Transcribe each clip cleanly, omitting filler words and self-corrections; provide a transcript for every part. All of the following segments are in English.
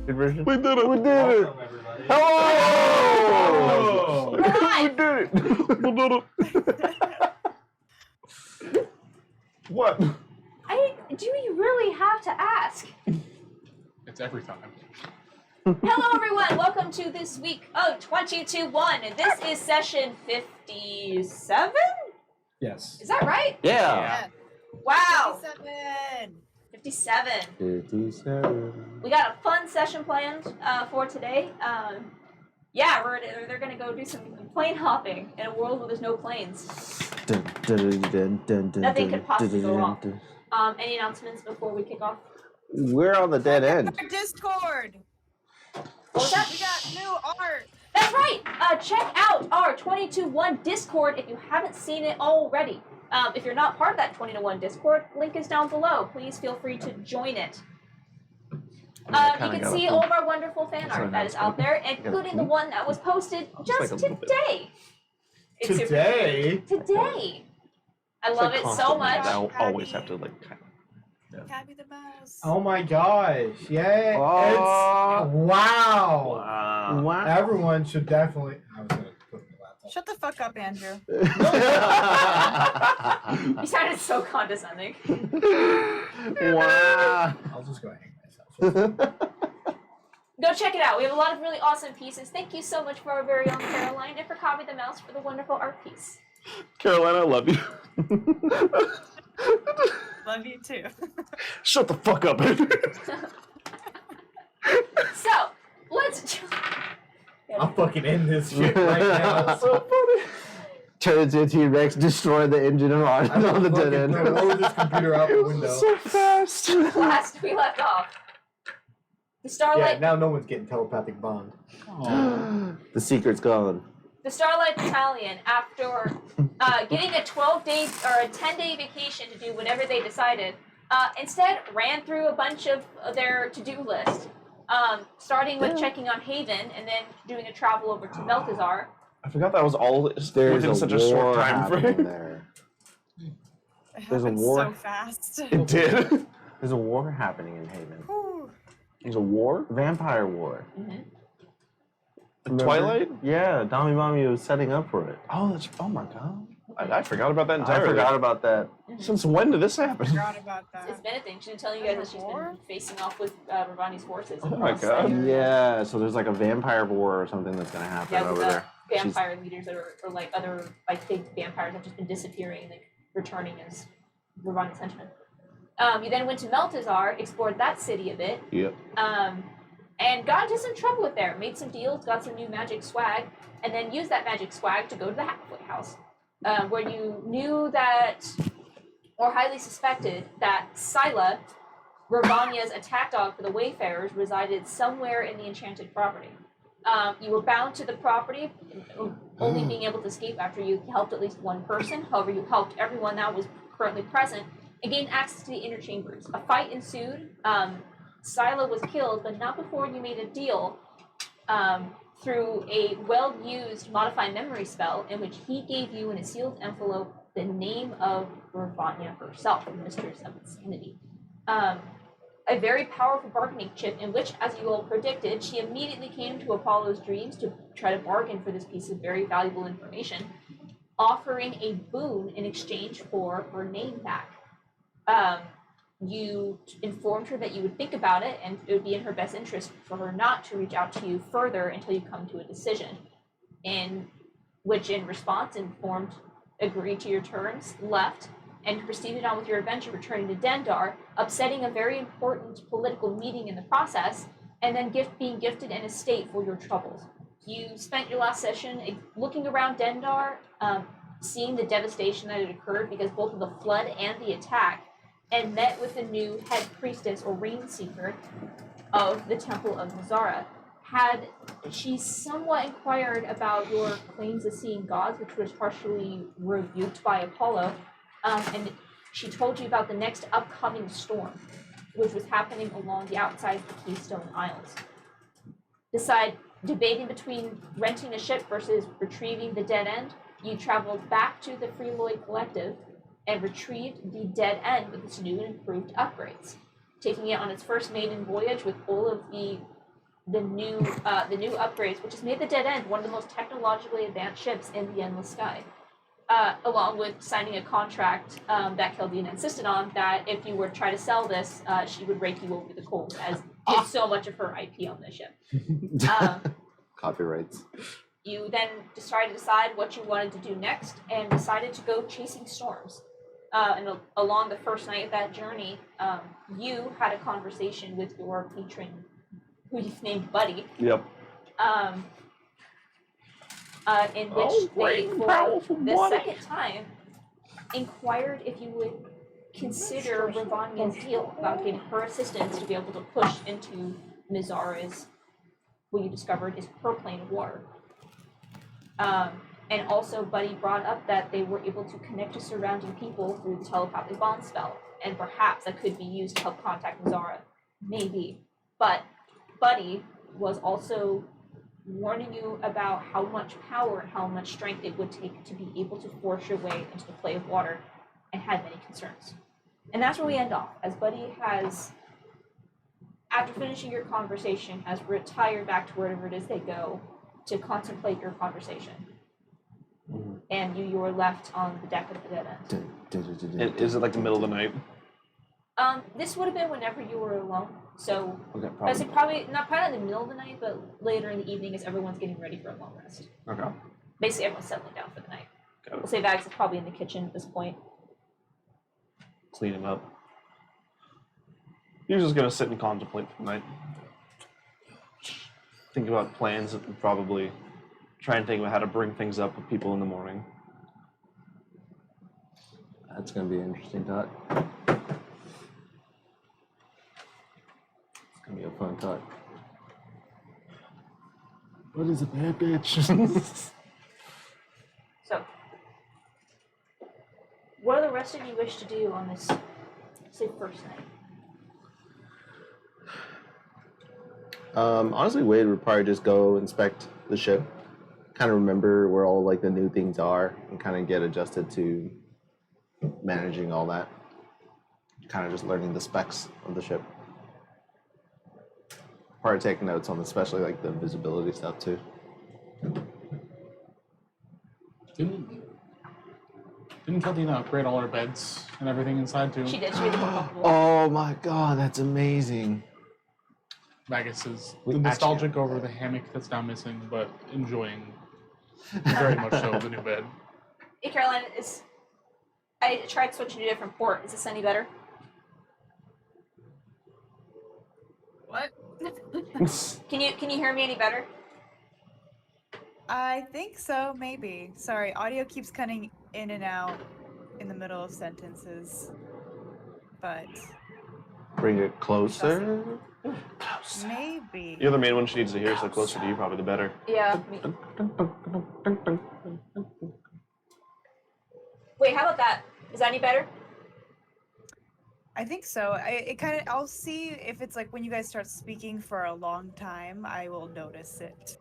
Good version. We did it. We did it. Welcome, everybody. Hello. We did it. We did it. What? Do you really have to ask? It's every time. Hello, everyone. Welcome to this week of 22-1. This is session 57? Yes. Is that right? Yeah. Wow. 57. 57. We got a fun session planned for today. Yeah, they're going to go do some plane hopping in a world where there's no planes. Nothing could possibly go wrong. Any announcements before we kick off? We're on the dead end. Our Discord. What was that? We got new art. That's right. Check out our 22-1 Discord if you haven't seen it already. If you're not part of that 20-1 Discord, link is down below. Please feel free to join it. You can see all of our wonderful fan art that is out there, including the one that was posted just today. It's Today? Today. I love it so much. I always have to like. Happy the mouse. Oh my gosh. Yeah. Oh. It's wow. Wow. Everyone should definitely. I was gonna put the laptop. Shut the fuck up, Andrew. You sounded so condescending. Wow. I'll just go hang myself. Go check it out. We have a lot of really awesome pieces. Thank you so much for our very own Caroline and for Copy the Mouse for the wonderful art piece. Caroline, I love you. Love you too. Shut the fuck up. So, let's... I'll fucking end this shit right now. It's so funny. Turn into a T-Rex, destroy the engine and run I'm on the gonna dead fucking end. throw this computer out the window. So fast. Last we left off. The Yeah, Starlight... now no one's getting telepathic bond. The secret's gone. The Starlight Battalion, after getting a 12-day or a 10-day vacation to do whatever they decided, instead ran through a bunch of their to-do list, starting with checking on Haven and then doing a travel over to Meltazar. I forgot that was all There's within such a short time happening frame. there. It There's a happened war. so fast. It did. There's a war happening in Haven. Whew. There's a war. Vampire war. The Twilight. Yeah, Dami Mami was setting up for it. Oh, that's. Oh my god. I forgot about that I entirely. forgot about that. Since when did this happen? Forgot about that. It's been a thing. She's been telling you guys that she's been facing off with Ravani's forces. Oh my across God. the- Yeah, so there's like a vampire war or something that's gonna happen Yeah, over with there. vampire leaders that are, or like other like big vampires have just been disappearing and like returning as Ravani's henchmen. You then went to Meltazar, explored that city a bit, Yep. and got into some trouble with there. Made some deals, got some new magic swag, and then used that magic swag to go to the halfway house, where you knew that, or highly suspected that Scylla, Ravania's attack dog for the Wayfarers, resided somewhere in the enchanted property. You were bound to the property, only being able to escape after you helped at least one person. However, you helped everyone that was currently present and gained access to the inner chambers. A fight ensued. Scylla was killed, but not before you made a deal through a well-used modify memory spell in which he gave you in a sealed envelope the name of Ravania herself, the Mistress of Insanity. A very powerful bargaining chip in which, as you all predicted, she immediately came to Apollo's dreams to try to bargain for this piece of very valuable information, offering a boon in exchange for her name back. You informed her that you would think about it and it would be in her best interest for her not to reach out to you further until you come to a decision, in which in response agreed to your terms, left, and proceeded on with your adventure, returning to Dendar, upsetting a very important political meeting in the process, and then being gifted an estate for your troubles. You spent your last session looking around Dendar, seeing the devastation that had occurred because both of the flood and the attack, and met with the new head priestess or rain seeker of the Temple of Nazara. Had she somewhat inquired about your claims of seeing gods, which was partially rebuked by Apollo, and she told you about the next upcoming storm, which was happening along the outside of the Keystone Isles. Debating between renting a ship versus retrieving the dead end, you traveled back to the Freeloyd Collective and retrieved the dead end with its new and improved upgrades, taking it on its first maiden voyage with all of the the new upgrades, which has made the Dead End one of the most technologically advanced ships in the Endless Sky. Along with signing a contract that Kildina insisted on, that if you were to try to sell this, she would rake you over the coals, as did so much of her IP on this ship. Copyrights. You then tried to decide what you wanted to do next, and decided to go chasing storms. And along the first night of that journey, you had a conversation with your patron, who you've named Buddy. Yep. In which they, for the second time, inquired if you would consider Ravania's deal about getting her assistance to be able to push into Mizara's, what you discovered is her plane of water. And also, Buddy brought up that they were able to connect to surrounding people through the telepathic bond spell, and perhaps that could be used to help contact Mizara. Maybe. But Buddy was also warning you about how much power and how much strength it would take to be able to force your way into the play of water, and had many concerns. And that's where we end off, as Buddy has, after finishing your conversation, has retired back to wherever it is they go to contemplate your conversation. And you were left on the deck of the Dead End. Is it like the middle of the night? This would have been whenever you were alone. So Okay, I was probably not in the middle of the night, but later in the evening as everyone's getting ready for a long rest. Okay. Basically, everyone's settling down for the night. Got it. We'll say Vags is probably in the kitchen at this point. Cleaning up. You're just gonna sit and contemplate for the night. Think about plans and probably try and think about how to bring things up with people in the morning. That's gonna be an interesting talk. It's gonna be a fun talk. What is a bad bitch? So, what do the rest of you wish to do on this, say, first night? Honestly, Wade would probably just go inspect the ship, kind of remember where all like the new things are, and kind of get adjusted to managing all that. Kind of just learning the specs of the ship. Probably take notes on especially like the visibility stuff too. Didn't Kildina upgrade all our beds and everything inside too? She did. She made it more comfortable. Oh my god, that's amazing. Magus is We nostalgic actually- over the hammock that's now missing, but enjoying very much so the new bed. Hey, Caroline, I tried switching to a different port. Is this any better? What? Can you hear me any better? I think so, maybe. Sorry, audio keeps cutting in and out in the middle of sentences. But Bring it closer. maybe. You're the main one she needs to hear, so closer to you, probably the better. Yeah. Wait, how about that? Is that any better? I think so. I'll see if it's like when you guys start speaking for a long time, I will notice it.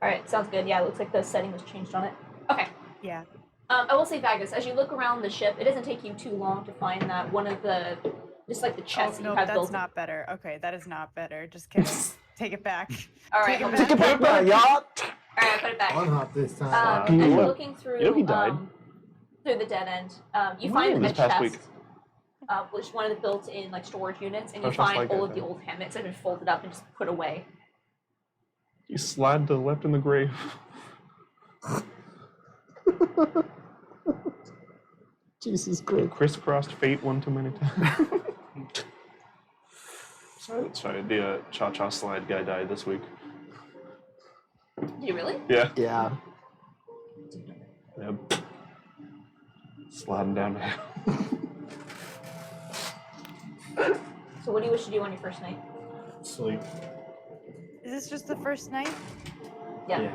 Alright, sounds good. Yeah, it looks like the setting was changed on it. Okay. Yeah. I will say, Vagus, as you look around the ship, it doesn't take you too long to find that one of the, just like the chests Oh, that no, you have that's built. not better. Okay, that is not better. Just kidding. Take it back. Alright, Take it I'll back. put it Back, y'all. Alright, put it back. Unhop this time. As you're What? looking through, You know he died. Through the Dead End, you When find a this past chest, week? which is one of the built-in like storage units, and Oh, you just find like all that of the then. old hammocks that have been folded up and just put away. You slide to the left in the grave. Jesus Christ. Crisscrossed fate one too many times. Sorry, the cha-cha slide guy died this week. Did you really? Yeah. Yeah. Yep. Sliding down the hill. So what do you wish to do on your first night? Sleep. Is this just the first night? Yeah.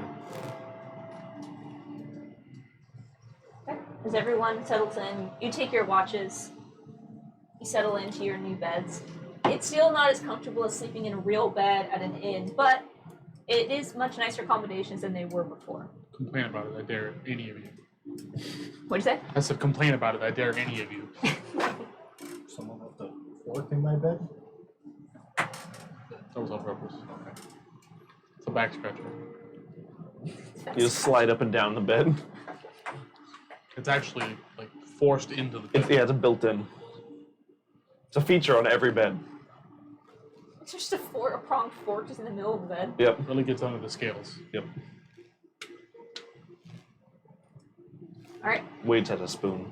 Okay. As everyone settles in, you take your watches, you settle into your new beds. It's still not as comfortable as sleeping in a real bed at an inn, but it is much nicer accommodations than they were before. Complain about it, I dare any of you. What'd you say? I said complain about it, I dare any of you. Someone left a fork in my bed? That was on purpose. Okay. back scratcher. You just slide up and down the bed. It's actually like forced into the bed. It's a built-in. It's a feature on every bed. It's just a pronged fork just in the middle of the bed. Yep. Really gets under the scales. Yep. All right. Wade's has a spoon.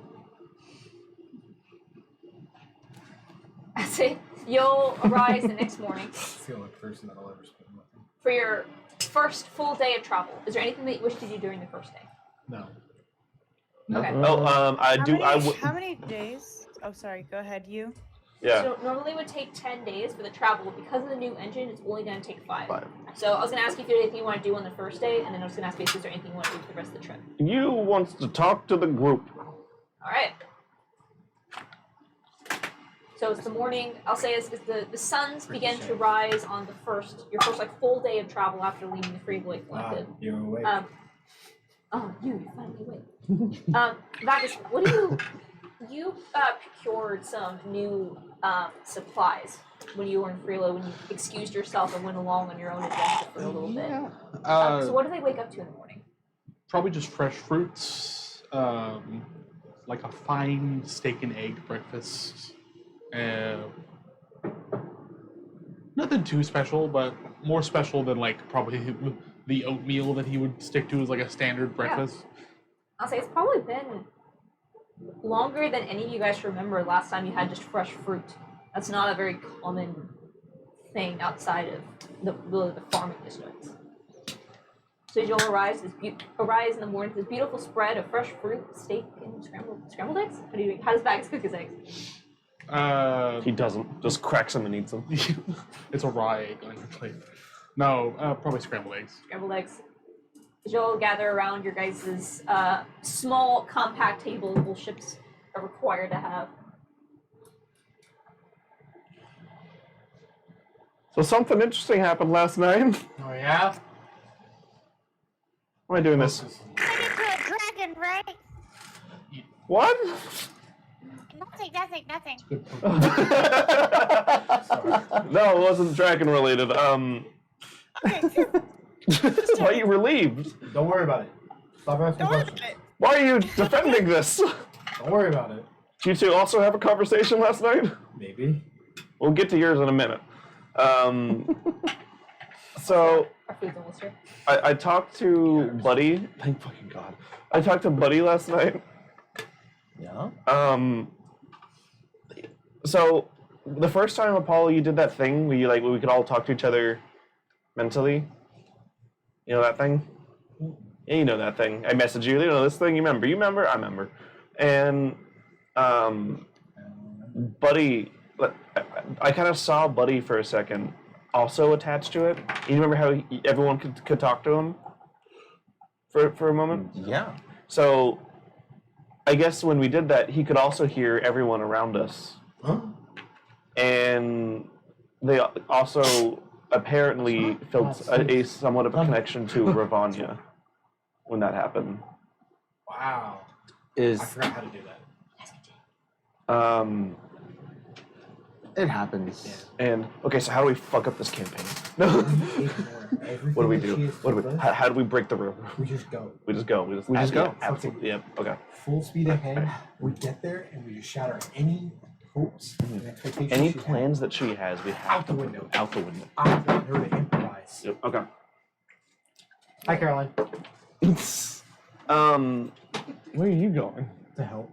That's it. You'll arise the next morning It's the only person that'll ever spend with him. for your first full day of travel. Is there anything that you wish to do during the first day? No. Okay. Oh, How many days? Oh, sorry. Go ahead, you. Yeah. So normally it would take 10 days for the travel, but because of the new engine, it's only going to take 5. 5. So I was going to ask you if there's anything you want to do on the first day, and then I was going to ask you if there's anything you want to do for the rest of the trip. You wants to talk to the group. All right. So it's the morning. I'll say as the suns begin to rise on your first like full day of travel after leaving the Free Boy Collective. Wow, you're awake. You're finally awake. Vagus, what do you procured some new supplies when you were in Freelo, when you excused yourself and went along on your own adventure for a little bit. So what do they wake up to in the morning? Probably just fresh fruits, like a fine steak and egg breakfast. Nothing too special, but more special than like probably the oatmeal that he would stick to as like a standard breakfast. I'll say it's probably been longer than any of you guys remember last time you had just fresh fruit. That's not a very common thing outside of the farming districts. So you'll arise in the morning with this beautiful spread of fresh fruit, steak, and scrambled eggs. How does Bags cook his eggs? He doesn't. Just cracks them and eats them. It's a raw egg on your plate. No, probably scrambled eggs. Scrambled eggs. You'll gather around your guys' small, compact table that ships are required to have. So something interesting happened last night. Oh yeah? Why am I doing this? Turn into a dragon, right? What? Nothing. No, it wasn't dragon related. Okay, phew. Why are you relieved? Don't worry about it. Stop asking Don't worry questions. about it. Why are you defending this? Don't worry about it. Did you two also have a conversation last night? Maybe. We'll get to yours in a minute. So Our food's almost here. I talked to Buddy. Thank fucking God. I talked to Buddy last night. Yeah. So the first time Apollo, you did that thing where we could all talk to each other mentally. You know that thing? Yeah, you know that thing. I messaged you. You know this thing. You remember? You remember? I remember. And Buddy, I kind of saw Buddy for a second, also attached to it. You remember how everyone could talk to him for a moment? Yeah. So I guess when we did that, he could also hear everyone around us. Huh? And they also apparently felt a somewhat of a connection to Ravanya when that happened. Wow. Is I forgot how to do that. it happens. And okay, so how do we fuck up this campaign? No. What do we do? How do we break the rule? We just go. We just go. We just go. Yeah, absolutely. Yep. Okay. Full speed ahead. We get there and we just shatter any hopes and expectations. Any she had. plans that she has, we have Out to the window. Out the window. I want her to improvise. Yep. Okay. Hi, Caroline. Where are you going? To help.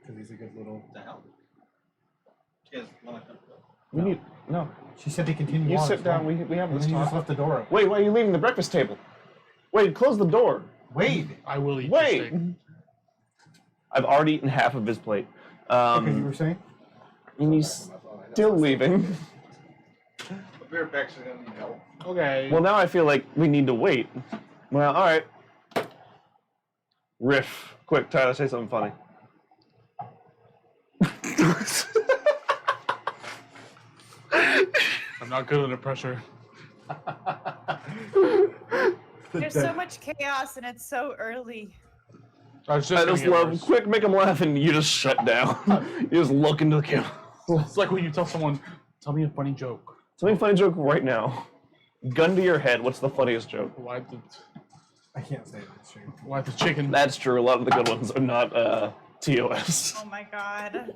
Because he's a good little. To help. Yes, well, We need no. She said to continue You on. sit it's down. fine. We have And this then you just talk. left the door open. Wait, why are you leaving the breakfast table? Wait, close the door. Wade! I will eat Wait. the steak. I've already eaten half of his plate. Okay, you were saying? And he's still leaving. the beer packs are gonna need help. Okay. Well, now I feel like we need to wait. Well, all right. Riff, quick, Tyler, say something funny. I'm not good under pressure. There's so much chaos and it's so early. I was just I gonna just get love worse. quick, make him laugh, and you just shut down. You just look into the camera. It's like when you tell someone, "Tell me a funny joke." Tell me a funny joke right now. Gun to your head. What's the funniest joke? Why the I can't say it on stream. chicken? That's true. A lot of the good ones are not TOS. Oh my god.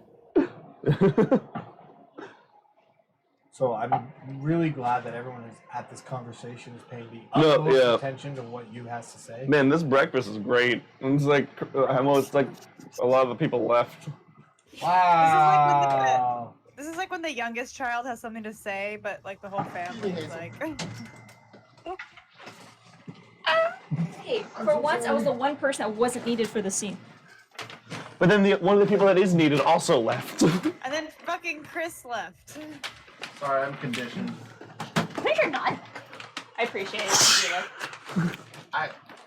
So I'm really glad that everyone is at this conversation is paying the No, utmost yeah. attention to what you has to say. Man, this breakfast is great. It's like almost like a lot of the people left. Wow. This is like when the youngest child has something to say, but like the whole family is like. Hey, for once, I was the one person that wasn't needed for the scene. But then one of the people that is needed also left. And then fucking Chris left. Sorry, I'm conditioned. No, you're not. I appreciate it. Sheila.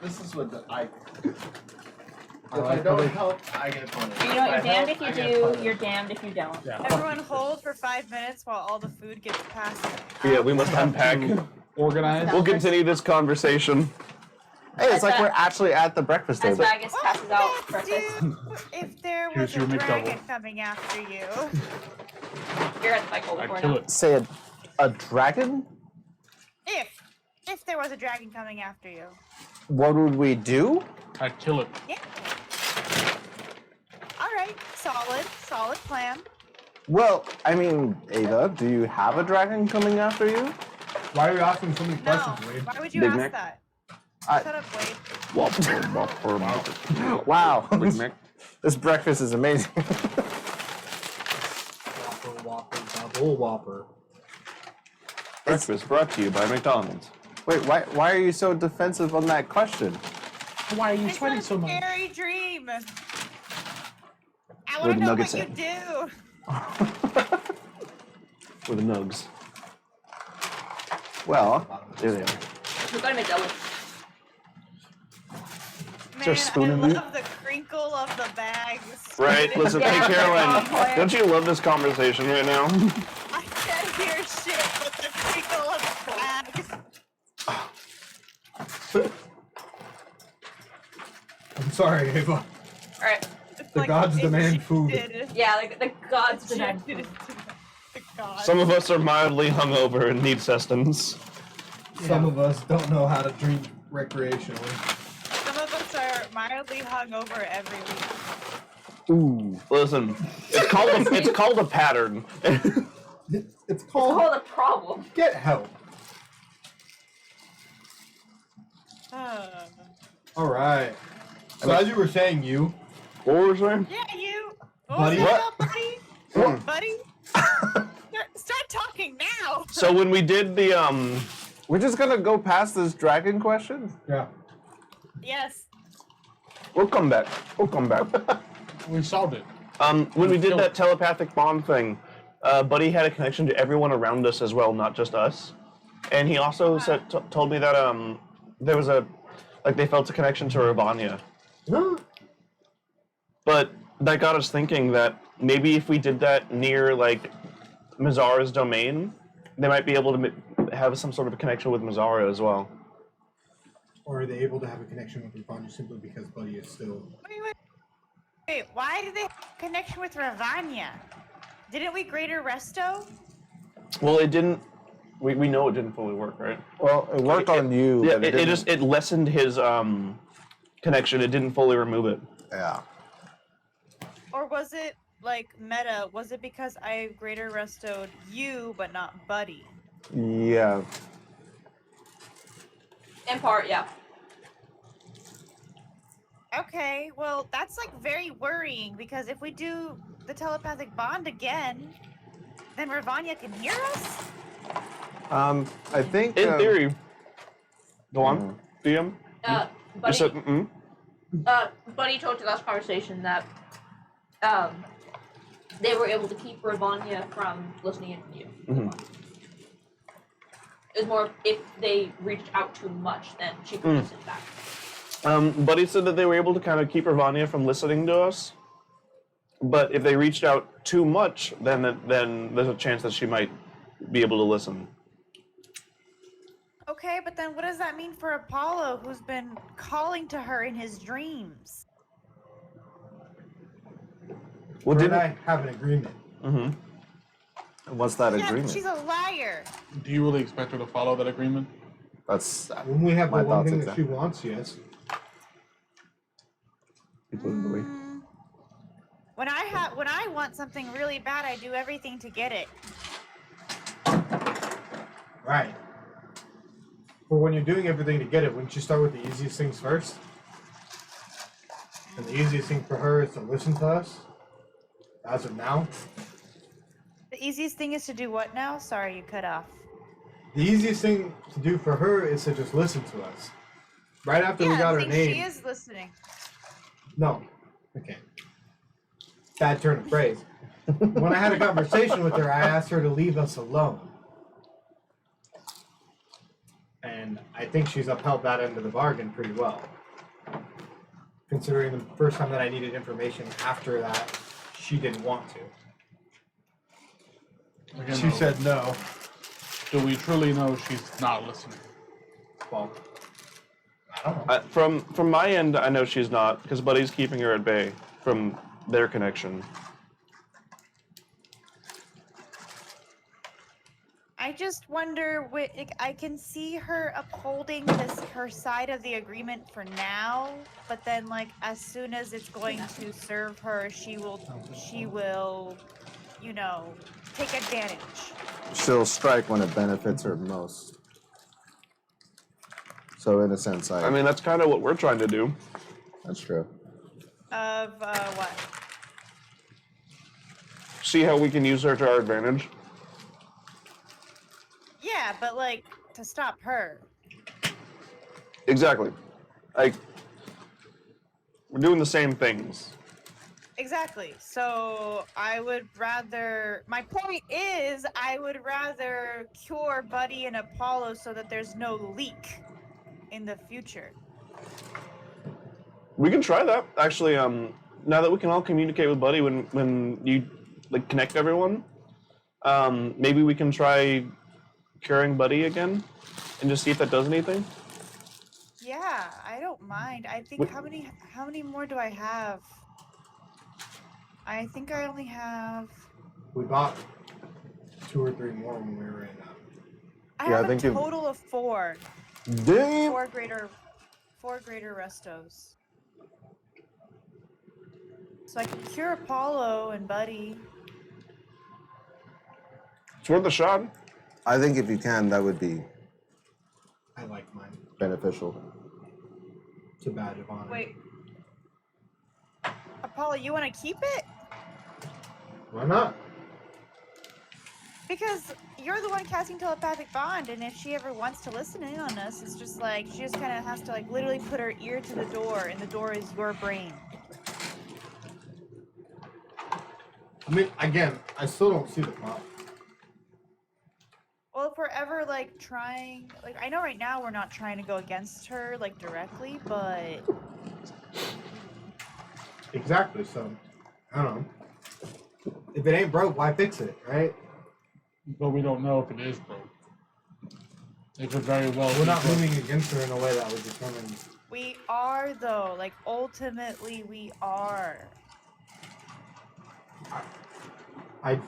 This is what I. If I I like don't how help, I get punished. You know, If I you're damned help, if I you get do, punished. you're damned if you don't. Yeah. Everyone hold for 5 minutes while all the food gets passed. Yeah, we must unpack. Organized. We'll continue this conversation. Hey, it's like As we're that- actually at the breakfast As table. Magus passes out Let's breakfast, do if there Here's was a your McDouble. dragon coming after you. you're at the Michael I before kill now. it. Say a dragon? If there was a dragon coming after you. What would we do? I kill it. Yeah. All right, solid plan. Well, I mean, Ava, do you have a dragon coming after you? Why are you asking so many No, questions, Wade? why would you Big ask Mac? that? I- Shut up, Wade. Wow. Big Mac. This breakfast is amazing. Whopper, double Whopper. Breakfast brought to you by McDonald's. Wait, why are you so defensive on that question? Why are you It's sweating a so much? scary dream. I Where want the to know nuggets what you at? do. For the nugs. Well, there they are. We're gonna make double. Man, spoon I in it? love the crinkle of the bag. Right, listen, hey Yeah, Caroline, yeah. don't you love this conversation right now? I can't hear shit with the crinkle of the bag. I'm sorry, Ava. Alright. It's The gods demand food. shifted. Yeah, like the gods demand Shifted food. into the gods. Some of us are mildly hungover and need sustenance. Some of us don't know how to drink recreationally. Some of us are mildly hungover every week. Ooh. Listen, it's called a pattern. It's called Oh, the problem. get help. All right. So as you were saying, What were we saying? Yeah, you. Buddy? What's What? up, buddy? What? Buddy? Start talking now. So when we did the We're just gonna go past this dragon question? yeah. Yes. we'll come back. We solved it. When we did that telepathic bond thing, Buddy had a connection to everyone around us as well, not just us. And he also told me that there was they felt a connection to Ravanya. But that got us thinking that maybe if we did that near like Mazara's domain, they might be able to have some sort of a connection with Mazara as well. Or are they able to have a connection with Ravanya simply because Buddy is still... Wait, why did they have a connection with Ravanya? Didn't we Greater Resto? Well, it didn't. We know it didn't fully work, right? Well, it worked on you. Yeah, but it just it lessened his connection. It didn't fully remove it. Yeah. Or was it like meta? Was it because I Greater Restoed you but not Buddy? Yeah. In part, yeah. Okay, well that's like very worrying because if we do the telepathic bond again, then Ravanya can hear us? I think. In theory. Go on, DM. You Buddy, said, mm-mm. Buddy told to last conversation that they were able to keep Ravanya from listening in to you. Mhm. It was more if they reached out too much, then she could listen back. Buddy said that they were able to kind of keep Ravanya from listening to us, but if they reached out too much, then there's a chance that she might be able to listen. Okay, but then what does that mean for Apollo, who's been calling to her in his dreams? Well, Her and didn't I have an agreement. Mm-hmm. What's that Yeah, agreement? she's a liar. Do you really expect her to follow that agreement? That's When we have My the one thoughts thing that she exactly. wants, yes. Mm, when I want something really bad, I do everything to get it. Right. But when you're doing everything to get it, wouldn't you start with the easiest things first? And the easiest thing for her is to listen to us. As of now, The easiest thing is to do what now? Sorry, you cut off. the easiest thing to do for her is to just listen to us. Right after we got I her think name. she is listening. No. Okay. Bad turn of phrase. When I had a conversation with her, I asked her to leave us alone. And I think she's upheld that end of the bargain pretty well. Considering the first time that I needed information after that, she didn't want to. Again, She though, said no. do we truly know she's not listening? Well, I don't know. From my end, I know she's not because Buddy's keeping her at bay from their connection. I just wonder, I can see her upholding her side of the agreement for now, but then like as soon as it's going to serve her, she will, you know, take advantage. she'll strike when it benefits her most. So in a sense, I mean, that's kind of what we're trying to do. that's true. Of what? See how we can use her to our advantage. Yeah, but like to stop her. Exactly. Like we're doing the same things. Exactly. So I would rather. My point is, I would rather cure Buddy and Apollo so that there's no leak in the future. We can try that. Actually, now that we can all communicate with Buddy when you like connect everyone, maybe we can try curing Buddy again and just see if that does anything. Yeah, I don't mind. I think Wait. how many more do I have? I think I only have. We bought 2 or 3 more when we were in. I Yeah, I have think a it- total of 4. Damn. 4 greater restos. So I can cure Apollo and Buddy. It's worth a shot. I think if you can, that would be I like mine. beneficial. It's a badge of honor. Wait. Apollo, you want to keep it? Why not? Because you're the one casting telepathic bond, and if she ever wants to listen in on us, it's just like she just kind of has to like literally put her ear to the door, and the door is your brain. I mean, again, I still don't see the problem. Well, if we're ever like trying, like I know right now we're not trying to go against her like directly, but Exactly, so, I don't know. If it ain't broke, why fix it, right? But we don't know if it is broke. It could very well We're be not broke. moving against her in a way that would determine. we are though. Like ultimately, we are. I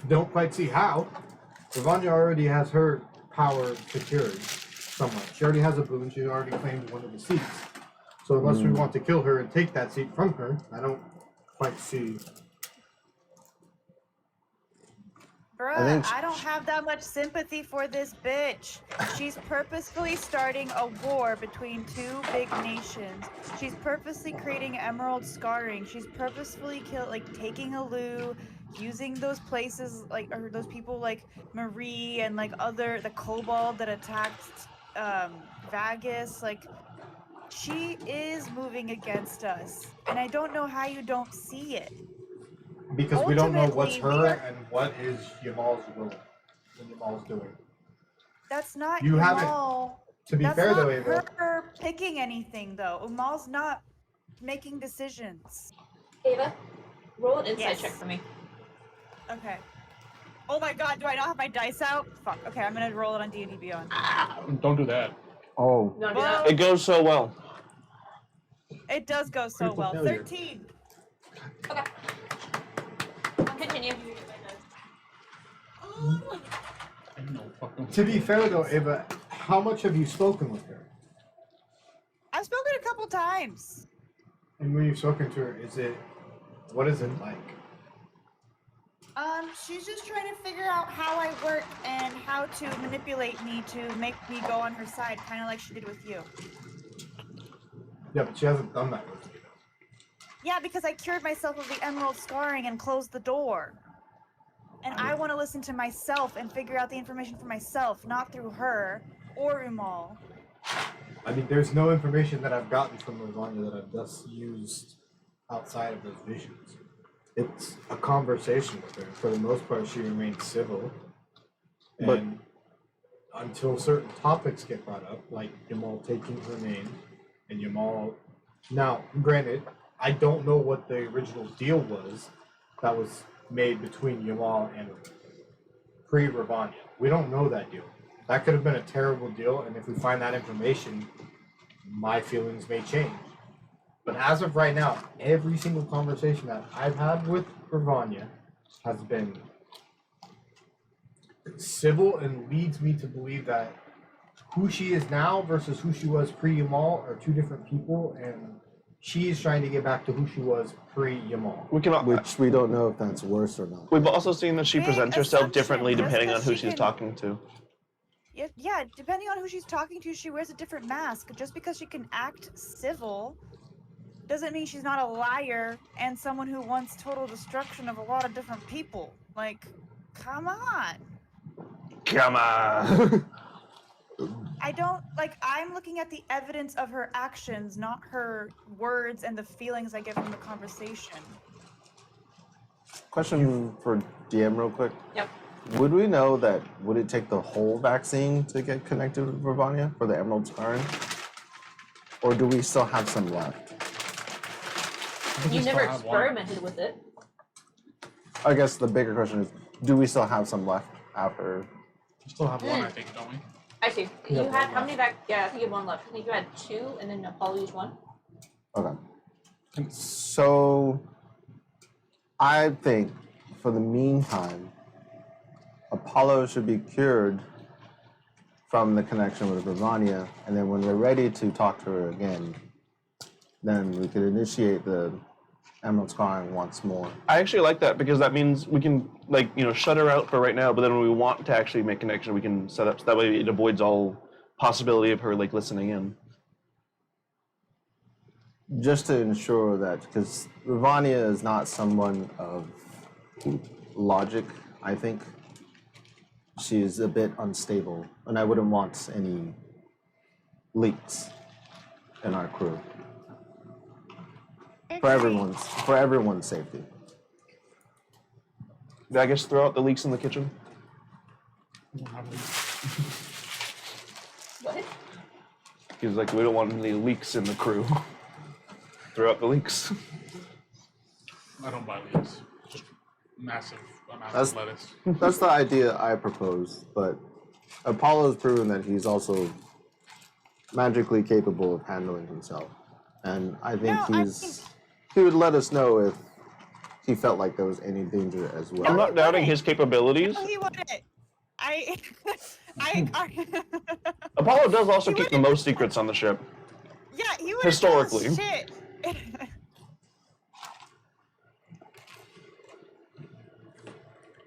don't quite see how. Ravanya already has her power secured somewhat. She already has a boon. She already claimed one of the seats. So unless we want to kill her and take that seat from her, I don't quite see. Bruh, think I don't have that much sympathy for this bitch. She's purposefully starting a war between 2 big nations. She's purposely creating emerald scarring. She's purposefully taking Alu, using those places or those people like Marie and like the kobold that attacked Vagus. Like, she is moving against us, and I don't know how you don't see it. Because we don't know what's Ultimately, we her are- and what is Yamal's will. What Yamal's doing. That's not You haven't- Yamal. To be That's fair not though, Ava, her picking anything though. Umal's not making decisions. Ava, roll an insight Yes. check for me. Okay. Oh my god, do I not have my dice out? Fuck. Okay, I'm gonna roll it on D&D Beyond. Don't do that. Oh, You wanna do Well, that? It goes so well. it does go so Critical well. failure. 13. Okay. Continue. I know, fucking. To be fair though, Ava, how much have you spoken with her? I've spoken a couple times. And when you've spoken to her, what is it like? She's just trying to figure out how I work and how to manipulate me to make me go on her side, kind of like she did with you. Yeah, but she hasn't done that with you. Yeah, because I cured myself of the emerald scarring and closed the door. And I want to listen to myself and figure out the information for myself, not through her or Umal. I mean, there's no information that I've gotten from Ravanya that I've thus used outside of those visions. It's a conversation with her. For the most part, she remains civil. But- And until certain topics get brought up, like Yamal taking her name, and Yamal... Now, granted, I don't know what the original deal was that was made between Yamal and pre-Ravanya. We don't know that deal. That could have been a terrible deal, and if we find that information, my feelings may change. But as of right now, every single conversation that I've had with Ravanya has been civil and leads me to believe that who she is now versus who she was pre-Yamal are two different people, and she is trying to get back to who she was pre-Yamal. We can. Which we don't know if that's worse or not. We've also seen that she Big presents herself assumption, differently just depending on 'cause who she she's can- talking to. Yeah, depending on who she's talking to, she wears a different mask. Just because she can act civil doesn't mean she's not a liar and someone who wants total destruction of a lot of different people. Like, come on. Come on. I'm looking at the evidence of her actions, not her words and the feelings I get from the conversation. Question for DM real quick. Yep. Would we know that, would it take the whole vaccine to get connected with Ravanya for the emerald scarring? Or do we still have some left? You never experimented with it. I guess the bigger question is, do we still have some left after? We still have one, I think, don't we? I see. Yeah, You had one how many back? Yeah, I think you had one left. I think you had two, and then Apollo used one. Okay. So, I think, for the meantime, Apollo should be cured from the connection with Ravanya, and then when we're ready to talk to her again, then we could initiate the emerald scarring once more. I actually like that because that means we can, shut her out for right now, but then when we want to actually make connection, we can set up so that way it avoids all possibility of her, listening in. Just to ensure that, because Ravanya is not someone of logic, I think. She's a bit unstable, and I wouldn't want any leaks in our crew. For everyone's safety. Did I guess throw out the leaks in the kitchen? We don't have any. What? He was like, we don't want any leaks in the crew. Throw out the leaks. I don't buy leaves. Just massive amounts That's- of lettuce. That's the idea I proposed, but Apollo's proven that he's also magically capable of handling himself. And I think he would let us know if he felt like there was any danger as well. I'm not doubting his capabilities. No, he wouldn't. I Apollo does also keep the most secrets on the ship. yeah, he would Historically. Shit.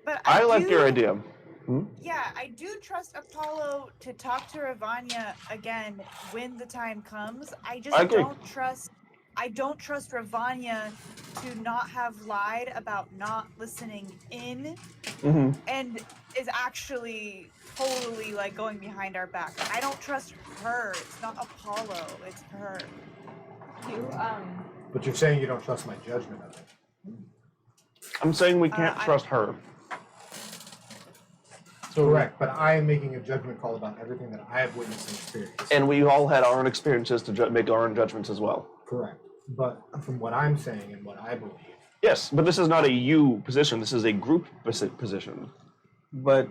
But I like do- your idea. Yeah, I do trust Apollo to talk to Ravanya again when the time comes. I just I agree. I don't trust Ravanya to not have lied about not listening in Hmm. and is actually totally going behind our back. I don't trust her. It's not Apollo, it's her. You But you're saying you don't trust my judgment of it. I'm saying we can't I- trust her. Correct, but I am making a judgment call about everything that I have witnessed and experienced. And we all had our own experiences to make our own judgments as well. Correct. But from what I'm saying and what I believe, Yes, but this is not a you position. This is a group position. But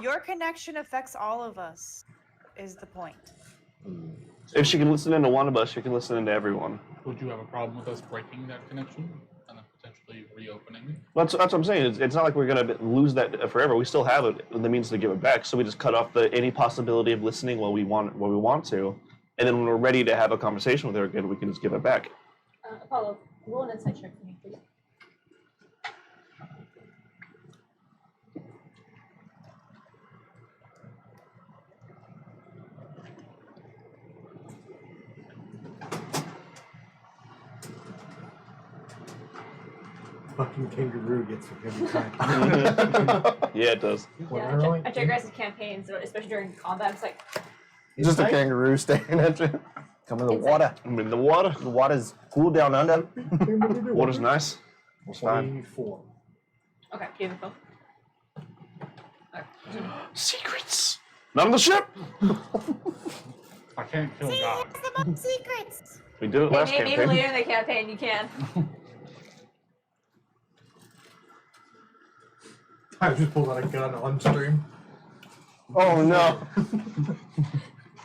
Your connection affects all of us, is the point. If she can listen into one of us, she can listen into everyone. Would you have a problem with us breaking that connection and then potentially permanently reopening. That's what I'm saying. It's not like we're gonna lose that forever. We still have it, the means to give it back. So we just cut off any possibility of listening while we want to, and then when we're ready to have a conversation with her again, we can just give it back. Apollo, roll an insight check for me, please. Fucking kangaroo gets it every time. Yeah, it does. What Yeah, am I rolling? I check guys' campaigns, especially during combat. It's like, Just a Insight? kangaroo staring at you. Come in the Insight. water. I'm in the water. The water's cool down under. Water's nice. It's fine. 24. okay, give it a phone. Alright, continue. Secrets. Not on the ship. I can't kill See, God. it's the most secrets. We did it last Maybe campaign. later in the campaign you can. I just pulled out a gun on stream. Oh no.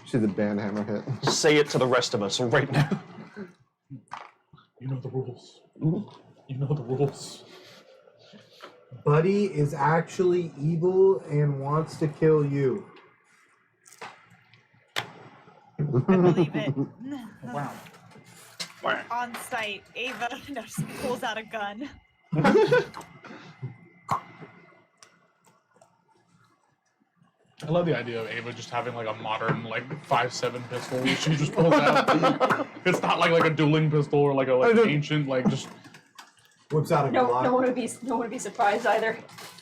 See the banhammer hit. Say it to the rest of us right now. You know the rules. You know the rules. Buddy is actually evil and wants to kill you. I believe it. Wow. On site, Ava just pulls out a gun. I love the idea of Ava just having like a modern like 5.7 pistol that she just pulls out. It's not like a dueling pistol or like ancient like just Whips out a No Glock. one would be surprised either.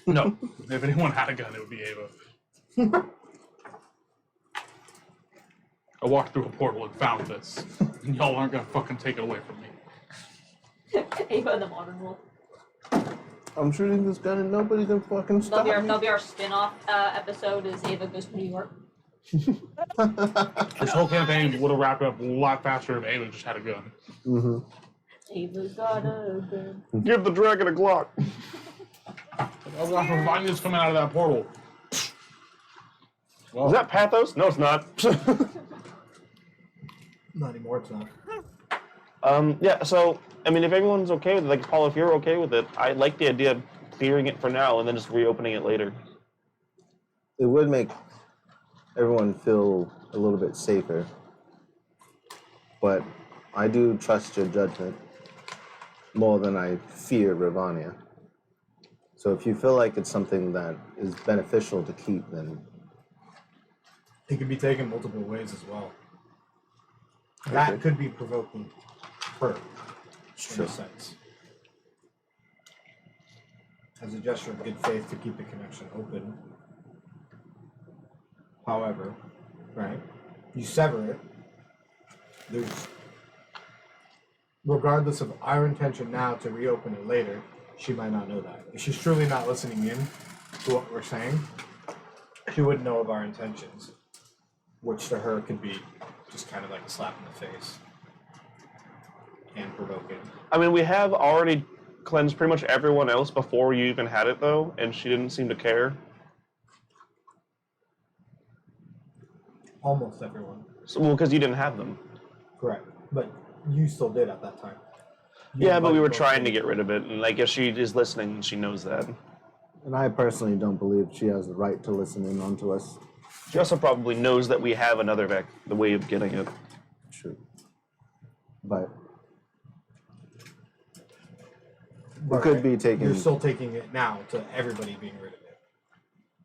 no. If anyone had a gun, it would be Ava. I walked through a portal and found this. And y'all aren't gonna fucking take it away from me. Ava and the Modern Wolf. I'm shooting this gun and nobody can fucking stop me. That'll be our spin-off episode is Ava Goes to New York. This whole campaign would have wrapped up a lot faster if Ava just had a gun. Mm-hmm. Ava's got a gun. Give the dragon a Glock. Oh gosh, Vanya's coming out of that portal. Well, Is that pathos? No, it's not. Not anymore, it's not. Yeah, so, I mean, if everyone's okay with it, like, Paul, if you're okay with it, I like the idea of clearing it for now and then just reopening it later. It would make everyone feel a little bit safer. But I do trust your judgment more than I fear Ravania. So if you feel like it's something that is beneficial to keep, then It can be taken multiple ways as well. That Okay. could be provoking her, in Sure. a sense. As a gesture of good faith to keep the connection open. However, right, you sever it, there's, regardless of our intention now to reopen it later, she might not know that. If she's truly not listening in to what we're saying, she wouldn't know of our intentions, which to her could be just kind of like a slap in the face and provoking. I mean, we have already cleansed pretty much everyone else before you even had it, though, and she didn't seem to care. Almost everyone. So, well, because you didn't have them. Correct. But you still did at that time. You Yeah, but we were both trying to did. get rid of it, and like, if she is listening, she knows that. and I personally don't believe she has the right to listen in onto us. She also probably knows that we have another the way of getting it. True. But But it could be taken. You're still taking it now to everybody being rid of it.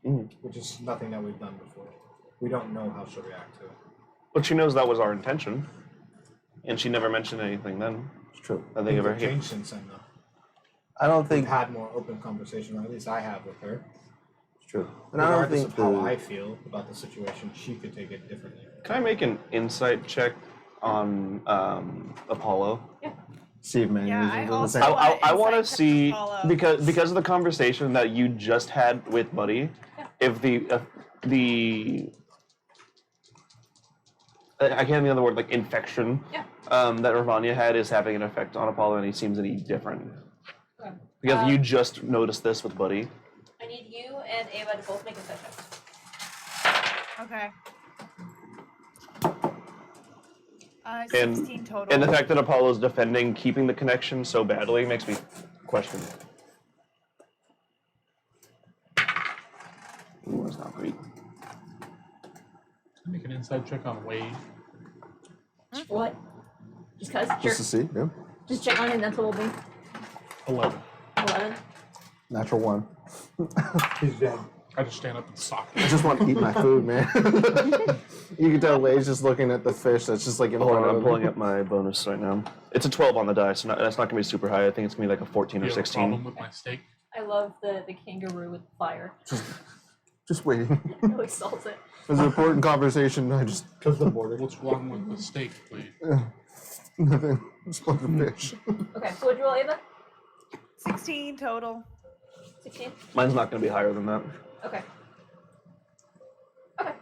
Mhm. Which is nothing that we've done before. We don't know how she'll react to it. But she knows that was our intention, and she never mentioned anything then. It's true. I think of her. Things have changed since then though. I don't We've think had more open conversation, or at least I have with her. it's true. And I don't Regardless think of how the, I feel about the situation, she could take it differently. Can I make an insight check on Apollo? see if man Yeah, I doing the also- same. wanna I want to insight check see Apollo. because of the conversation that you just had with Buddy, if the I can't think of the word, like infection Yeah. that Ravania had is having an effect on Apollo, and he seems any different. Okay. Because you just noticed this with Buddy. I need you and Ava to both make insight checks. Okay. And- 16 total. And the fact that Apollo's defending keeping the connection so badly makes me question. Ooh, that's not great. Make an inside check on Wade. What? Just cause? Sure. Just to see. Yeah. Just check on it, that's what we'll be. 11. 11. Natural one. He's dead. I just stand up and sock I him. just want to eat my food, man. You can tell Wade's just looking at the fish that's just like in Hold front on, of I'm him. pulling up my bonus right now. It's a 12 on the die, so that's not gonna be super high. I think it's gonna be like a 14 You or have a problem 16. with my steak? I love the kangaroo with fire. Just waiting. It really salts it. It's an important conversation. I just Because the border. What's wrong with the steak, please? nothing. Just want the fish. Okay, so what'd you roll, Ava? 16 total. 16? Mine's not gonna be higher than that. Okay. Okay.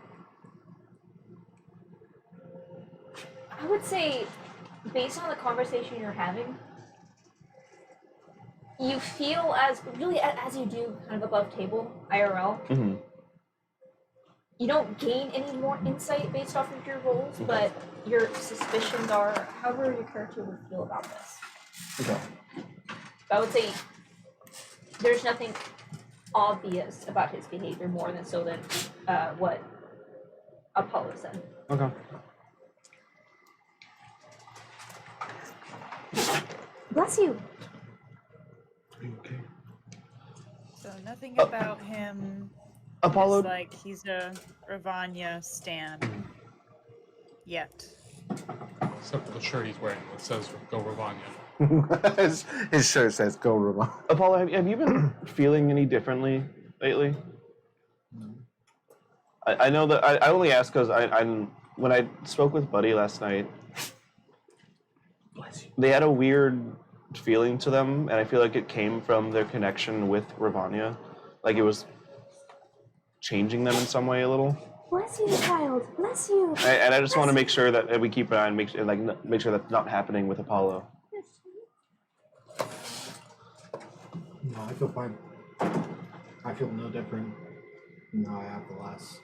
I would say, based on the conversation you're having, you feel as you do kind of above table, IRL, Mm-hmm. you don't gain any more insight based off of your rolls, but your suspicions are however your character would feel about this. Okay. I would say there's nothing obvious about his behavior more than so than what Apollo said. Okay. Bless you. Okay. So nothing about him. Apollo, Is like he's a Ravanya stan. Yet. Except for the shirt he's wearing that says "Go Ravanya." His shirt says "Go Ramon." Apollo, have you been feeling any differently lately? I know that I only ask because I'm when I spoke with Buddy last night, they had a weird feeling to them, and I feel like it came from their connection with Ravanya, like it was changing them in some way a little. Bless you, child. Bless you. And I just want to make sure that we keep an eye and make sure that's not happening with Apollo. No, I feel fine. I feel no different than how I have the last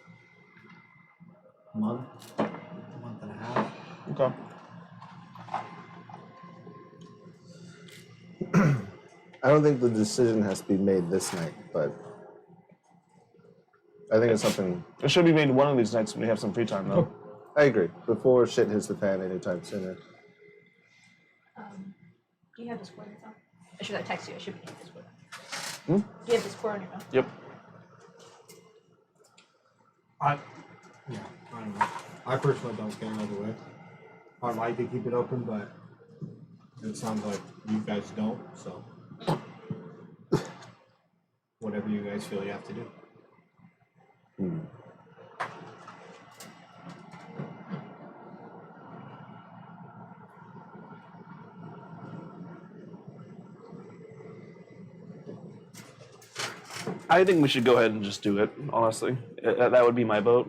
month and a half. Okay. I don't think the decision has to be made this night, but I think it's something. It should be made one of these nights when we have some free time, though. I agree. Before shit hits the fan anytime sooner. Do you have Discord on your phone? I should have texted you. I should be in Discord. Hmm? Do you have Discord on your phone? Yep. I don't know. I personally don't get another way. I'd like to keep it open, but it sounds like you guys don't, so whatever you guys feel you have to do. I think we should go ahead and just do it, honestly. That would be my vote.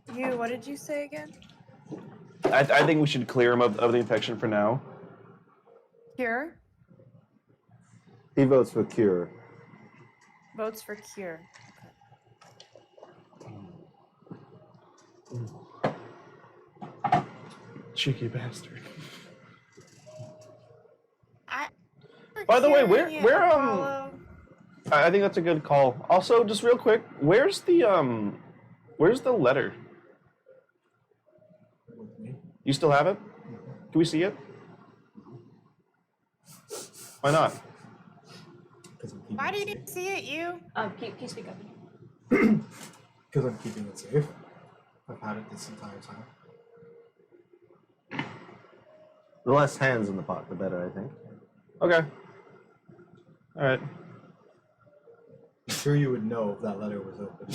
What did you say again? I think we should clear him of the infection for now. Cure? He votes for cure. Votes for cure. Cheeky bastard. I. By the way, Curing it, where Apollo. I think that's a good call. Also, just real quick, where's the letter? With me. You still have it? Can we see it? Why not? Because I'm keeping Why it do you safe. need to see it, you? Can you speak up? Because I'm keeping it safe. I've had it this entire time. The less hands in the pot, the better, I think. Okay. All right. I'm sure you would know if that letter was open.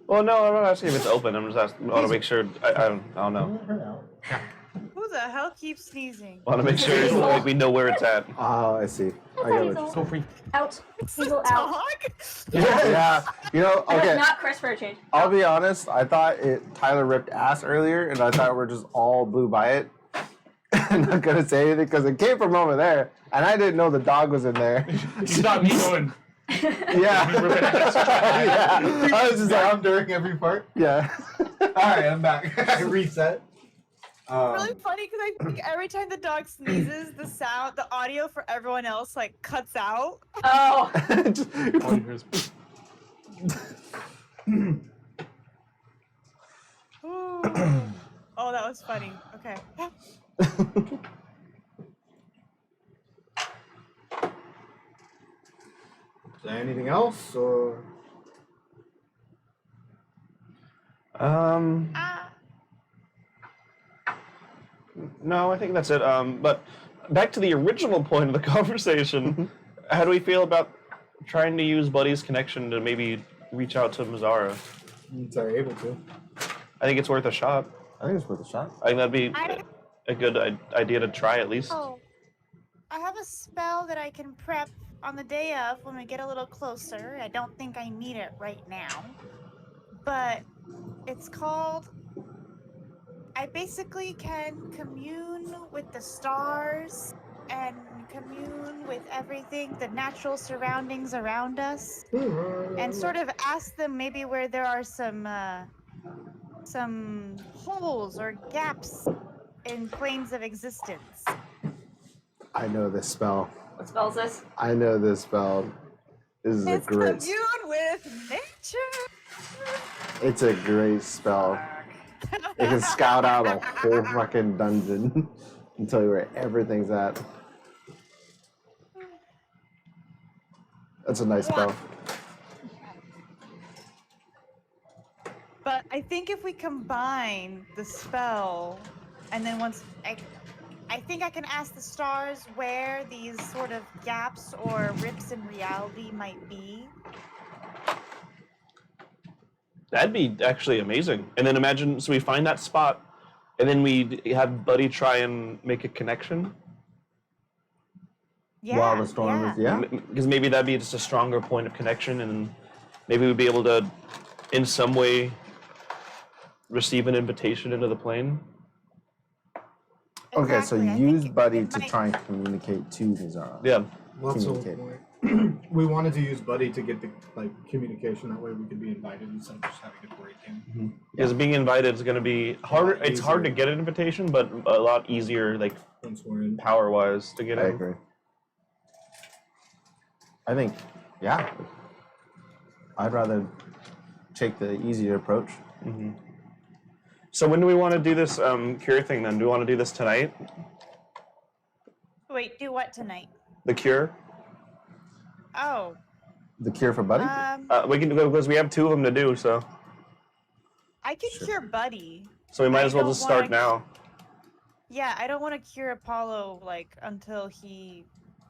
Well, no, I'm not asking if it's open. I'm just asking. I want to make sure. I don't know. Who the hell keeps sneezing? I want to make sure like, we know where it's at. Oh, I see. I get what you're So free. Out. Hazel out. Dog? Yeah. You know, okay. Not Chris for a change. I'll be honest. I thought Tyler ripped ass earlier, and I thought we're just all blew by it. I'm not gonna say anything because it came from over there, and I didn't know the dog was in there. You thought me going. Yeah. Yeah. I was just like, Down during every part. yeah. Alright, I'm back. I reset. Really funny because I think every time the dog sneezes, the audio for everyone else like cuts out. Oh, Just- All you hear is Ooh. Oh, that was funny. Okay. Is there anything else, or Ah. No, I think that's it. But back to the original point of the conversation. How do we feel about trying to use Buddy's connection to maybe reach out to Mazzara? are able to? I think it's worth a shot. I think it's worth a shot. I think that'd be I- a good idea to try at least. Oh, I have a spell that I can prep on the day of when we get a little closer. I don't think I need it right now, but it's called. I basically can commune with the stars and commune with everything, the natural surroundings around us, and sort of ask them maybe where there are some holes or gaps in planes of existence. I know this spell. what spell is this? I know this spell. This is It's a great. commune with nature. It's a great spell. It can scout out a whole fucking dungeon and tell you where everything's at. That's a nice spell. But I think if we combine the spell, and then once I think I can ask the stars where these sort of gaps or rips in reality might be. That'd be actually amazing. And then imagine, so we find that spot, and then we have Buddy try and make a connection. Yeah. While the storm is, yeah. Because maybe that'd be just a stronger point of connection, and maybe we'd be able to, in some way, receive an invitation into the plane. Okay, so Exactly, I use think Buddy it to might- try and communicate to Mizara. Yeah. Well, that's the whole Communicate. point. We wanted to use Buddy to get the communication. That way, we could be invited instead of just having to break in. Because being invited is going to be harder. It's hard to easier. get an invitation, but a lot easier, like Once we're in. power-wise, to get I in. agree. I think, yeah. I'd rather take the easier approach. So when do we want to do this cure thing then? Do we want to do this tonight? Wait, do what tonight? The cure? Oh, The cure for Buddy? We can go because we have 2 of them to do, so I could cure Buddy. we might I as well don't just start wanna- now. Yeah, I don't want to cure Apollo until he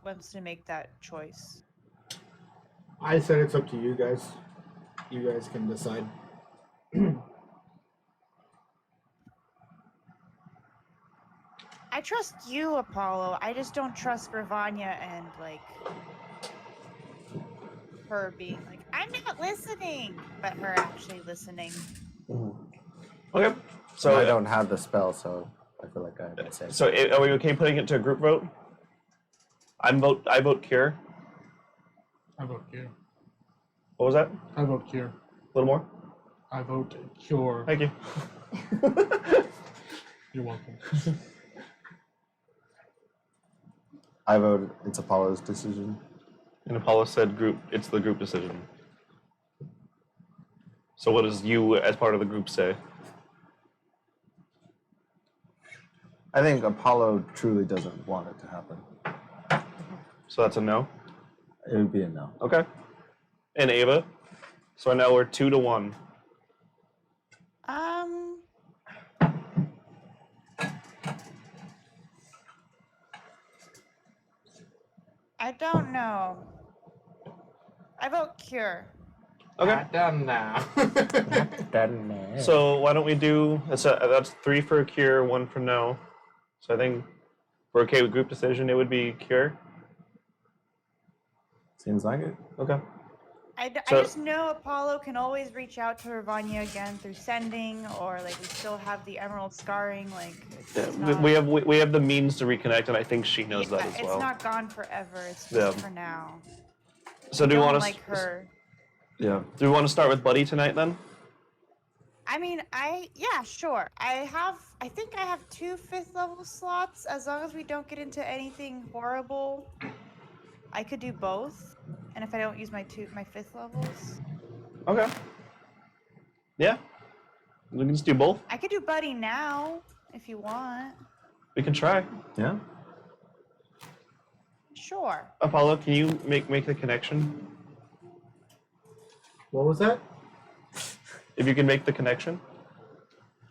wants to make that choice. I said it's up to you guys. You guys can decide. I trust you, Apollo. I just don't trust Ravanya and her being like, I'm not listening, but her actually listening. Okay. So So I don't have the spell, so I feel like I would say. So are we okay putting it to a group vote? I vote cure. I vote cure. What was that? I vote cure. A little more? I vote cure. Thank you. You're welcome. I voted it's Apollo's decision. And Apollo said group. It's the group decision. So what does you, as part of the group, say? I think Apollo truly doesn't want it to happen. So that's a no. It would be a no. Okay. And Ava. So now we're 2-1. I don't know. I vote cure. Okay. Done now. So why don't we do that's 3 for a cure, 1 for no. So I think if we're okay with group decision, it would be cure. Seems like it. Okay. I So- just know Apollo can always reach out to Ravanya again through sending, or we still have the emerald scarring. It's Yeah, not, we have the means to reconnect, and I think she knows that as it's well. not gone forever. It's Yeah. just for now. So do we Don't want to like her? Yeah. Do we want to start with Buddy tonight then? I mean, yeah, sure. I think I have 2 5th level slots. As long as we don't get into anything horrible, I could do both. And if I don't use my 5th levels, Okay. Yeah. We can just do both. I could do Buddy now if you want. We can try. Yeah. Sure. Apollo, can you make the connection? What was that? If you can make the connection,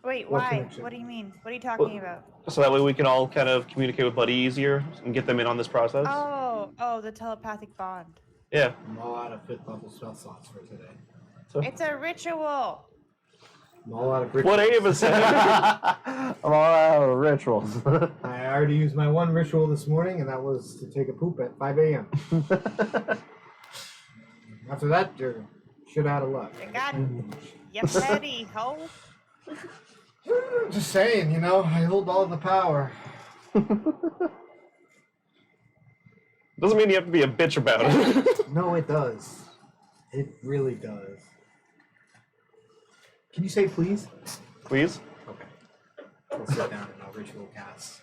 Wait, What why? connection? What do you mean? What are you talking about? so that way we can all kind of communicate with Buddy easier and get them in on this process. Oh, the telepathic bond. Yeah. I'm all out of 5th level spell slots for today. It's a ritual. I'm all out of What Ava said. I'm all out of rituals. I already used my 1 ritual this morning, and that was to take a poop at 5 a.m. After that, you're shit out of luck. You got you petty hoe. Just saying, you know, I hold all the power. Doesn't mean you have to be a bitch about it. No, it does. It really does. Can you say please? Please. Okay. We'll sit down and I'll ritual cast.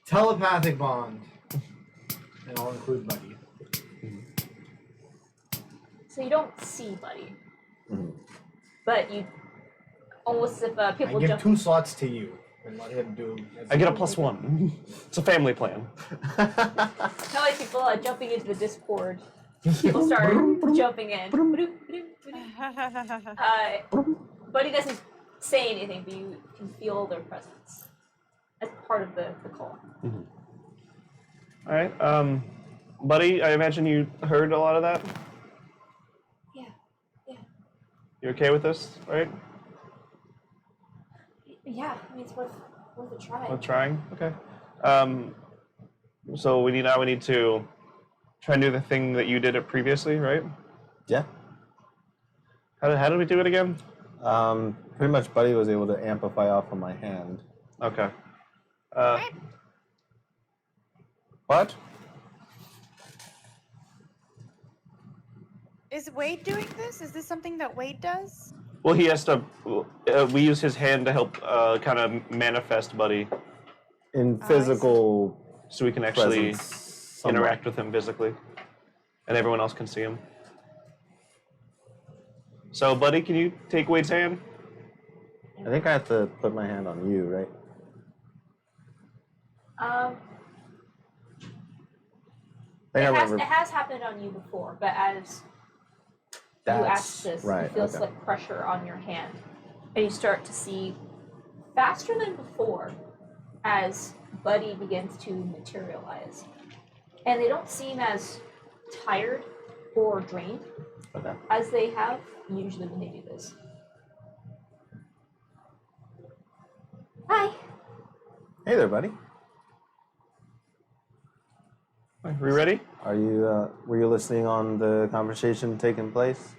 Telepathic bond. And I'll include Buddy. So you don't see Buddy, Mhm. but you almost as if I people give jump. 2 slots to you and let him do. as I get a he +1. It's a family plan. Kind of like people jumping into the Discord. People start jumping in. Buddy doesn't say anything, but you can feel their presence as part of the call. All right. Buddy, I imagine you heard a lot of that. Yeah. You okay with this, right? Yeah, I mean, it's worth a try. We're trying. Okay. So we need to try and do the thing that you did it previously, right? Yeah. How did we do it again? Pretty much Buddy was able to amplify off of my hand. Okay. What? Is Wade doing this? Is this something that Wade does? Well, he has to. We use his hand to help kind of manifest Buddy, In I see. physical so we can actually presence. somewhat. interact with him physically, and everyone else can see him. So, Buddy, can you take Wade's hand? I think I have to put my hand on you, right? I think I remember. It has happened on you before, but as you ask this, right. you feel Okay. slight pressure on your hand, and you start to see faster than before as Buddy begins to materialize, and they don't seem as tired or drained Okay. as they have usually when they do this. Hi. Hey there, buddy. Are we ready? Are you? Were you listening on the conversation taking place?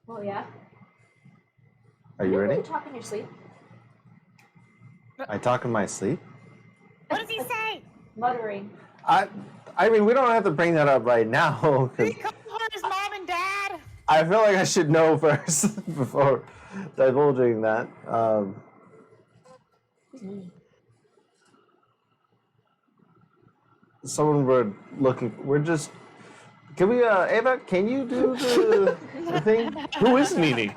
Well, yeah. Are you You ready? talk in your sleep. I talk in my sleep. What does he say? Muttering. I mean, we don't have to bring that up right now He because calls her his mom and dad. I feel like I should know first before divulging that. Someone we're looking. We're just. Can we, Ava? Can you do the thing? Who is Nini?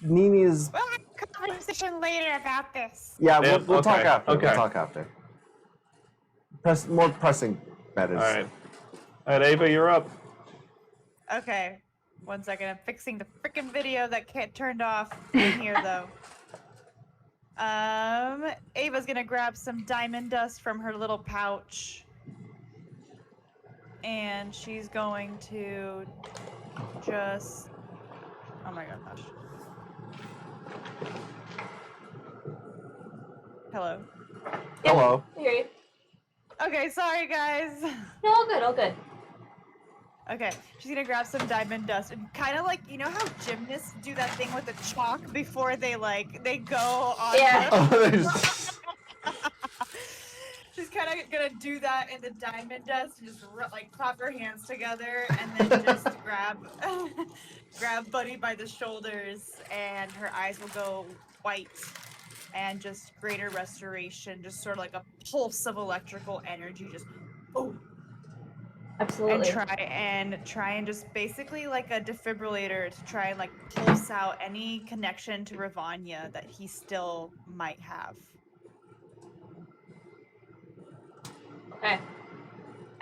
Nini's. We'll have a conversation later about this. Yeah, Yeah, we'll talk okay, after. okay. We'll talk after. More pressing matters. All right, Ava, you're up. Okay, 1 second. I'm fixing the freaking video that can't turned off in here though. Ava's gonna grab some diamond dust from her little pouch, and she's going to just. Oh my gosh. Hello. Hello. I hear you. Okay, sorry guys. No, all good, all good. Okay, she's gonna grab some diamond dust and kind of like, you know how gymnasts do that thing with the chalk before they go on. Yeah. Oh, there's- She's kind gonna do that in the diamond dust and just like clap her hands together and then just grab Buddy by the shoulders, and her eyes will go white and just greater restoration, just sort of like a pulse of electrical energy, just boom. Absolutely. And try and just basically like a defibrillator to try and like pulse out any connection to Ravanya that he still might have. Okay.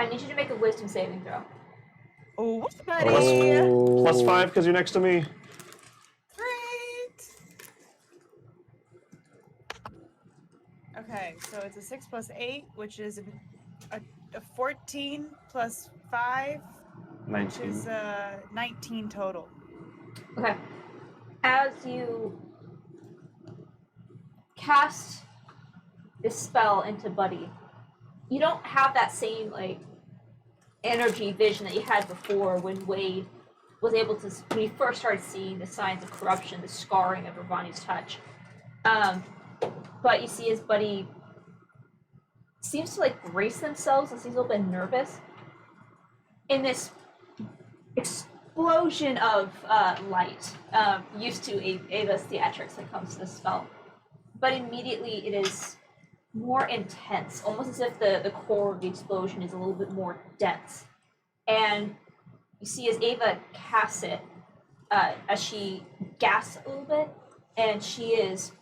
I need you to make a wisdom saving throw. Oh, buddy! +5 because you're next to me. Great! Okay, so it's a 6 plus 8, which is a 14 plus 5, which 19. is 19 total. Okay. As you cast this spell into Buddy, you don't have that same like energy vision that you had before when Wade was able to, when he first started seeing the signs of corruption, the scarring of Ravani's touch. But you see his Buddy seems to like brace themselves and seems a little bit nervous in this explosion of light, used to Ava's theatrics that comes to the spell. But immediately it is more intense, almost as if the core of the explosion is a little bit more dense. And you see as Ava casts it, as she gasps a little bit, and she is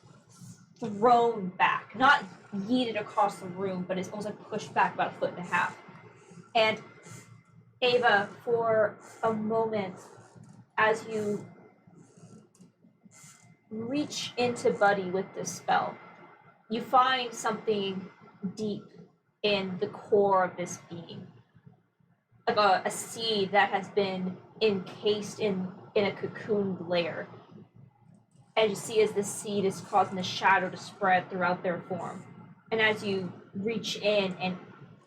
thrown back, not yeeted across the room, but is almost like pushed back about 1.5 feet. And Ava, for a moment, as you reach into Buddy with this spell, you find something deep in the core of this being. Like a seed that has been encased in a cocooned layer. And you see as this seed is causing the shadow to spread throughout their form. And as you reach in and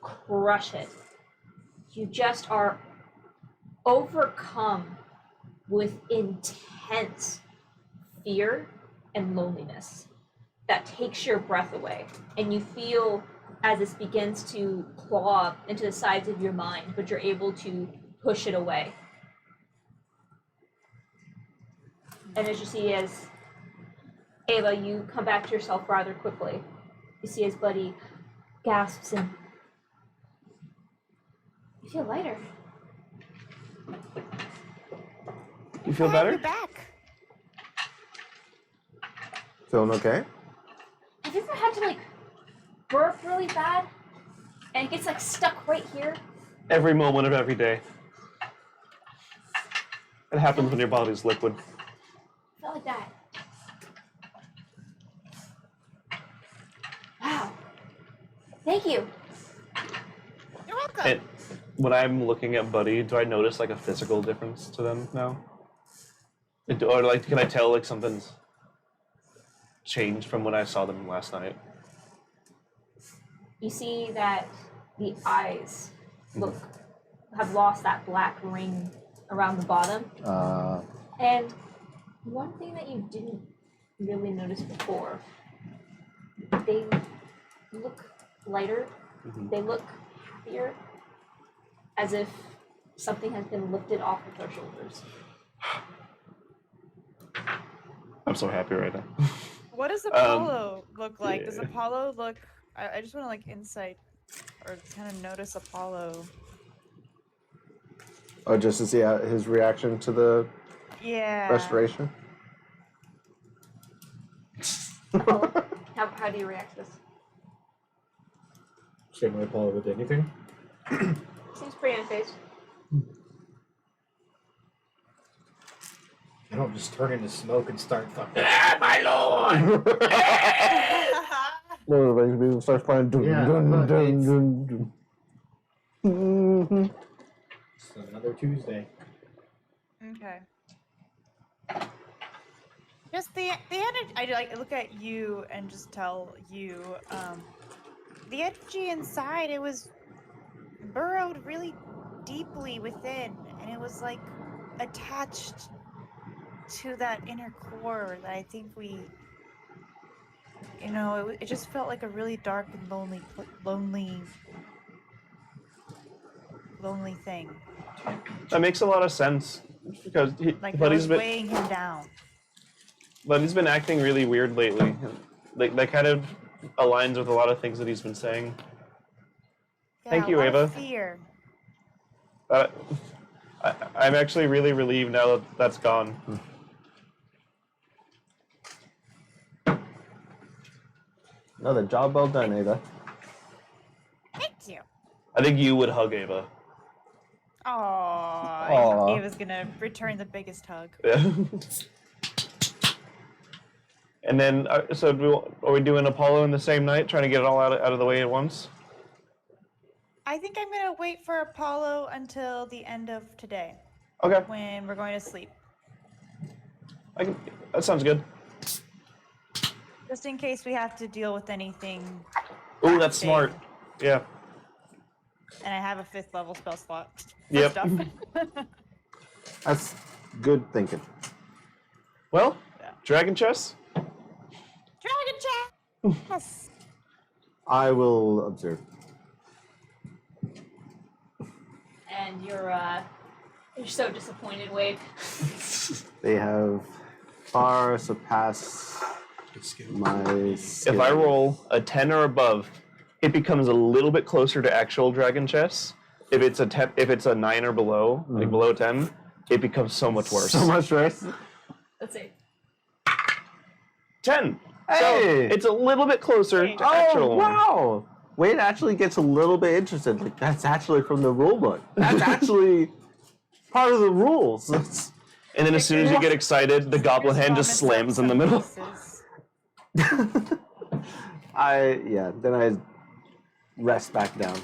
crush it, you just are overcome with intense fear and loneliness that takes your breath away. And you feel as this begins to claw into the sides of your mind, but you're able to push it away. And as you see as Ava, you come back to yourself rather quickly. You see as Buddy gasps and you feel lighter. You feel Glad better? you're back. Feeling okay? Have you ever had to like burp really bad and it gets like stuck right here? Every moment of every day. It happens when your body's liquid. I felt like that. Wow. Thank you. You're welcome. And when I'm looking at Buddy, do I notice like a physical difference to them now? Or like, can I tell like something's changed from when I saw them last night? You see that the eyes have lost that black ring around the bottom. And one thing that you didn't really notice before, they look lighter, they look happier, as if something has been lifted off of their shoulders. I'm so happy right now. What does Apollo look like? yeah. Does Apollo look... I just want to like insight or kind of notice Apollo. Oh, just to see his reaction to the Yeah. restoration? How do you react to this? Same way Apollo with anything. Seems pretty unfazed. I don't just turn into smoke and start fucking. Lord of the Rings music starts playing. Dun, Yeah, dun, but dun, it's- dun, dun. Mhm. It's another Tuesday. Okay. Just the energy. I like look at you and just tell you, the energy inside. It was burrowed really deeply within, and it was like attached to that inner core that I think we you know, it just felt like a really dark and lonely thing. That makes a lot of sense because Like but it he's was been weighing him down. acting really weird lately. Like that kind of aligns with a lot of things that he's been saying. Thank Yeah, you, a lot of Ava. Fear. I'm actually really relieved now that that's gone. Another job well done, Ava. Thank you. I think you would hug Ava. Aww. Ava's gonna return the biggest hug. Yeah. And then, so are we doing Apollo in the same night, trying to get it all out of the way at once? I think I'm gonna wait for Apollo until the end of today, Okay, when we're going to sleep. that sounds good. Just in case we have to deal with anything. Ooh, that's big. smart. Yeah. And I have a 5th level spell slot. for Yep. Stuff. That's good thinking. Well, Yeah. Dragon Chess? Dragon Chat! Yes. I will observe. And you're so disappointed, Wade. They have far surpassed my skill. If I roll a 10 or above, it becomes a little bit closer to actual Dragon Chess. If it's a 9 or below, like below 10, it becomes so much worse. So much worse. Let's see. 10. Hey! So it's a little bit closer to Oh, actual. wow! Wade actually gets a little bit interested. Like, that's actually from the rule book. That's actually part of the rules. And then as soon as you get excited, the goblin hand just slams in the middle. Pieces. Then I rest back down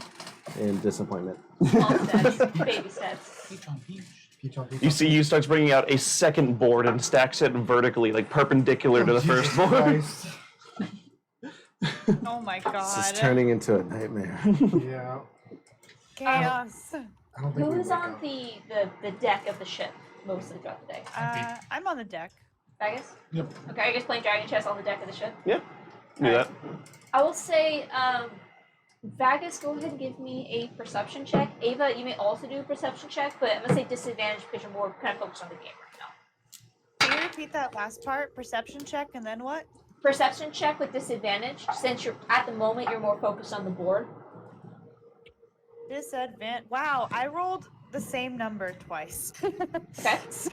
in disappointment. Small steps, baby steps. Peach on peach. Peach on peach. You see, you starts bringing out a second board and stacks it vertically, like perpendicular to the Jesus first board. Christ. Oh my This is god. turning into a nightmare. Yeah. Chaos. I don't think we Who's wake on up. the deck of the ship mostly throughout the day? I'm on the deck. Vegas? Yep. Okay, are you guys playing Dragon Chess on the deck of the ship? Yeah, do that. I will say, Vagus, go ahead and give me a perception check. Ava, you may also do a perception check, but I'm gonna say disadvantage because you're more kind of focused on the game right now. Can you repeat that last part? Perception check and then what? Perception check with disadvantage, since you're at the moment you're more focused on the board. Disadvantage. Wow, I rolled the same number twice. Okay. So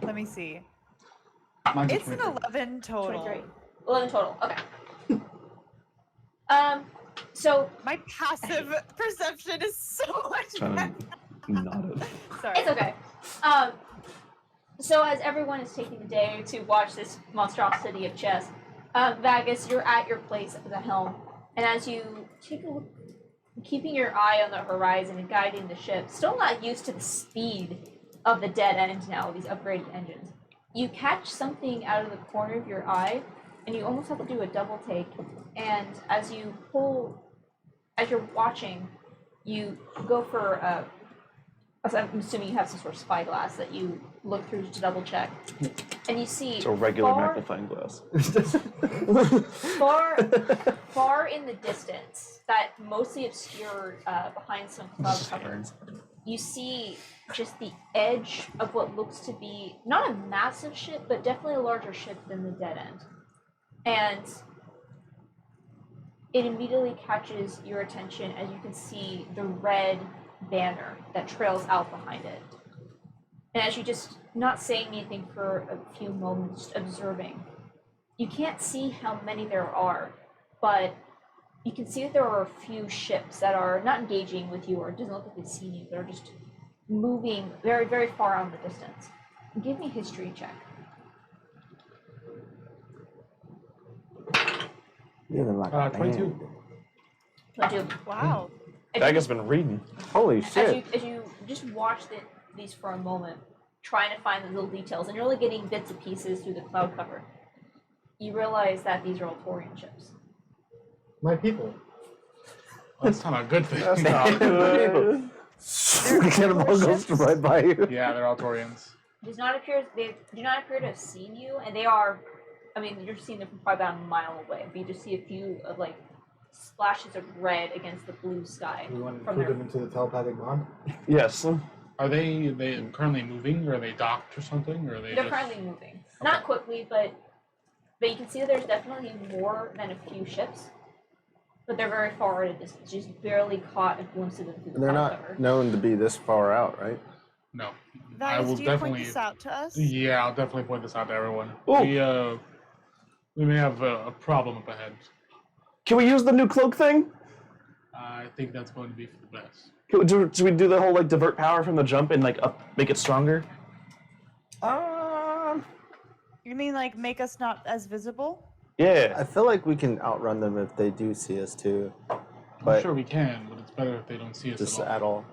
let me see. Mine's It's an 23. 11 total. 23. 11 total. Okay. So My passive perception is so much better. Trying to nod it. Sorry. it's okay. So as everyone is taking the day to watch this monstrosity of chess, Vagus, you're at your place at the helm, and as you take a look, keeping your eye on the horizon and guiding the ship, still not used to the speed of the dead end now, these upgraded engines, you catch something out of the corner of your eye, and you almost have to do a double take, and as you're watching, you go for I'm assuming you have some sort of spyglass that you look through to double check, and you see It's a regular far, magnifying glass. far in the distance, that mostly obscured behind some cloud cover, you see just the edge of what looks to be not a massive ship, but definitely a larger ship than the dead end, and it immediately catches your attention as you can see the red banner that trails out behind it. And as you just not saying anything for a few moments, just observing, you can't see how many there are, but you can see that there are a few ships that are not engaging with you, or it doesn't look like they've seen you, they're just moving very, very far out in the distance. Give me a history check. Even like a 22. band. I do. Wow. Vagus been reading. Holy As shit. you just watch these for a moment, trying to find the little details, and you're only getting bits and pieces through the cloud cover, you realize that these are Altorian ships. My people. That's not a good thing. Cannonball goes right by you. Yeah, they're Altorians. They do not appear to have seen you, and they are I mean, you're seeing them from probably about a mile away, but you just see a few of like splashes of red against the blue sky. We want to From include their- them into the telepathic bond. Yes. Are they currently moving, or are they docked or something, or are they? They're just... currently moving, not quickly, but you can see that there's definitely more than a few ships. But they're very far at a distance. You just barely caught a glimpse of them through the They're cloud not cover. known to be this far out, right? No. I Vice, will do you definitely. point this out to us? Yeah, I'll definitely point this out to everyone. Ooh. We may have a problem up ahead. Can we use the new cloak thing? I think that's going to be for the best. Do we do the whole like divert power from the jump and like make it stronger? You mean like make us not as visible? Yeah. I feel like we can outrun them if they do see us too, I'm but sure we can, but it's better if they don't see us just at all. at all.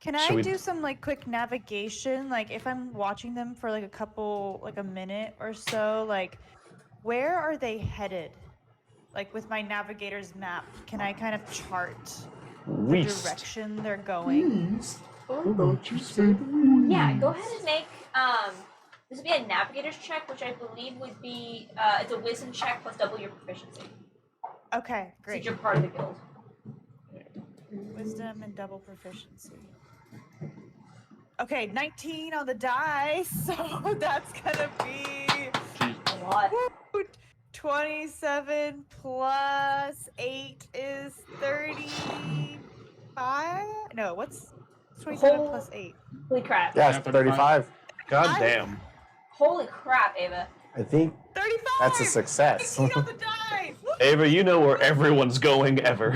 Can Should I we- do some like quick navigation? Like if I'm watching them for like a minute or so, like where are they headed? Like with my navigator's map, can I kind of chart the West. direction they're going? Yeah, go ahead and make this would be a navigator's check, which I believe would be it's a wisdom check plus double your proficiency. Okay, Since great. you're part of the guild. Wisdom and double proficiency. Okay, 19 on the dice, so that's gonna be A lot. 27 plus 8 is 35? No, what's 27 Whole- plus 8? Holy crap. Yeah, Yeah, it's 35. God I- damn. Holy crap, Ava. I think 35! that's a success. 18 on the dice! Woo! Ava, you know where everyone's going ever.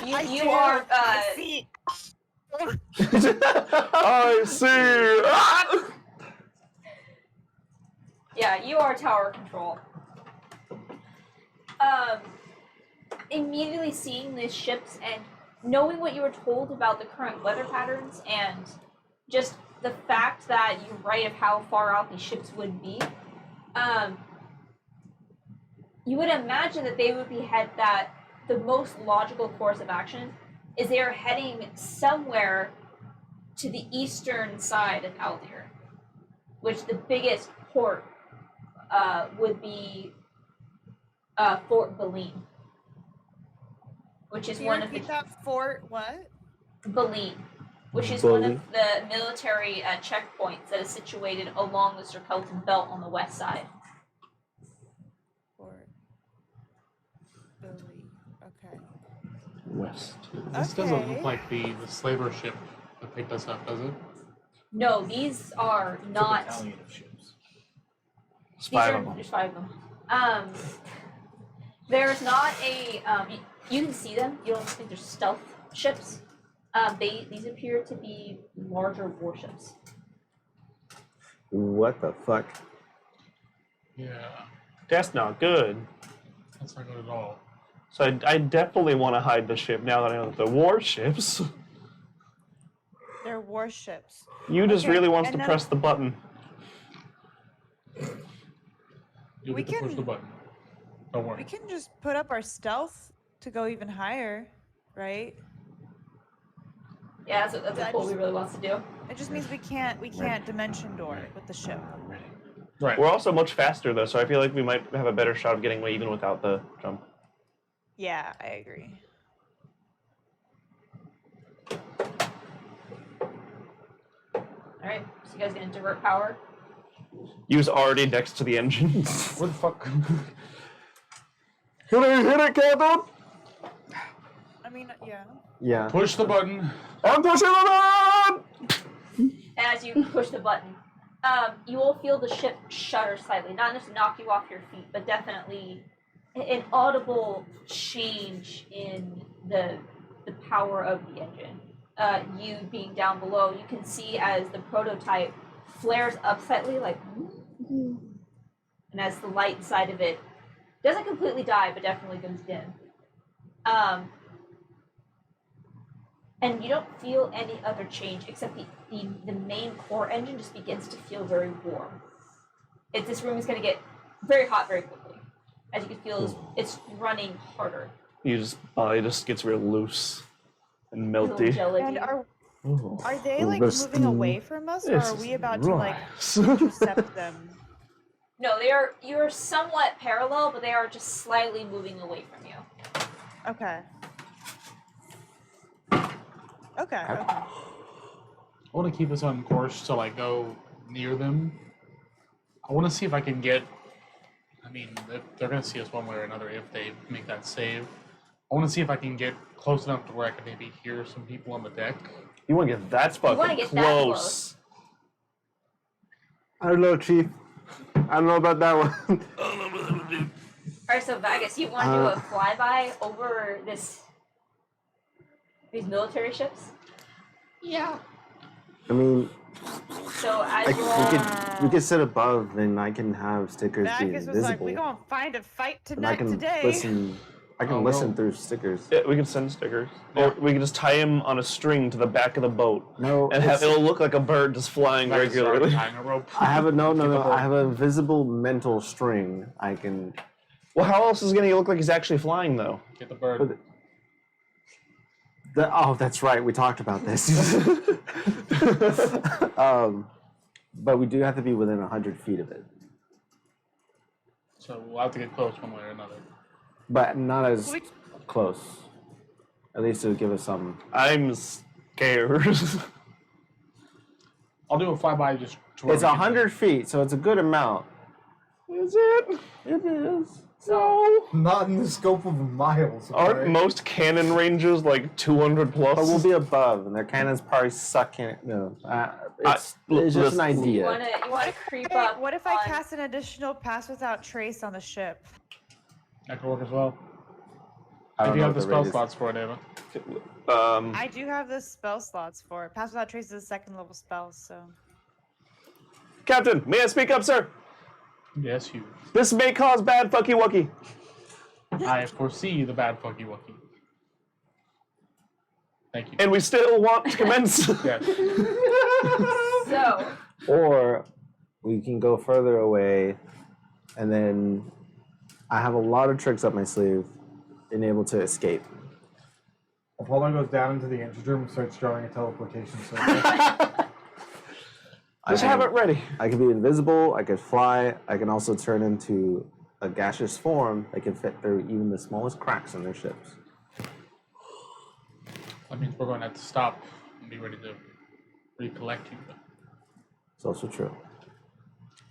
You do. are I see. I see. Ah! yeah, you are tower control. Immediately seeing these ships and knowing what you were told about the current weather patterns and just the fact that you're right of how far out these ships would be, you would imagine that they would be that the most logical course of action is they are heading somewhere to the eastern side of Aldir, which the biggest port would be Fort Baleen, which is Can you one of the repeat that fort what? Baleen, which is one Baleen. of the military checkpoints that is situated along the Circleton Belt on the west side. Fort. Billy. Okay. West. This doesn't Okay. look like the slaver ship that picked us up, does it? No, these are not. battalion of ships. It's These five are, of them. there's 5 of them. There's not a. You can see them. You don't think they're stealth ships. These appear to be larger warships. What the fuck? Yeah, That's not good. that's not good at all. So I definitely want to hide the ship now that I know that they're warships. They're warships. You just Okay, really wants and to then- press the button. You We get to push can- the button. Don't We worry. can just put up our stealth to go even higher, right? Yeah, that's That what Colby just- really wants to do. It just means we can't dimension door with the ship. Right. We're also much faster though, so I feel like we might have a better shot of getting away even without the jump. Yeah, I agree. Alright, so you guys gonna divert power? Use already next to the engine. Where the fuck? Hit it, Captain! I mean, yeah. Yeah. Push the button. I'm pushing the button! As you push the button, you will feel the ship shudder slightly. Not just knock you off your feet, but definitely an audible change in the power of the engine. You being down below, you can see as the prototype flares up slightly, like, and as the light inside of it doesn't completely die, but definitely goes dim. And you don't feel any other change except the main core engine just begins to feel very warm. This room is going to get very hot very quickly. As you can feel, it's running harder. You just body just gets real loose and A little melty. jelly. And are they Ooh, like this- moving away from us, or are we about to like Relax. intercept them? No, you're somewhat parallel, but they are just slightly moving away from you. Okay. Okay. Okay. I want to keep us on course to like go near them. I want to see if I can get. I mean, they're gonna see us one way or another if they make that save. I want to see if I can get close enough to where I can maybe hear some people on the deck. You want to get that wanna fucking get that close. close. I don't know, Chief. I don't know about that one. Alright, so Vagus, you want to do a flyby over these military ships? Yeah. I mean, So as you we all... could sit above, and I can have stickers be Bacchus was like, invisible. "We gonna find a fight and I tonight can today." listen. I can Oh, listen well. through stickers. Yeah, we could send stickers. Or we could just tie him on a string to the back of the boat. No, And have, it's- it'll look like a bird just flying Like regularly. tying a rope. I have a no. Get the bird. I have an invisible mental string. I can. Well, how else is it going to look like he's actually flying, though? Get the bird. Oh, that's right. We talked about this. But we do have to be within 100 feet of it, So we'll have to get close one way or another. but not as We- close. At least it would give us some. I'm scared. I'll do a flyby just to where It's we can- 100 feet, so it's a good amount. Is it? It is. No. Not in the scope of miles. Aren't okay? most cannon ranges like 200 plus? But we'll be above, and their cannons probably suck in it. No, it's just an listen. You idea. wanna creep Hey, up what if I on- cast an additional pass without trace on the ship? That could work as well. I If don't you know have the what spell rate is. slots for it, Ava. I do have the spell slots for it. Pass without trace is a second level spell, so. Captain, may I speak up, sir? Yes, you. This may cause bad fucky wucky. I foresee the bad fucky wucky. Thank you. And we still want to commence. Yes. So, Or we can go further away, and then I have a lot of tricks up my sleeve, and able to escape. Apollo goes down into the engine room and starts drawing a teleportation circle. Just have it ready. I can be invisible. I could fly. I can also turn into a gaseous form that can fit through even the smallest cracks in their ships. That means we're going to have to stop and be ready to recollect you. It's also true.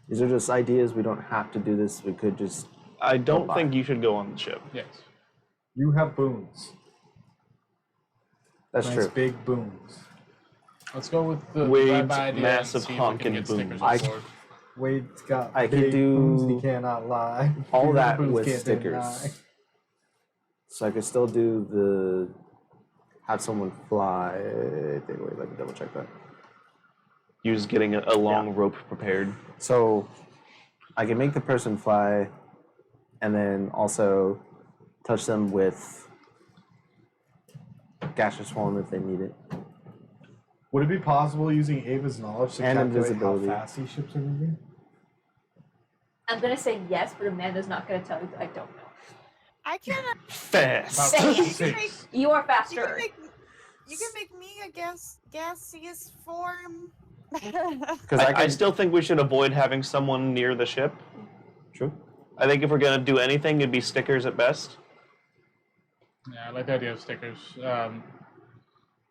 These are just ideas. We don't have to do this. We could just. I don't Bye. think you should go on the ship. Yes. You have boons. That's Nice true. big boons. Let's go with the Wade's rabbi idea massive and see if we honking can get stickers boom. on board. Wade's got I could big boons and do he cannot lie. all Big that boons with can't stickers. deny. So I could still do the. Have someone fly. Wait, let me double check that. You're just getting a long rope prepared. So I can make the person fly, and then also touch them with gaseous form if they need it. Would it be possible using Ava's knowledge to And calculate how invisibility. fast these ships are moving? I'm gonna say yes, but Amanda's not gonna tell you that I don't know. I can. Fast. About Say it. six. You are You faster. can make me a gaseous form. Because I still think we should avoid having someone near the ship. True. I think if we're gonna do anything, it'd be stickers at best. Yeah, I like the idea of stickers.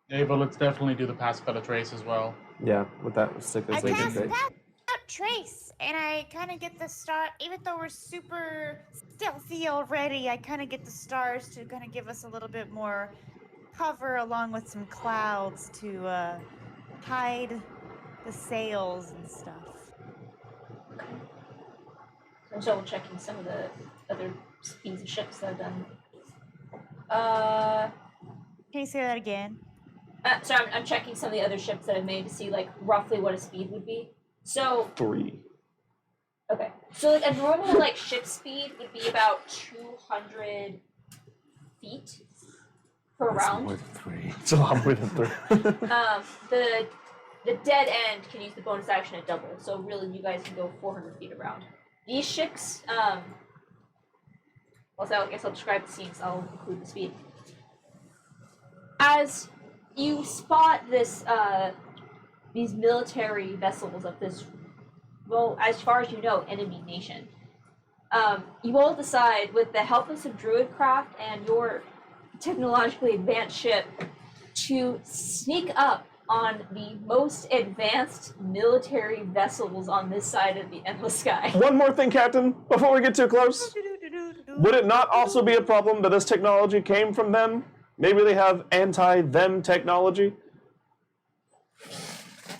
Ava, let's definitely do the pass without a trace as well. Yeah, with that stickers I they can cast take. that trace, and I kind of get the star. Even though we're super stealthy already, I kind of get the stars to kind of give us a little bit more cover, along with some clouds to hide the sails and stuff. I'm double checking some of the other speeds of ships that I've done. Can you say that again? Sorry, I'm checking some of the other ships that I've made to see like roughly what a speed would be. So 3. okay, so like a normal like ship speed would be about 200 feet per round. More than 3. It's a lot more than 3. The dead end can use the bonus action at double, so really you guys can go 400 feet around. These ships, well, so I guess I'll describe the scenes. I'll include the speed. As you spot this, these military vessels of this well, as far as you know, enemy nation. You all decide, with the help of some druidcraft and your technologically advanced ship, to sneak up on the most advanced military vessels on this side of the endless sky. One more thing, Captain, before we get too close. Would it not also be a problem that this technology came from them? Maybe they have anti-them technology?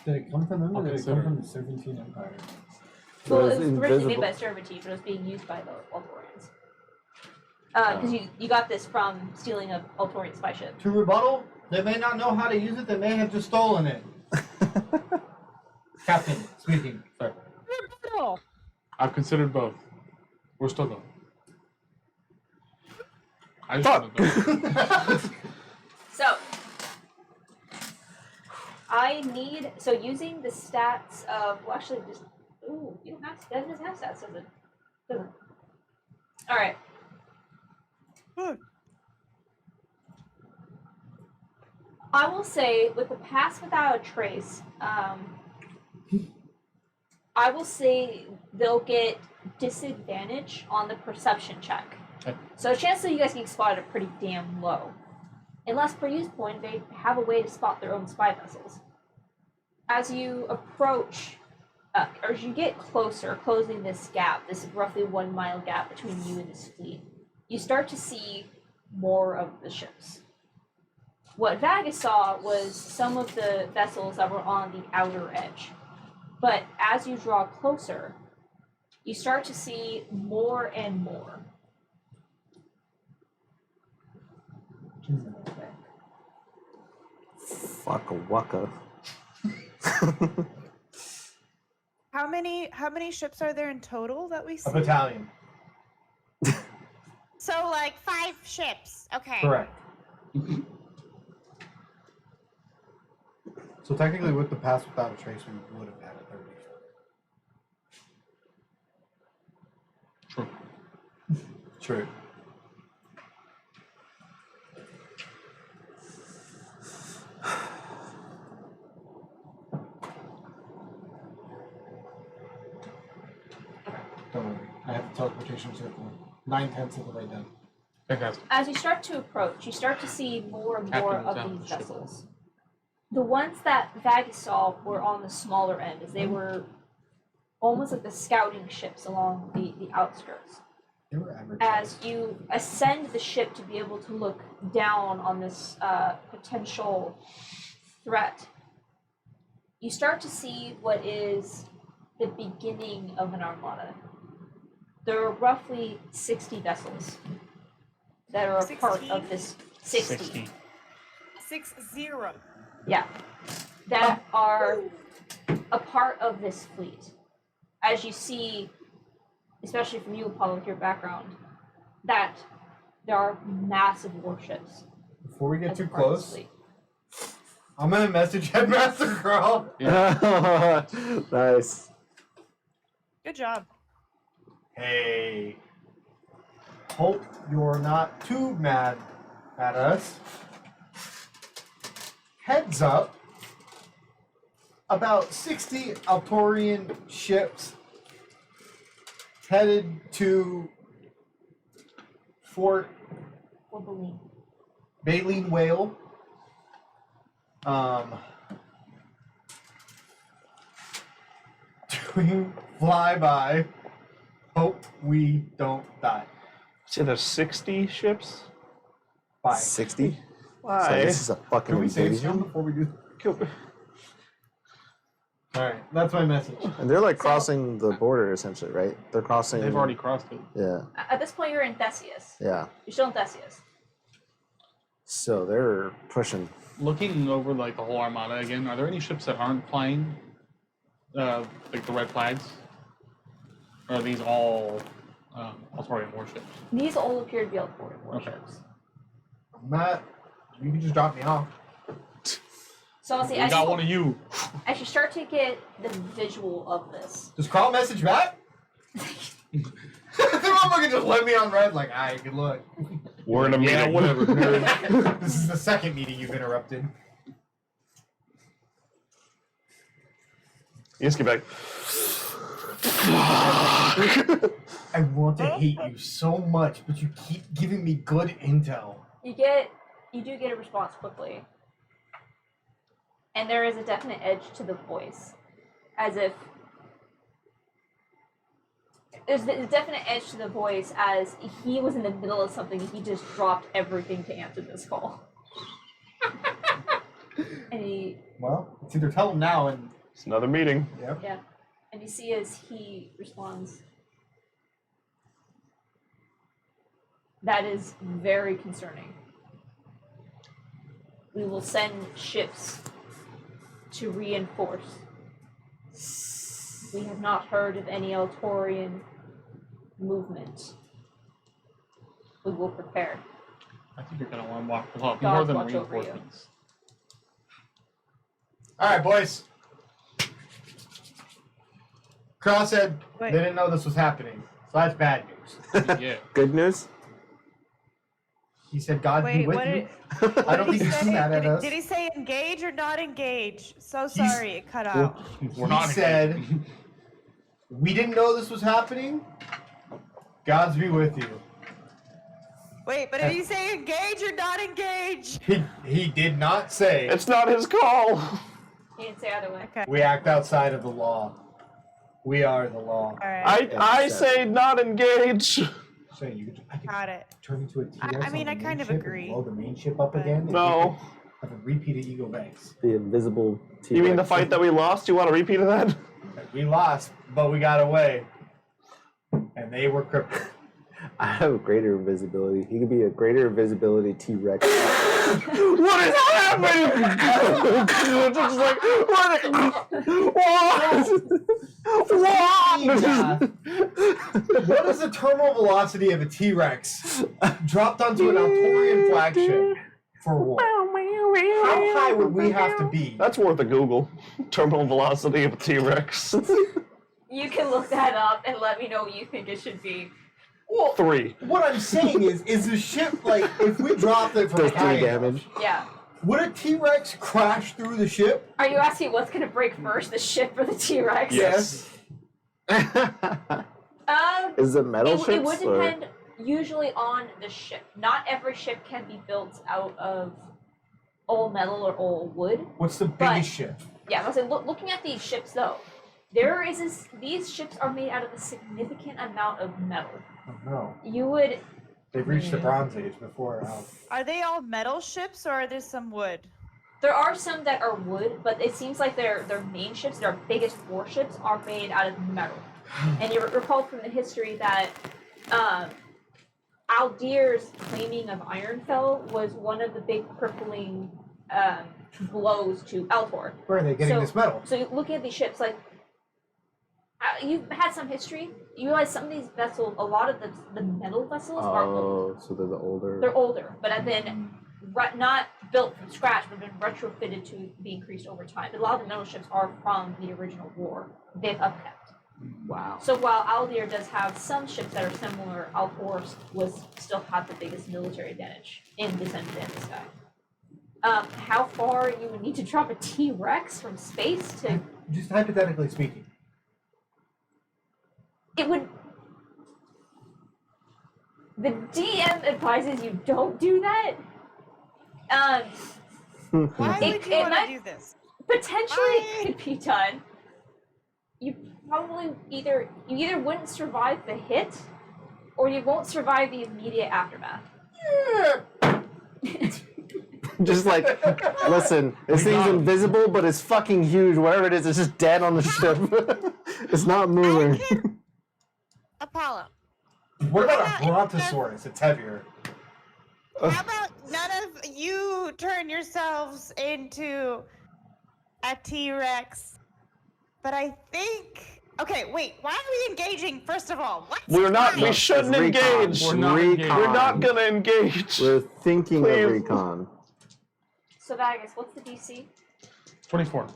Did it come from them or Okay, did it come from the Serpentine Empire? Well, It it was was originally made invisible. by Serpentine, but it was being used by the Altorians. Because you got this from stealing a Altorian spy ship. To rebuttal, they may not know how to use it, they may have just stolen it. Captain, speaking. Sorry. Rebuttal. I've considered both. We're still going. I just want to go. So, I need, so using the stats of, well actually just, ooh, you don't have, that doesn't have stats, does it? Doesn't. Alright. I will say, with the pass without a trace, I will say they'll get disadvantage on the perception check. Okay. So the chances that you guys get spotted are pretty damn low. Unless per use point, they have a way to spot their own spy vessels. As you approach, or as you get closer, closing this gap, this roughly 1 mile gap between you and this fleet, you start to see more of the ships. What Vagus saw was some of the vessels that were on the outer edge. But as you draw closer, you start to see more and more. Fuck a waka. How many ships are there in total that we see? A battalion. So like 5 ships. Okay. Correct. So technically, with the pass without a trace, we would have had a 30. True. True. Don't worry, I have the teleportation circle 9/10 of the way done. Fantastic. As you start to approach, you start to see more and more Captain was of out these the ship. vessels. The ones that Vagus saw were on the smaller end, as they were almost like the scouting ships along the outskirts. They were average. As you ascend the ship to be able to look down on this potential threat, you start to see what is the beginning of an armada. There are roughly 60 vessels that are a part 16? of this 60. 60. Yeah. That are a part of this fleet. As you see, especially from you, Apollo, with your background, that there are massive warships. Before we get as a too part of this close, fleet. I'm gonna message Headmaster Girl. Nice. Good job. Hey. Hope you're not too mad at us. Heads up. About 60 Altorian ships headed to Fort Or Baleen. Baleen Whale. Doing flyby. Hope we don't die. Say there's 60 ships? Bye. 60? So Why? this is a fucking Can we save some invasion. before we do? Kill- Alright, that's my message. And they're like crossing the border essentially, right? They're crossing. They've already crossed it. Yeah, At this point, you're in Theseus. yeah. You're still in Theseus. So they're pushing. Looking over like the whole armada again, are there any ships that aren't flying? Like the red flags? Or are these all Altorian warships? These all appear to be Altorian warships. Matt, you can just drop me off. So I'll see, We as got you, one of you. as you start to get the visual of this, Just call message back? The motherfucker just let me on red like, alright, good luck. We're in a Yeah, meeting. whatever. nerd. This is the second meeting you've interrupted. You just get back. I want to hate you so much, but you keep giving me good intel. You do get a response quickly. And there is a definite edge to the voice. As if there's a definite edge to the voice as he was in the middle of something and he just dropped everything to answer this call. And he Well, it's either tell him now and It's another meeting. yeah. And you see as he responds, that is very concerning. We will send ships to reinforce. We have not heard of any Altorian movement. We will prepare. I think you're gonna want to walk a lot Gods more than watch over you. reinforcements. all right, boys. Cross said Wait. they didn't know this was happening, so that's bad news. Yeah. Good news. He said, "God be Wait, with what you." did, I don't think he he's say? mad at us. Did he say engage or not engage? So He's- sorry, it cut out. We're He not said- engaging. We didn't know this was happening. Gods be with you. Wait, but did he say engage or not engage? He did not say It's not his call. He didn't say either way. Okay. we act outside of the law. We are the law. All right. I say not engage. Saying you I could Got it. turn into a T-Rex I mean, on I the kind main of ship and agree. blow the main ship up again. and No. Have a repeat of Eagle Banks. The invisible T-Rex. You mean the fight that we lost? You want a repeat of that? We lost, but we got away. And they were crippled. I have greater visibility. He could be a greater visibility T-Rex. What is happening? It's just like, what? What is the terminal velocity of a T-Rex dropped onto an Altorian flagship for war? How high would we have to be? That's worth a Google. Terminal velocity of a T-Rex. You can look that up and let me know what you think it should be. Well, 3. what I'm saying is the ship, like, if we dropped it from Does high 3 enough, damage. Yeah. would a T-Rex crash through the ship? Are you asking what's gonna break first, the ship or the T-Rex? Yes. Is it metal It ships? would or- depend usually on the ship. Not every ship can be built out of all metal or all wood. What's the biggest ship? Yeah, I was saying, looking at these ships though, these ships are made out of a significant amount of metal. Oh, no. You would They've reached the Bronze Age before. Are they all metal ships or are there some wood? There are some that are wood, but it seems like their main ships, their biggest warships, are made out of metal. And you recall from the history that Aldir's claiming of Ironfell was one of the big crippling blows to Altor. Where are they getting So- this metal? So you're looking at these ships, like you've had some history. You realize some of these vessels, a lot of the metal vessels are old. Oh, so they're the older. They're older, but have been not built from scratch, but been retrofitted to be increased over time. A lot of the metal ships are from the original war. They've upkept. Wow. So while Aldir does have some ships that are similar, Altor still have the biggest military advantage in Descent in the Sky. How far you would need to drop a T-Rex from space to Just hypothetically speaking. it would. The DM advises you don't do that. Why It- would you it want might- to do this? Potentially Why? could be done. You probably either wouldn't survive the hit, or you won't survive the immediate aftermath. Just like, listen, this We thing's got 'em. invisible, but it's fucking huge. Whatever it is, it's just dead on the ship. It's not moving. Apollo. What about a How about brontosaurus? It's heavier. How about none of you turn yourselves into a T-Rex? But I think. Okay, wait. Why are we engaging? First of all, what? We're not. We Why? shouldn't It's recon. engage. We're not engaging. We're not gonna engage. We're thinking Please. of recon. So Vagus, what's the DC? 24.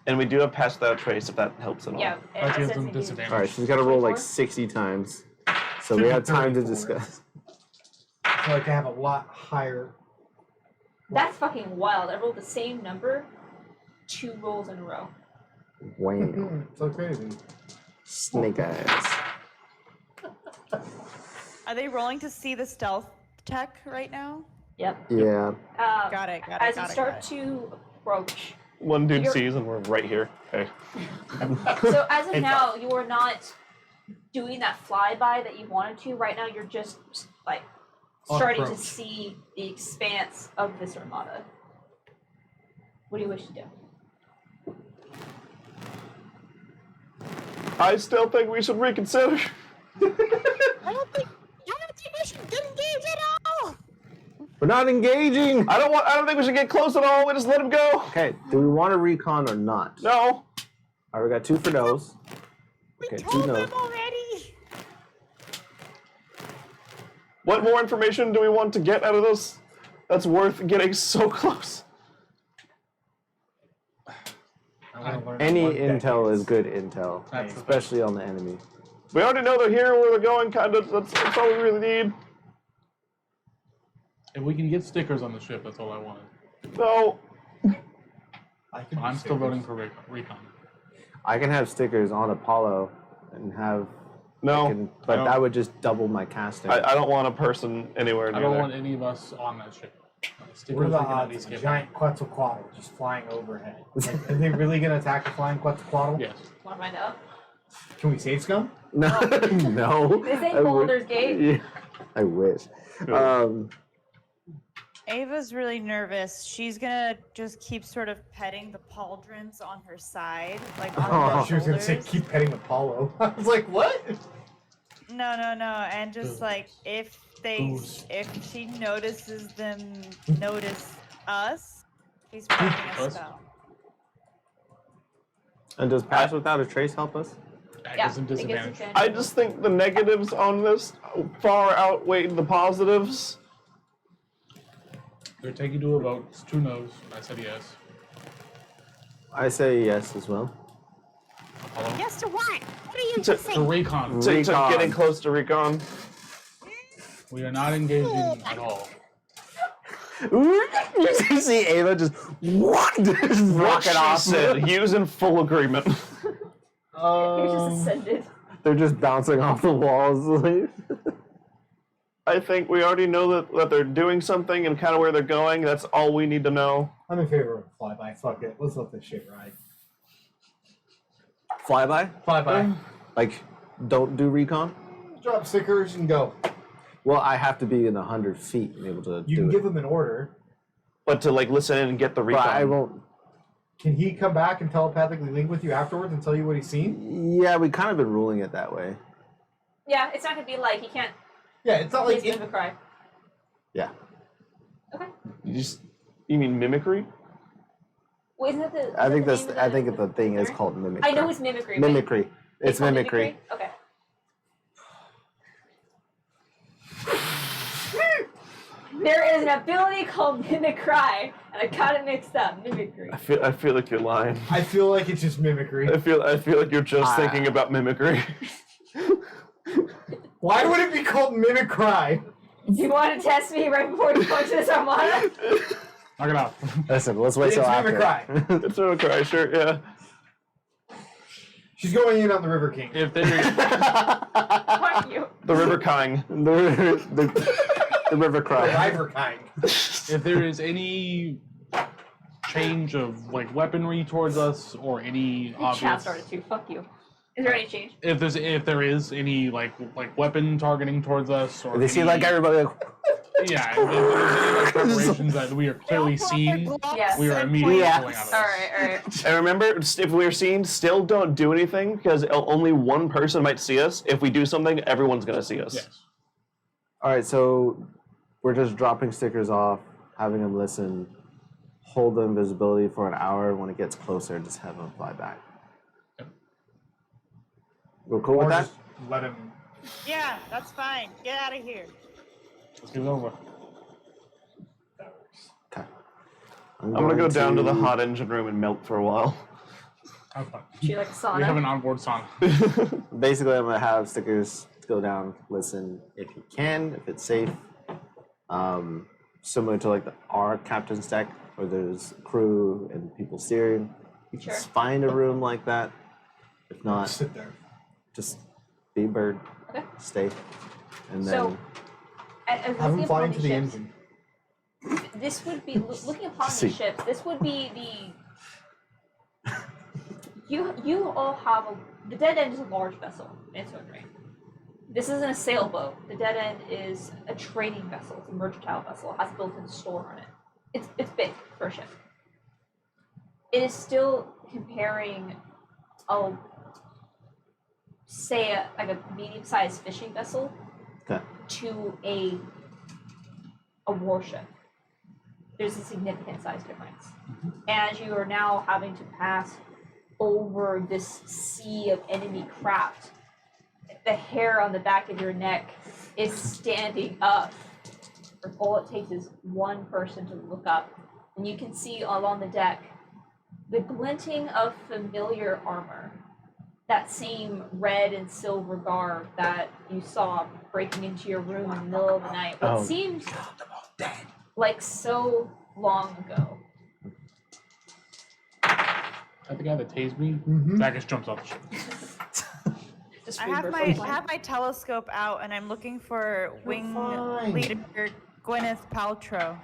And we do have pass without trace if that helps at all. Yeah, That it gives says them it gives- disadvantage. All right, she's got to roll like 24? 60 times. So we have time to 34. discuss. I feel like they have a lot higher. That's fucking wild. I rolled the same number 2 rolls in a row. Wham. So crazy. Snake eyes. Are they rolling to see the stealth tech right now? Yep. Yeah. Got it. As you start to approach, One dude You're- sees and we're right here. Okay. so as of now, you are not doing that flyby that you wanted to. Right now, you're just like On starting to approach. see the expanse of this armada. What do you wish to do? I still think we should reconsider. I don't think we should engage at all. We're not engaging. I don't think we should get close at all. We just let him go. Okay, do we want to recon or not? No. All right, we got 2 for no's. We Okay, 2 told no's. them already. What more information do we want to get out of this? That's worth getting so close. I wanna learn Any what deck intel is good intel, That's the especially on the enemy. We already know they're here, where they're going, kind of. That's all we really need. If we can get stickers on the ship, that's all I wanted. No. I can I'm do still stickers. voting for recon. I can have stickers on Apollo and have. No. But I that don't- would just double my casting. I don't want a person anywhere I near don't there. want any of us on that ship. Stickers What are the we can at odds least of a get giant Quetzalcoatl just flying overhead? Like, are they really gonna attack a flying Quetzalcoatl? Yes. Want to find out? Can we save scum? No, no. This ain't I would- Boulder's Gate. Yeah, I wish. Ava's really nervous. She's gonna just keep sort of petting the pauldrons on her side, like on Oh. her She was gonna say shoulders. keep petting Apollo. I was like, what? No, and just like if Booze. she notices them notice us, she's casting a Us? spell. And does Pass Without a Trace help us? That Yeah, gives them it gives disadvantage. advantage. I just think the negatives on this far outweigh the positives. They're taking to a vote. It's 2 no's. I said yes. I say yes as well. Apollo. Yes to what? What are you To- saying? To recon. To Recon. getting close to recon. We are not engaging at all. You see Ava just what? Just What rocket she off. said, he was in full agreement. You just ascended. They're just bouncing off the walls. I think we already know that they're doing something and kind of where they're going. That's all we need to know. I'm in favor of a flyby. Fuck it. Let's let this shit ride. Flyby? Flyby. Like, don't do recon? Drop stickers and go. Well, I have to be in 100 feet and be able to You do can it. give him an order. But to like listen in and get the But recon. I won't. Can he come back and telepathically link with you afterwards and tell you what he's seen? Yeah, we kind of been ruling it that way. Yeah, it's not gonna be like he can't Yeah, it's not please like mimic cry. Yeah. Okay. You mean mimicry? Well, isn't that the? I is think that that's. the name I of think the thing is thing? called mimicry. I know it's mimicry. but Mimicry. It's called mimicry. Okay. There is an ability called mimicry, and I got it mixed up. Mimicry. I feel like you're lying. I feel like it's just mimicry. I feel like you're just Ah. thinking about mimicry. Why would it be called mimicry? Do you want to test me right before you go into this armada? Knock it out. Listen, let's wait It's till after. mimicry. It's mimicry, sure, yeah. She's going in on the River King. If there is, Fuck you. The River Kind. The river The cry. River kind. if there is any change of like weaponry towards us or any Chat obvious, started too. Fuck you. Is there any change? if there is any like weapon targeting towards us or They see any- like everybody like, yeah, if there's any like preparations that we are clearly seeing, Yes. we are immediately Yeah. pulling out of All this. right, all right. And remember, if we're seen, still don't do anything because only one person might see us. If we do something, everyone's gonna see us. Yes. all right, so we're just dropping stickers off, having them listen, hold the invisibility for an hour. When it gets closer, just have them fly back. We're cool Or with that? just let him. Yeah, that's fine. Get out of here. Let's get it over. Okay. I'm gonna go down to the hot engine room and melt for a while. Have fun. She like We have an sauna. onboard sauna. Basically, I'm gonna have stickers go down, listen if you can, if it's safe. Similar to like our captain's deck, where there's crew and people steering. You can Sure. find a room like that. If not, Sit there. Just be a bird. Okay. Stay. And then So, as Have looking him fly upon into the the ships, engine. this would be looking upon See. the ships. This would be the you all have the Dead End is a large vessel in its own right. This isn't a sailboat. The Dead End is a trading vessel. It's a mercantile vessel. It has a built-in store on it. It's big for a ship. It is still comparing say a medium-sized fishing vessel Okay. to a warship. There's a significant size difference. As you are now having to pass over this sea of enemy craft, the hair on the back of your neck is standing up. All it takes is one person to look up, and you can see along the deck the glinting of familiar armor. That same red and silver garb that you saw breaking into your room in the middle of the night. What Oh. seems like so long ago. That the guy that tased me? Mhm. Bacchus jumps off the ship. Just I remember have from- my telescope out and I'm looking for wing fine. leader Gwyneth Paltrow.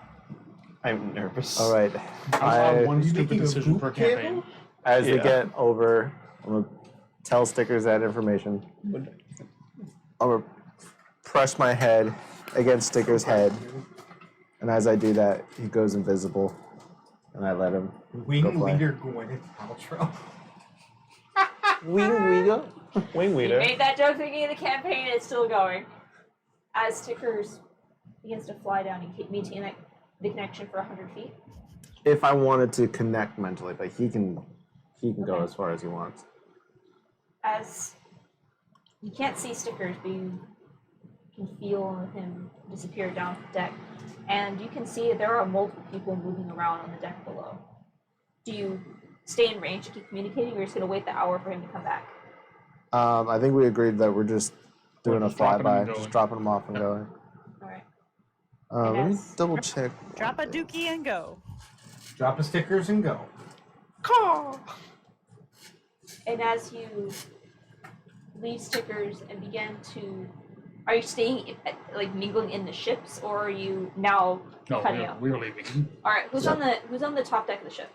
I'm nervous. All right. I have one you stupid making a decision poop per cable? campaign. As they Yeah. get over, I'm gonna tell Stickers that information. I'm gonna press my head against Stickers' head, and as I do that, he goes invisible, and I let him. Wing Go fly. leader Gwyneth Paltrow. Wing You Weeder. made that joke at the beginning of the campaign, and it's still going. As Stickers begins to fly down, you keep maintaining the connection for 100 feet. If I wanted to connect mentally, but he can go Okay. as far as he wants. As you can't see Stickers, but you can feel him disappear down the deck. And you can see that there are multiple people moving around on the deck below. Do you stay in range to keep communicating, or are you just going to wait the hour for him to come back? I think we agreed that we're just doing We're a just dropping him and flyby, just going. dropping him off and going. Alright. Let me Yes. double check. Drop a dookie and go. Drop the stickers and go. And as you leave Stickers and begin to, are you staying like mingling in the ships, or are you now No, cutting out? we were leaving. All right, who's on the top deck of the ship?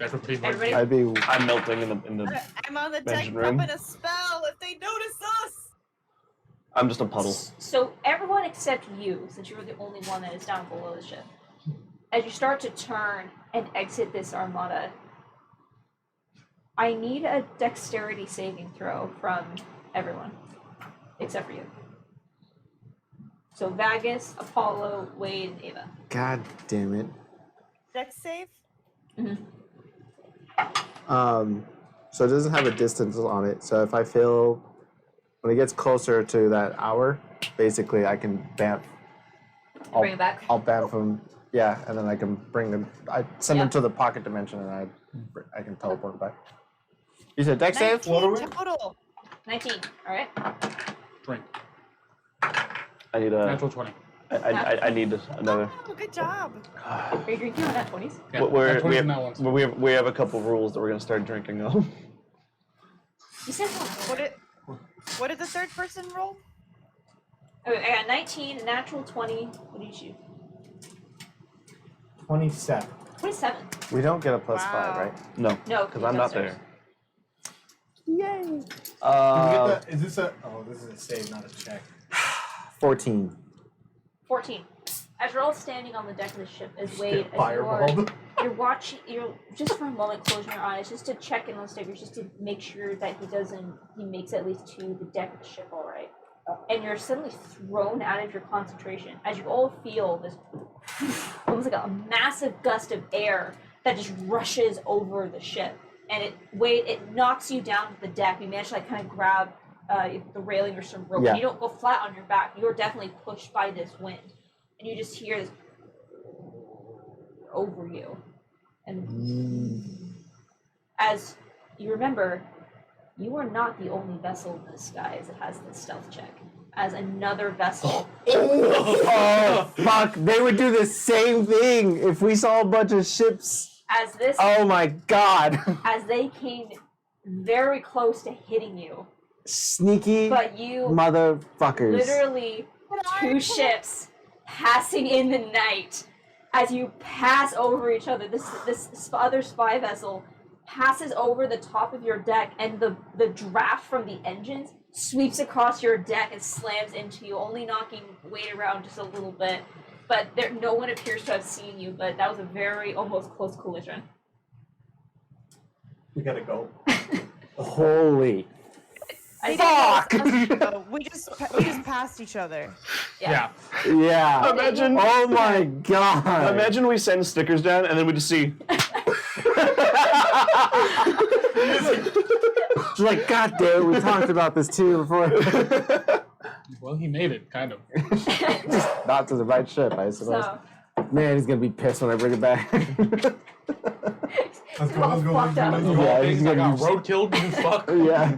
Everybody but Everybody? I'd be. I'm melting in the. I'm on the deck Mansion room. pumping a spell if they notice us. I'm just a puddle. So everyone except you, since you're the only one that is down below the ship, as you start to turn and exit this armada, I need a dexterity saving throw from everyone, except for you. So Vagus, Apollo, Wade, and Ava. God damn it. Dex save? So it doesn't have a distance on it. So if I feel when it gets closer to that hour, basically I can bamf. Bring it back. I'll bamf him. Yeah, and then I can bring them. I send them Yeah. to the pocket dimension, and I can teleport back. You said deck save? 19 total. 19. All right. Drink. I need a. Natural 20. I need another. Oh, good job. Are you drinking on that 20s? Yeah, We're, natural we, 20 have, now once. we have a couple rules that we're gonna start drinking of. You said one. What did the third person roll? Okay, I got 19, a natural 20. What do you shoot? 27. 27. We don't get a +5, Wow. right? No, No, because I'm not downstairs. there. Yay! Can we get Uh, that? Is this a? Oh, this is a save, not a check. 14. 14. As you're all standing on the deck of the ship, as Wade, Get as you are, fireballed. you're watching, you're just for a moment closing your eyes, just to check in on Stickers, just to make sure that he makes at least to the deck of the ship all right. And you're suddenly thrown out of your concentration as you all feel this almost like a massive gust of air that just rushes over the ship. And it knocks you down to the deck. You manage to like kind of grab the railing or some rope. Yeah. You don't go flat on your back. You're definitely pushed by this wind. And you just hear this over you. And as you remember, you are not the only vessel in the skies that has this stealth check. As another vessel, Oh, fuck. They would do the same thing if we saw a bunch of ships. as this, Oh my god. as they came very close to hitting you, Sneaky but you motherfuckers. literally two ships passing in the night as you pass over each other. This other spy vessel passes over the top of your deck, and the draft from the engines sweeps across your deck and slams into you, only knocking weight around just a little bit. But no one appears to have seen you, but that was a very almost close collision. We gotta go. Holy fuck! We just passed each other. Yeah. Yeah. Imagine. Oh my god. Imagine we send stickers down and then we just see. She's like, God damn it, we talked about this too before. Well, he made it, kind of. Just not to the right ship, I suppose. So, Man, he's gonna be pissed when I bring it back. Let's go, let's go, let's go, let's go. Yeah, Things he's I gonna got road killed. Fuck. Yeah.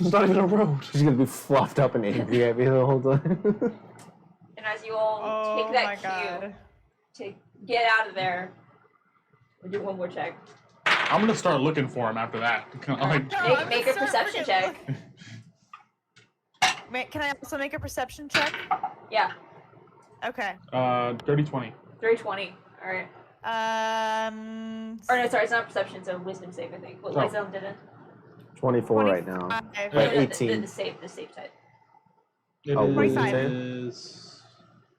It's not even a road. She's gonna be fluffed up and angry at me the whole time. and as you all Oh take that my cue god. to get out of there, we'll do one more check. I'm gonna start looking for him after that. Like, No, I'm Make gonna a start perception looking- check. Can I also make a perception check? Yeah, Okay. dirty 20. 320. All right. Or no, sorry, it's not perception. It's a wisdom save, I think. What Oh. wisdom did it? 24 right now. 25. Wait, No, 18. The save type. It Oh, wisdom is.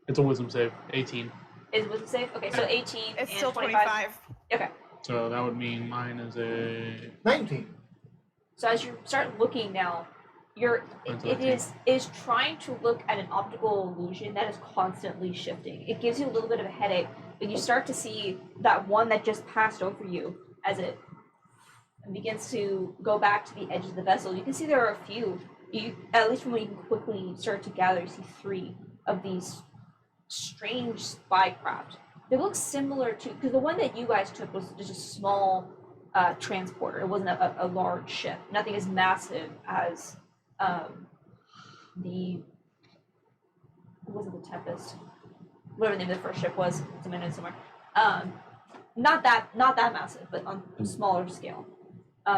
It's a wisdom save. 18. Is wisdom save? Okay, so 18 It's and still 25. 25. Okay. So that would mean mine is a. 19. So as you start looking now, it is trying to look at an optical illusion that is constantly shifting. It gives you a little bit of a headache, but you start to see that one that just passed over you as it begins to go back to the edge of the vessel. You can see there are a few. At least from what you can quickly start to gather, you see 3 of these strange spy craft. They look similar to, because the one that you guys took was just a small transporter. It wasn't a large ship. Nothing as massive as the, what was it, the Tempest? Whatever the name of the first ship was. It's in my notes somewhere. Not that massive, but on a smaller scale.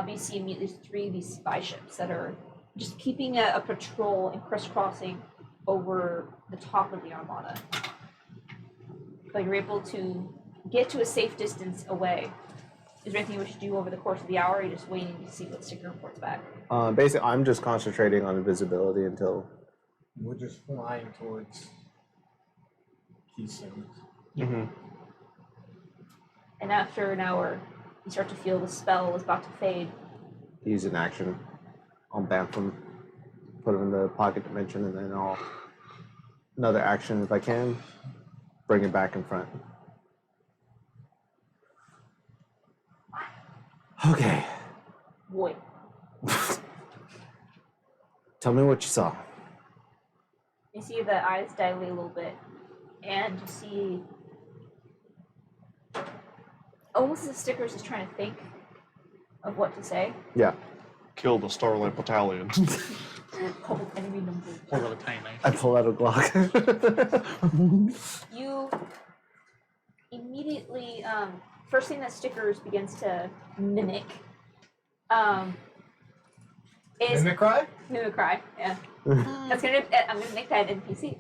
You see immediately 3 of these spy ships that are just keeping a patrol and crisscrossing over the top of the Armada. But you're able to get to a safe distance away. Is there anything you wish to do over the course of the hour, or are you just waiting to see what sticker reports back? Basically, I'm just concentrating on invisibility until. We're just flying towards Keystone. Mm-hmm. And after an hour, you start to feel the spell is about to fade. Use an action. I'll bamf him, put him in the pocket dimension, and then I'll. Another action if I can. Bring it back in front. Okay. Boy. Tell me what you saw. You see the eyes dilate a little bit, and you see almost as Stickers is trying to think of what to say. Yeah. Kill the Starlight Battalion. Public enemy number. Or with a tiny knife. I pull out a Glock. You immediately, first thing that Stickers begins to mimic, is Mimicry? Mimicry. Yeah, I'm gonna make that an NPC.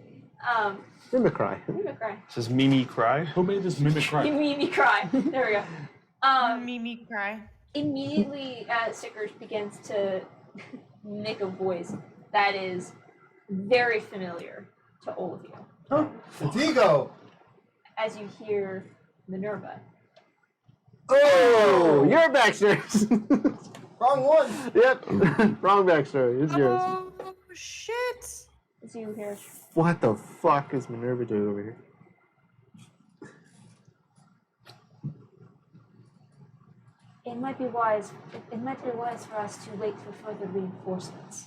Mimicry. Mimicry. Says Mimi Cry. Who made this mimic cry? Mimicry. There we go. Mimi cry. Immediately, Stickers begins to make a voice that is very familiar to all of you. It's Ego! As you hear Minerva. Oh, you're backstairs. Wrong one! Yep. Wrong backstory. It's yours. Oh, shit. As you hear, What the fuck is Minerva doing over here? it might be wise. It might be wise for us to wait for further reinforcements.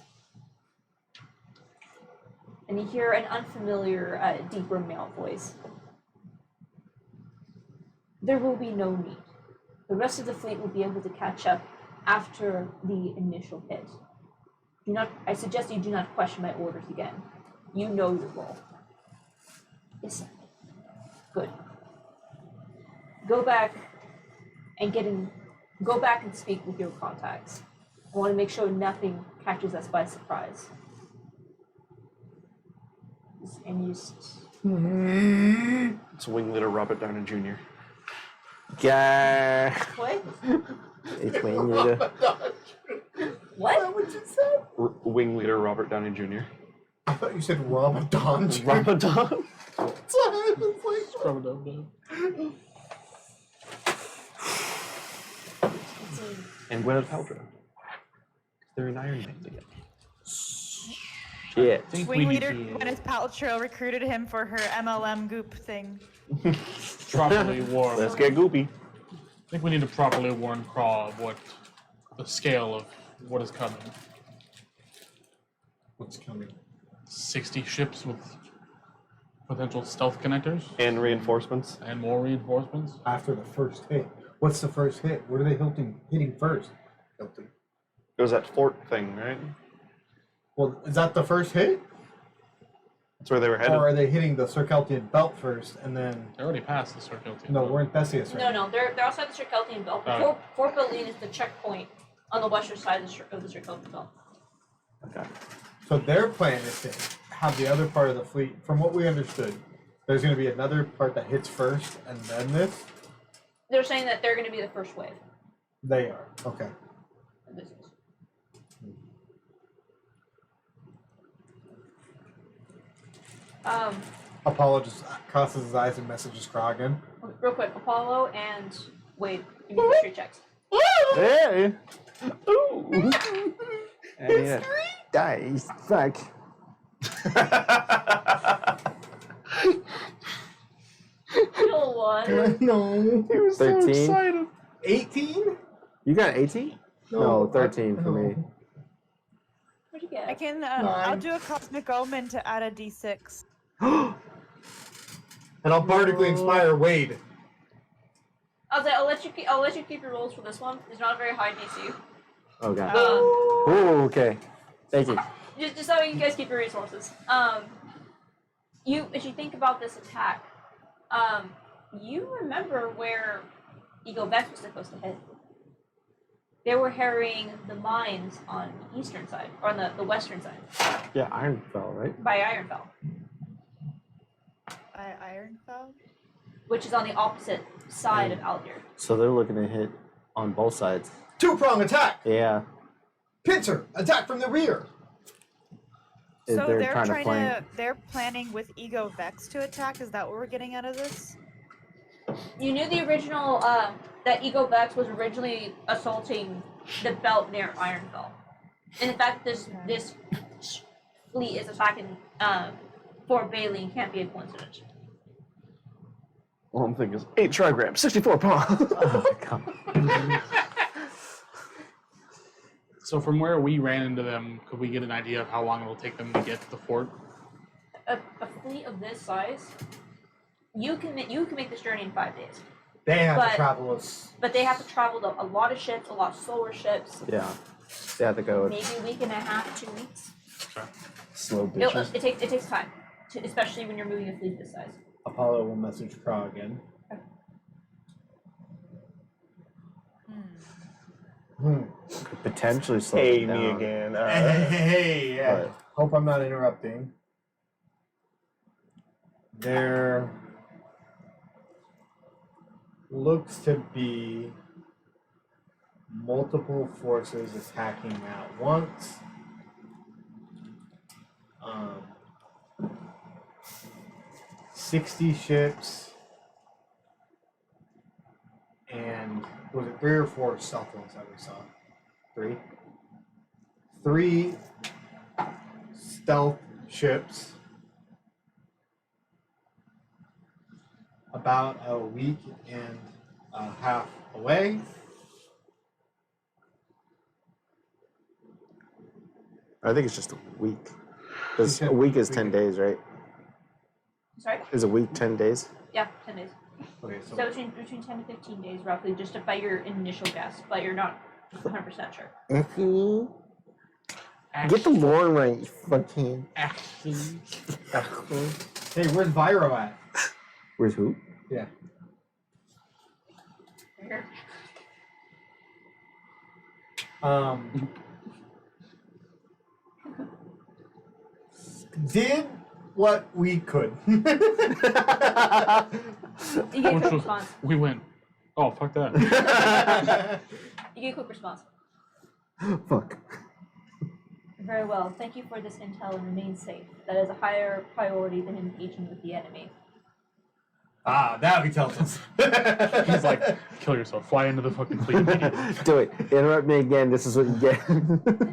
And you hear an unfamiliar, deeper male voice. There will be no need. The rest of the fleet will be able to catch up after the initial hit. I suggest you do not question my orders again. You know your role. Yes, sir. Good. Go back and speak with your contacts. I want to make sure nothing catches us by surprise. And use. It's wing leader Robert Downey Jr. Yeah. What? It's Wayne Rita. What? What you said? Wing leader Robert Downey Jr. I thought you said Ramadan. Ramadan. And Gwyneth Paltrow. They're in Iron Man together. Shit. I think Wing we need leader to Gwyneth Paltrow recruited him for her MLM goop thing. properly warn. Let's get goopy. I think we need to properly warn Craw of what the scale of what is coming. What's coming? 60 ships with potential stealth connectors And reinforcements. and more reinforcements. After the first hit. What's the first hit? What are they hitting first? Hilton. It was that fort thing, right? Well, is that the first hit? That's where they were headed. Or are they hitting the Circeltian belt first and then... They already passed the Circle team. No, we're in Theseus right No, now. no, they're outside the Circeltian belt. Oh. Fort Belene is the checkpoint on the western side of the Circeltian belt. Okay. So their plan is to have the other part of the fleet, from what we understood, there's going to be another part that hits first and then this? They're saying that they're going to be the first wave. They are. Okay. Of this. Apollo just crosses his eyes and messages Krogan. Real quick, Apollo and Wade, give me history checks. Hey. Ooh. Yeah. Dice. Fuck. Middle one. No. He was 13? so excited. 18? You got 18? No, 13 for me. What'd you get? I can. I'll do a cosmic omen to add a d6. And I'll bardically inspire Wade. I'll let you keep your rolls for this one. It's not a very high DC. Okay. Um, Ooh, okay. Thank you. just so you guys keep your resources. As you think about this attack, you remember where Ego Vex was supposed to hit. They were harrying the mines on the eastern side, or on the western side, Yeah, Ironfell, right? by Ironfell, Ironfell. which is on the opposite side of Aldir. So they're looking to hit on both sides. Two-prong attack! Yeah. Pincer! Attack from the rear! So They're they're trying to trying flank. to. They're planning with Ego Vex to attack. Is that what we're getting out of this? You knew the original, that Ego Vex was originally assaulting the belt near Ironfell. And in fact, this fleet is attacking Fort Bailey can't be a coincidence. All I'm thinking is 8 trigrams, 64 pounds. Oh, God. So from where we ran into them, could we get an idea of how long it'll take them to get to the fort? A fleet of this size, you can make this journey in 5 days. They have But- to travel us. But they have to travel a lot of ships, a lot of slower ships. Yeah. They have to go Maybe a week and a half, 2 weeks. slow It bitches. takes time, especially when you're moving a fleet this size. Apollo will message Krogan. Could potentially slow Hey, it me down. again. Hey, yeah. But- Hope I'm not interrupting. There looks to be multiple forces attacking at once. 60 ships and was it 3 or 4 stealth ones that we saw? 3? 3 stealth ships about a week and a half away. I think it's just a week. Because You a said week is week. 10 days, right? Sorry? Is a week 10 days? Yeah, 10 days. Okay, So between 10 to 15 days, roughly, just by your initial guess, but you're not 100% sure. Get the lore right, you fucking. Actually, hey, where's Viro at? Where's who? Yeah. Did what we could. You get a Which quick was- response. We went, oh, fuck that. You get a quick response. Fuck. Very well. Thank you for this intel and remain safe. That is a higher priority than engaging with the enemy. Ah, now he tells us. He's like, kill yourself. Fly into the fucking fleet immediately. Do it. Interrupt me again. This is what you get.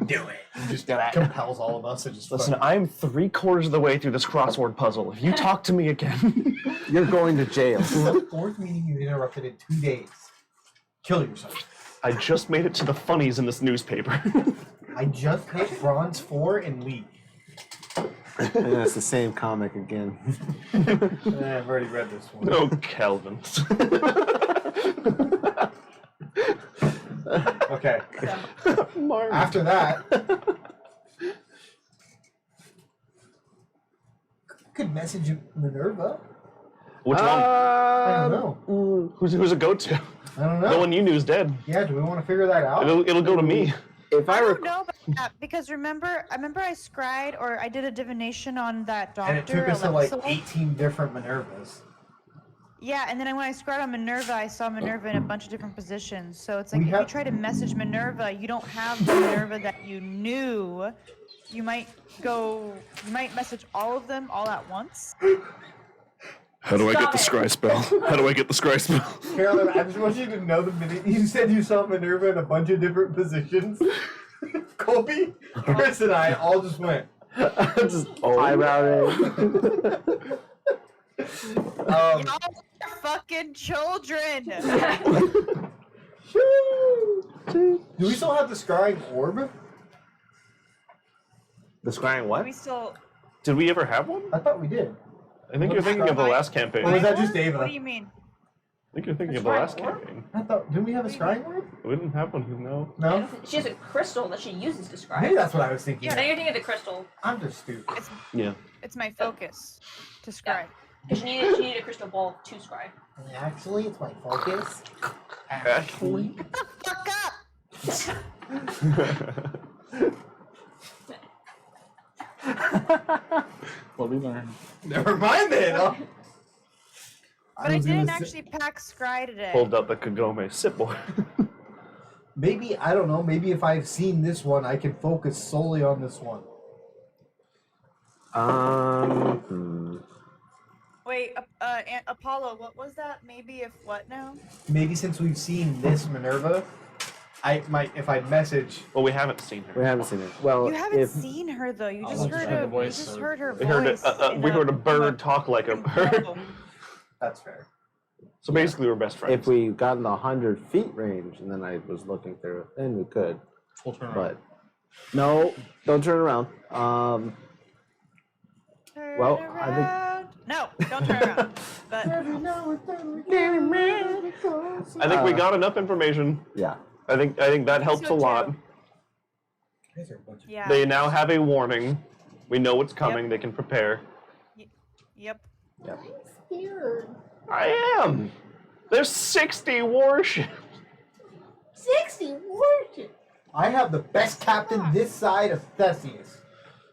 Do it. He just compels all of us to just Listen, I'm 3/4 of the way through this crossword puzzle. If you talk to me again, You're going to jail. the fourth meeting you interrupted in 2 days. Kill yourself. I just made it to the funnies in this newspaper. I just hit bronze 4 and league. And it's the same comic again. I've already read this one. Oh, Kelvin. Okay. So, After that, could message Minerva. Which one? I don't know. Who's it go to? I don't know. The one you knew is dead. Yeah, do we want to figure that out? It'll go to me. If I I were don't know about that because remember I scryed or I did a divination on that doctor. And it took us to like Alexo. 18 different Minervas. Yeah, and then when I scryed on Minerva, I saw Minerva in a bunch of different positions. So it's like We if you have- try to message Minerva, you don't have the Minerva that you knew. You might message all of them all at once. How do I get the scry spell? How do I get the scry spell? Carolyn, I just want you to know the minute you said you saw Minerva in a bunch of different positions, Colby, Chris, and I all just went. just eyebrow it. Um, Y'all are fucking children. do we still have the scrying orb? The scrying what? We still. Did we ever have one? I thought we did. I think you're thinking of the last campaign. Or was I that just Ava? What do you mean? think you're thinking of the last campaign. I thought, didn't we have a scrying orb? We didn't have one, no. No? she has a crystal that she uses to scry. Maybe that's what I was thinking. Now you're thinking of the crystal. I'm just stupid. Yeah. It's my focus to scry. Because she needed a crystal ball to scry. Actually, it's my focus. Actually. Fuck up. What we learned. Never mind then. But I didn't actually pack scry today. Pulled out the Kagome. Sit, boy. Maybe, I don't know, maybe if I've seen this one, I can focus solely on this one. Wait, Apollo, what was that? Maybe if what now? Maybe since we've seen this Minerva, I might, if I message. Well, we haven't seen her. We haven't seen it. Well, You haven't if seen her though. You Oh, just just heard heard the her. voice You just or- heard her We heard voice. a, we heard a bird talk like a bird. That's fair. So basically, we're best friends. if we got in the 100 feet range, and then I was looking through, then we could. Full turn around. But no, don't turn around. Turn Well, I think- around. No, don't turn around. But I think we got enough information. Yeah. I think that helps a so lot. too. These are a bunch of- yeah. They now have a warning. We know what's coming. They can prepare. Yep. I am. There's 60 warships. 60 warships! I have the best captain this side of Theseus.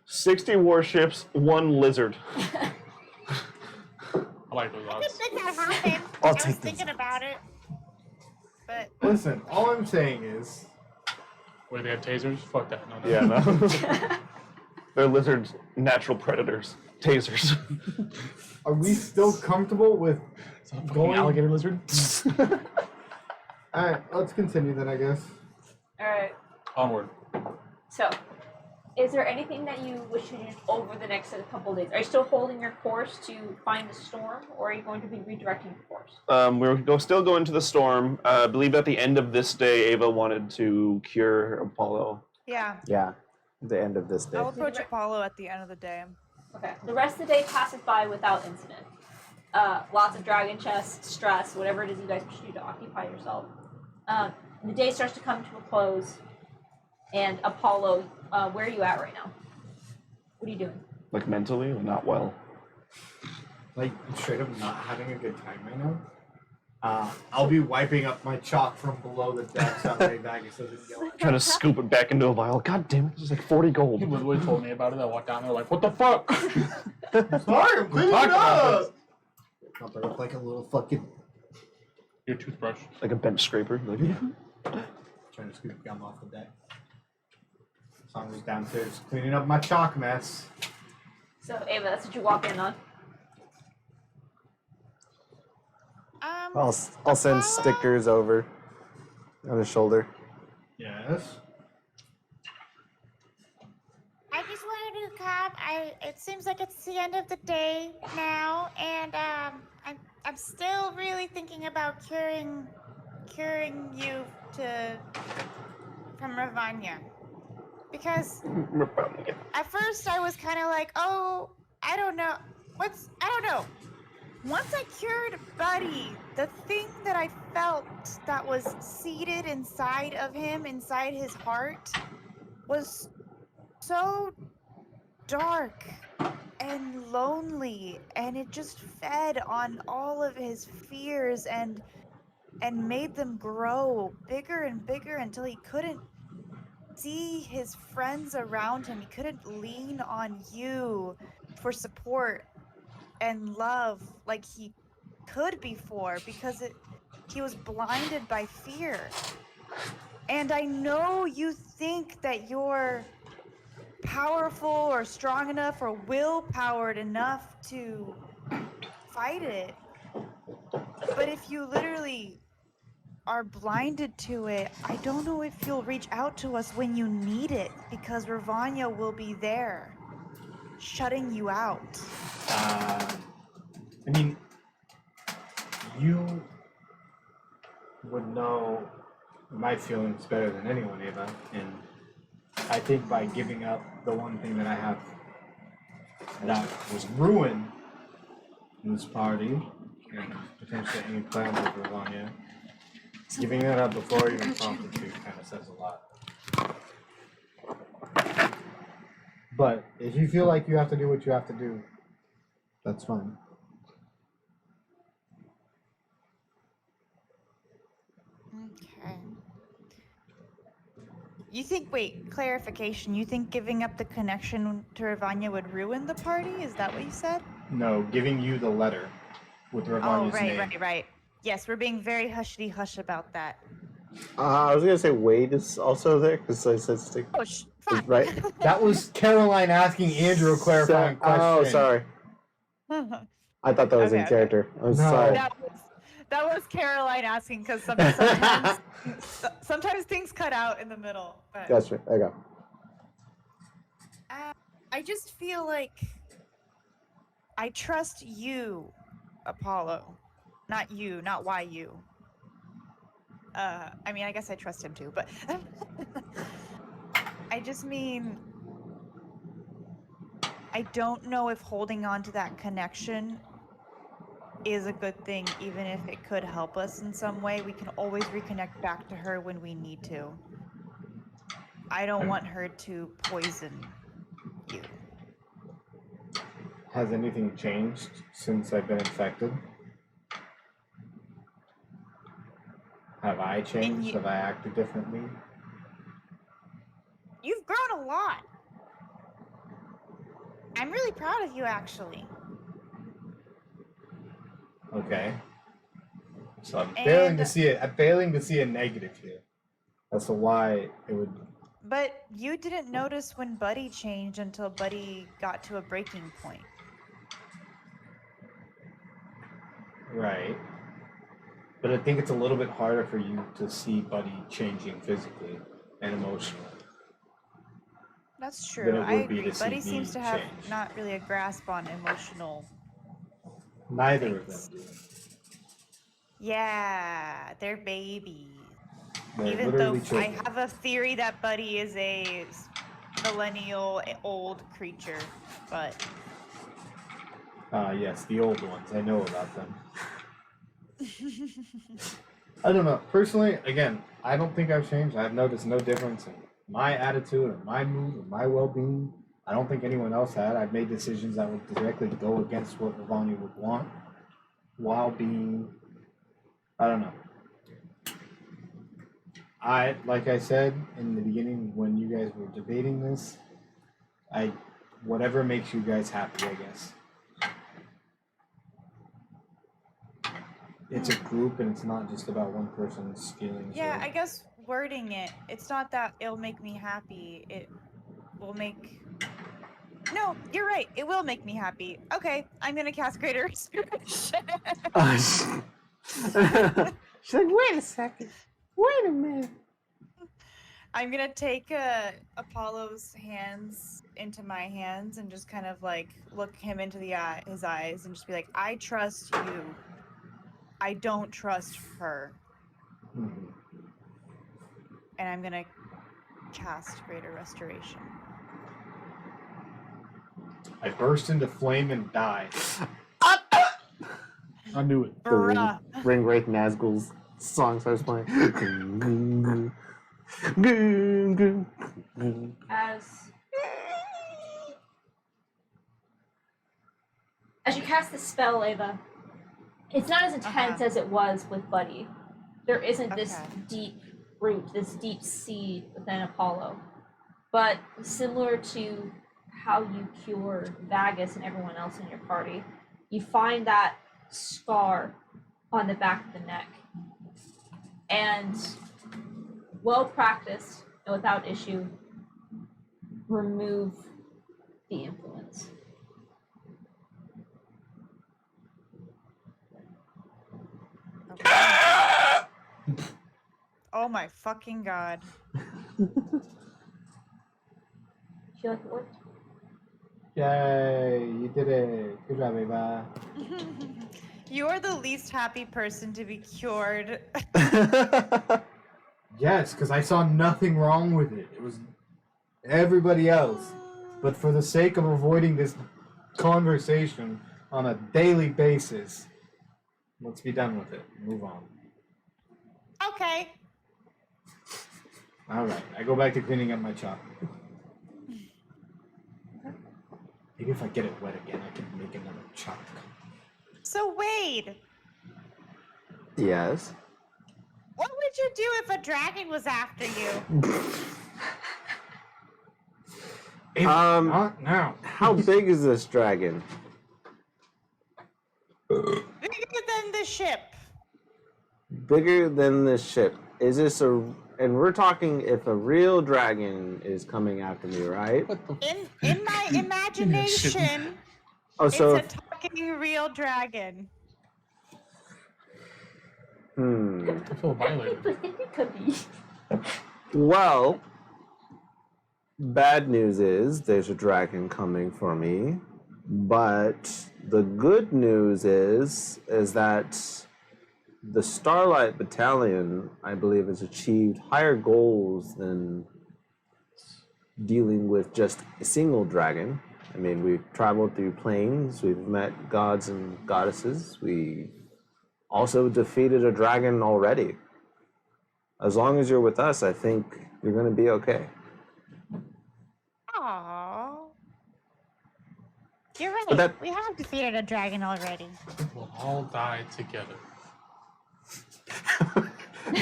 60 warships, 1 lizard. I like those odds. Did that happen? I'll I was take thinking about it. But Listen, all I'm saying is, Wait, they have tasers? Fuck that. No, no. Yeah, no. They're lizards, natural predators, tasers. are we still comfortable with Is that a fucking Going- alligator lizard? Alright, let's continue then, I guess. Alright, Onward. so, is there anything that you wish to do over the next couple of days? Are you still holding your course to find the storm, or are you going to be redirecting your course? We're still going to the storm. I believe at the end of this day, Ava wanted to cure Apollo. yeah, Yeah. The end of this day. I'll approach Apollo at the end of the day. Okay. The rest of the day passes by without incident. Lots of dragon chests, stress, whatever it is you guys wish to do to occupy yourself. The day starts to come to a close, and Apollo, where are you at right now? What are you doing? Like mentally, not well. Like, straight up not having a good time right now? I'll be wiping up my chalk from below the deck so that way Magus doesn't yell at me. Trying to scoop it back into a vial. God damn it, there's like 40 gold. He literally told me about it. I walked down there like, what the fuck? Sorry, I'm cleaning it Talk about up! Not to look like a little fucking... Your toothbrush. Like a bench scraper. Like, Trying to scoop gum off the deck. So I'm just downstairs cleaning up my chalk mess. So Ava, that's what you walk in on. I'll send stickers over on his shoulder. Yes. I just wanted to come. It seems like it's the end of the day now, and I'm still really thinking about curing you from Ravanya. Because at first I was kind of like, oh, I don't know. Once I cured Buddy, the thing that I felt that was seated inside of him, inside his heart, was so dark and lonely, and it just fed on all of his fears and made them grow bigger and bigger until he couldn't see his friends around him. He couldn't lean on you for support and love like he could before because he was blinded by fear. And I know you think that you're powerful or strong enough or willpowered enough to fight it. But if you literally are blinded to it, I don't know if you'll reach out to us when you need it, because Ravanya will be there, shutting you out. I mean, you would know my feelings better than anyone, Ava, and I think by giving up the one thing that I have that was ruined in this party, and potentially any plans with Ravanya, giving that up before even prompted to kind of says a lot. But if you feel like you have to do what you have to do, that's fine. Okay. You think, wait, clarification, you think giving up the connection to Ravanya would ruin the party? Is that what you said? No, giving you the letter with Ravanya's name. Right. Yes, we're being very hushity-hush about that. I was gonna say Wade is also there because I said stick. Oh, fine. Right. That was Caroline asking Andrew a clarifying question. Oh, sorry. I thought that was in Okay. character. I'm No. sorry. That was Caroline asking because sometimes things cut out in the middle. But Gotcha. I got. I just feel like I trust you, Apollo, not you, not YU. I mean, I guess I trust him too, but I just mean I don't know if holding on to that connection is a good thing, even if it could help us in some way. We can always reconnect back to her when we need to. I don't want her to poison you. Has anything changed since I've been infected? Have I changed? Have I acted differently? You've grown a lot. I'm really proud of you, actually. Okay. So I'm failing to And- see it. I'm failing to see a negative here. As to why it would. But you didn't notice when Buddy changed until Buddy got to a breaking point. Right. But I think it's a little bit harder for you to see Buddy changing physically and emotionally. That's Than true. it I would be agree. to see Buddy me seems to have change. not really a grasp on emotional. Neither of them Thanks. do. Yeah, they're babies. They're Even though literally I children. have a theory that Buddy is a millennial old creature, but Yes, the old ones. I know about them. I don't know. Personally, again, I don't think I've changed. I've noticed no difference in my attitude or my mood or my well-being. I don't think anyone else had. I've made decisions that would directly go against what Ravanya would want while being I don't know. Like I said in the beginning when you guys were debating this, whatever makes you guys happy, I guess. It's a group and it's not just about one person's feelings. Yeah, or- I guess wording it, it's not that it'll make me happy. It will make. No, you're right. It will make me happy. Okay, I'm gonna cast Greater Restoration. She's like, wait a second. Wait a minute. I'm gonna take Apollo's hands into my hands and just kind of like look him into his eyes and just be like, I trust you. I don't trust her. Mhm. And I'm gonna cast Greater Restoration. I burst into flame and die. I knew it. The ring, Bruh. Wraith Nazgul's song starts playing. As you cast the spell, Ava, it's not as intense as it was with Buddy. There isn't this Okay. deep root, this deep seed within Apollo. But similar to how you cure Vagus and everyone else in your party, you find that scar on the back of the neck. And well practiced and without issue, remove the influence. Oh my fucking god. Feel like it worked? Yay, you did it. Good job, Ava. You're the least happy person to be cured. Yes, because I saw nothing wrong with it. It was everybody else. But for the sake of avoiding this conversation on a daily basis, let's be done with it. Move on. Okay. Alright, I go back to cleaning up my chalk. Maybe if I get it wet again, I can make another chalk. So Wade, Yes. what would you do if a dragon was after you? Not now. How big is this dragon? Bigger than the ship. Bigger than this ship. Is this a? And we're talking if a real dragon is coming after me, right? What the? In my imagination, Oh, so it's a talking real dragon. I feel violated. It could be. Well, bad news is there's a dragon coming for me, but the good news is that the Starlight Battalion, I believe, has achieved higher goals than dealing with just a single dragon. I mean, we've traveled through planes, we've met gods and goddesses, we also defeated a dragon already. As long as you're with us, I think you're going to be okay. Aww. You're right. But that- We have defeated a dragon already. We'll all die together.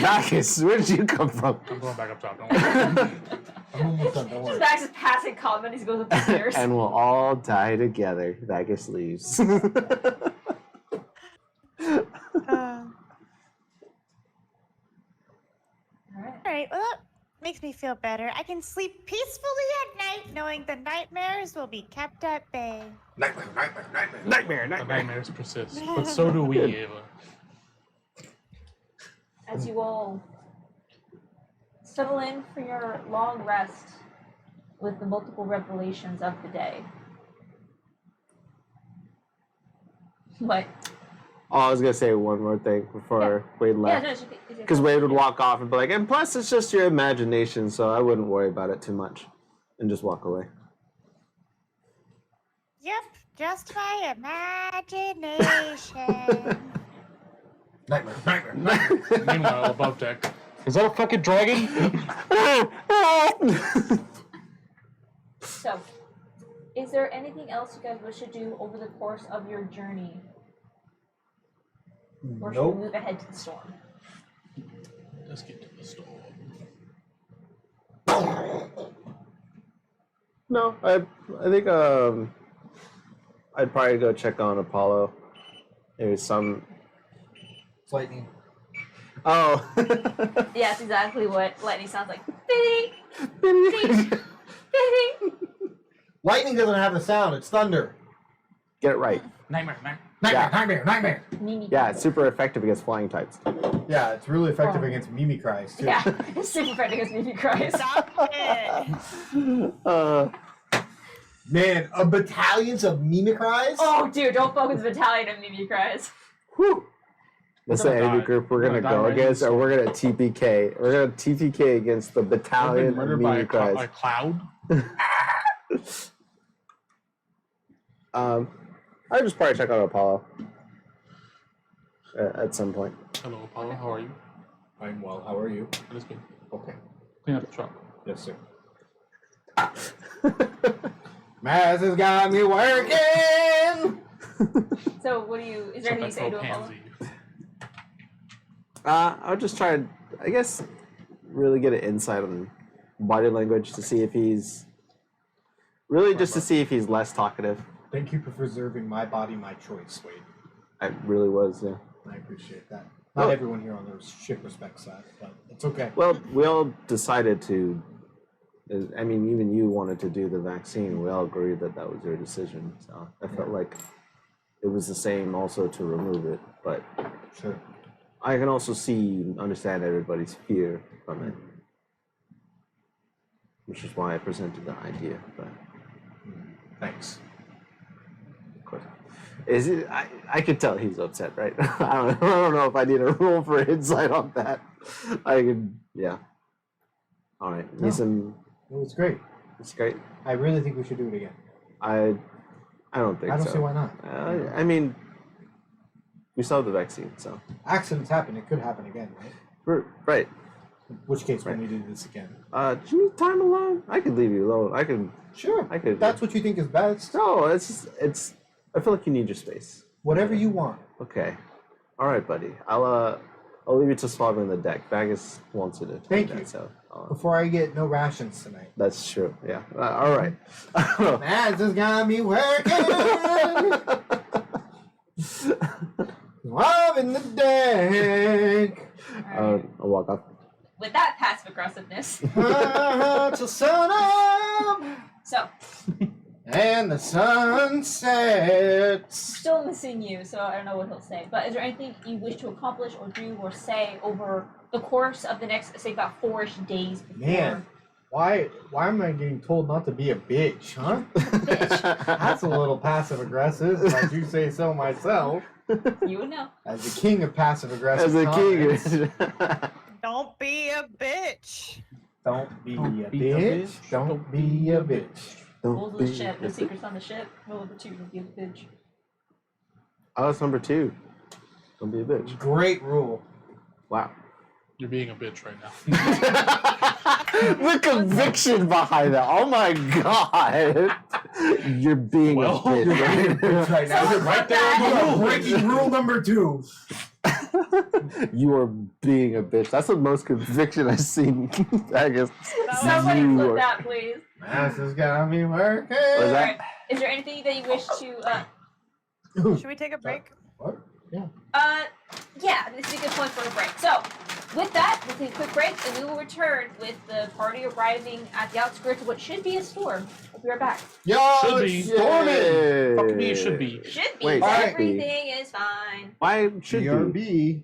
Bacchus, where did you come from? I'm going back up top. Don't worry. I'm almost done, don't worry. Max is passing comment as he goes up the stairs. And we'll all die together. Bacchus leaves. Alright, well that makes me feel better. I can sleep peacefully at night knowing the nightmares will be kept at bay. Nightmare. The nightmares persist, but so do we, Ava. As you all settle in for your long rest with the multiple revelations of the day. What? Oh, I was gonna say one more thing before Wade Yeah, left. no, it's okay. Because Wade would walk off and be like, and plus it's just your imagination, so I wouldn't worry about it too much. And just walk away. Yep, just my imagination. Meanwhile, above deck. Is that a fucking dragon? So, is there anything else you guys wish to do over the course of your journey? Or should we Nope. move ahead to the storm? Let's get to the storm. No, I think I'd probably go check on Apollo. There's some. It's lightning. Oh. Yeah, that's exactly what lightning sounds like. Ding, ding, ding. Lightning doesn't have a sound. It's thunder. Get it right. Nightmare. Nightmare, nightmare, nightmare. Mimi. Yeah, it's super effective against flying types. Yeah, it's really effective Oh. against Mimi cries too. Yeah, it's super friendly against Mimi cries. Stop it. Man, a battalions of Mimi cries? Oh, dude, don't fuck with the battalion of Mimi cries. Whew. That's the We're gonna enemy die. group we're We're gonna gonna go die right against, in or the we're gonna TPK. We're gonna TPK against the I've been battalion of murdered by Mimi a cries. cloud. I'll just probably check on Apollo at some point. Hello, Apollo. How are you? I'm well. How are you? That is good. Okay. Clean up the truck. Yes, sir. Maz has got me working. So, what do you? Is there anything you say to Apollo? pansy. I'll just try to, I guess, really get an insight on body language to see if he's really just to see if he's less talkative. Thank you for preserving my body, my choice, Wade. I really was, yeah. I appreciate that. Not Well- everyone here on the ship respects that, but it's okay. Well, we all decided to. I mean, even you wanted to do the vaccine. We all agreed that that was your decision. So I felt like it was the same also to remove it. But Sure. I can also understand everybody's fear from it, which is why I presented the idea. But Thanks. of course, is it? I could tell he's upset, right? I don't know if I need a roll for insight on that. I could, yeah. All right, No. Nissan, It was great. it's great. I really think we should do it again. I don't think I don't so. see why not. I mean, we saw the vaccine, so Accidents happen. It could happen again, right? right. In which case, when we do this again. Do you need time alone? I could leave you alone. I could. Sure. I could. That's what you think is best. No, it's. I feel like you need your space. Whatever you want. Okay. All right, buddy. I'll leave you to swabbing the deck. Bagus wants you to. Thank do that, you. So Before I get no rations tonight. that's true. Yeah. All right. Maz has got me working. Loving the deck. Alright. I'll walk off. With that passive aggressiveness. Till sun up So, and the sun sets. still missing you, so I don't know what he'll say. But is there anything you wish to accomplish or do or say over the course of the next, say, about 4-ish days before? Man, why am I getting told not to be a bitch, huh? That's a little passive aggressive, if I do say so myself. You would know. As the king of passive aggressive As a comments. king. Don't be a bitch. Don't be a Don't be a bitch. bitch. Don't be a bitch. Rules of the be ship, no a secrets on the ship. Rule number 2, don't be a bitch. Oh, that's number 2. Don't be a bitch. Great rule. Wow. You're being a bitch right now. The conviction behind that. Oh my god. You're being Well, a bitch. Bitch right now. Someone Right put there on the that. rule. Breaking rule number 2. You are being a bitch. That's the most conviction I've seen. I guess. Somebody You flip are- that, please. Maz has got me working. What is that? Alright. Is there anything that you wish to, Should we take a break? What? yeah, this is a good point for a break. So, with that, we'll take a quick break, and we will return with the party arriving at the outskirts of what should be a storm. We'll be right back. Yo, Should it's be. storming. Fuck me, it should be. Should be. Wait, should be. Everything is fine. Why should be? BRB.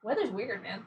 Weather's weird, man.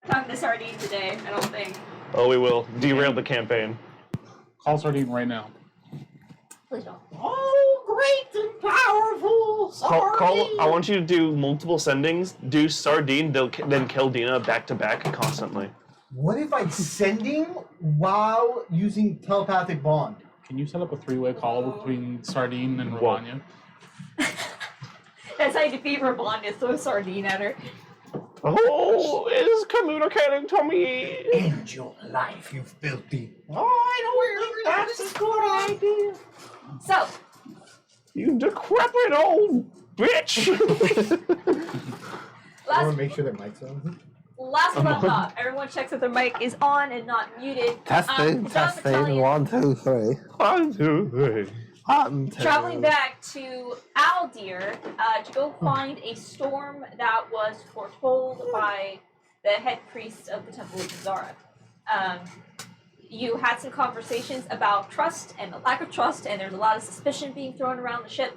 talking to Sardine today, I don't think. Oh, we will derail the campaign. Call Sardine right now. Please don't. Oh, great and powerful Sardine! I want you to do multiple sendings. Do Sardine, then kill Dina back to back constantly. What if I'm sending while using telepathic bond? Can you set up a three-way call between Sardine and Ravanya? That's how you defeat Ravanya, throw Sardine at her. Oh, is communicating to me. End your life, you filthy. Oh, I don't think that's a good idea. So, You decrepit old bitch. I want last, to make sure that mic's on. last but not, everyone checks that their mic is on and not muted. Testing, John testing. Battalion, 1, 2, 3. 1, 2, 3. traveling back to Aldir to go find a storm that was foretold by the head priest of the Temple of Zara. You had some conversations about trust and the lack of trust, and there's a lot of suspicion being thrown around the ship,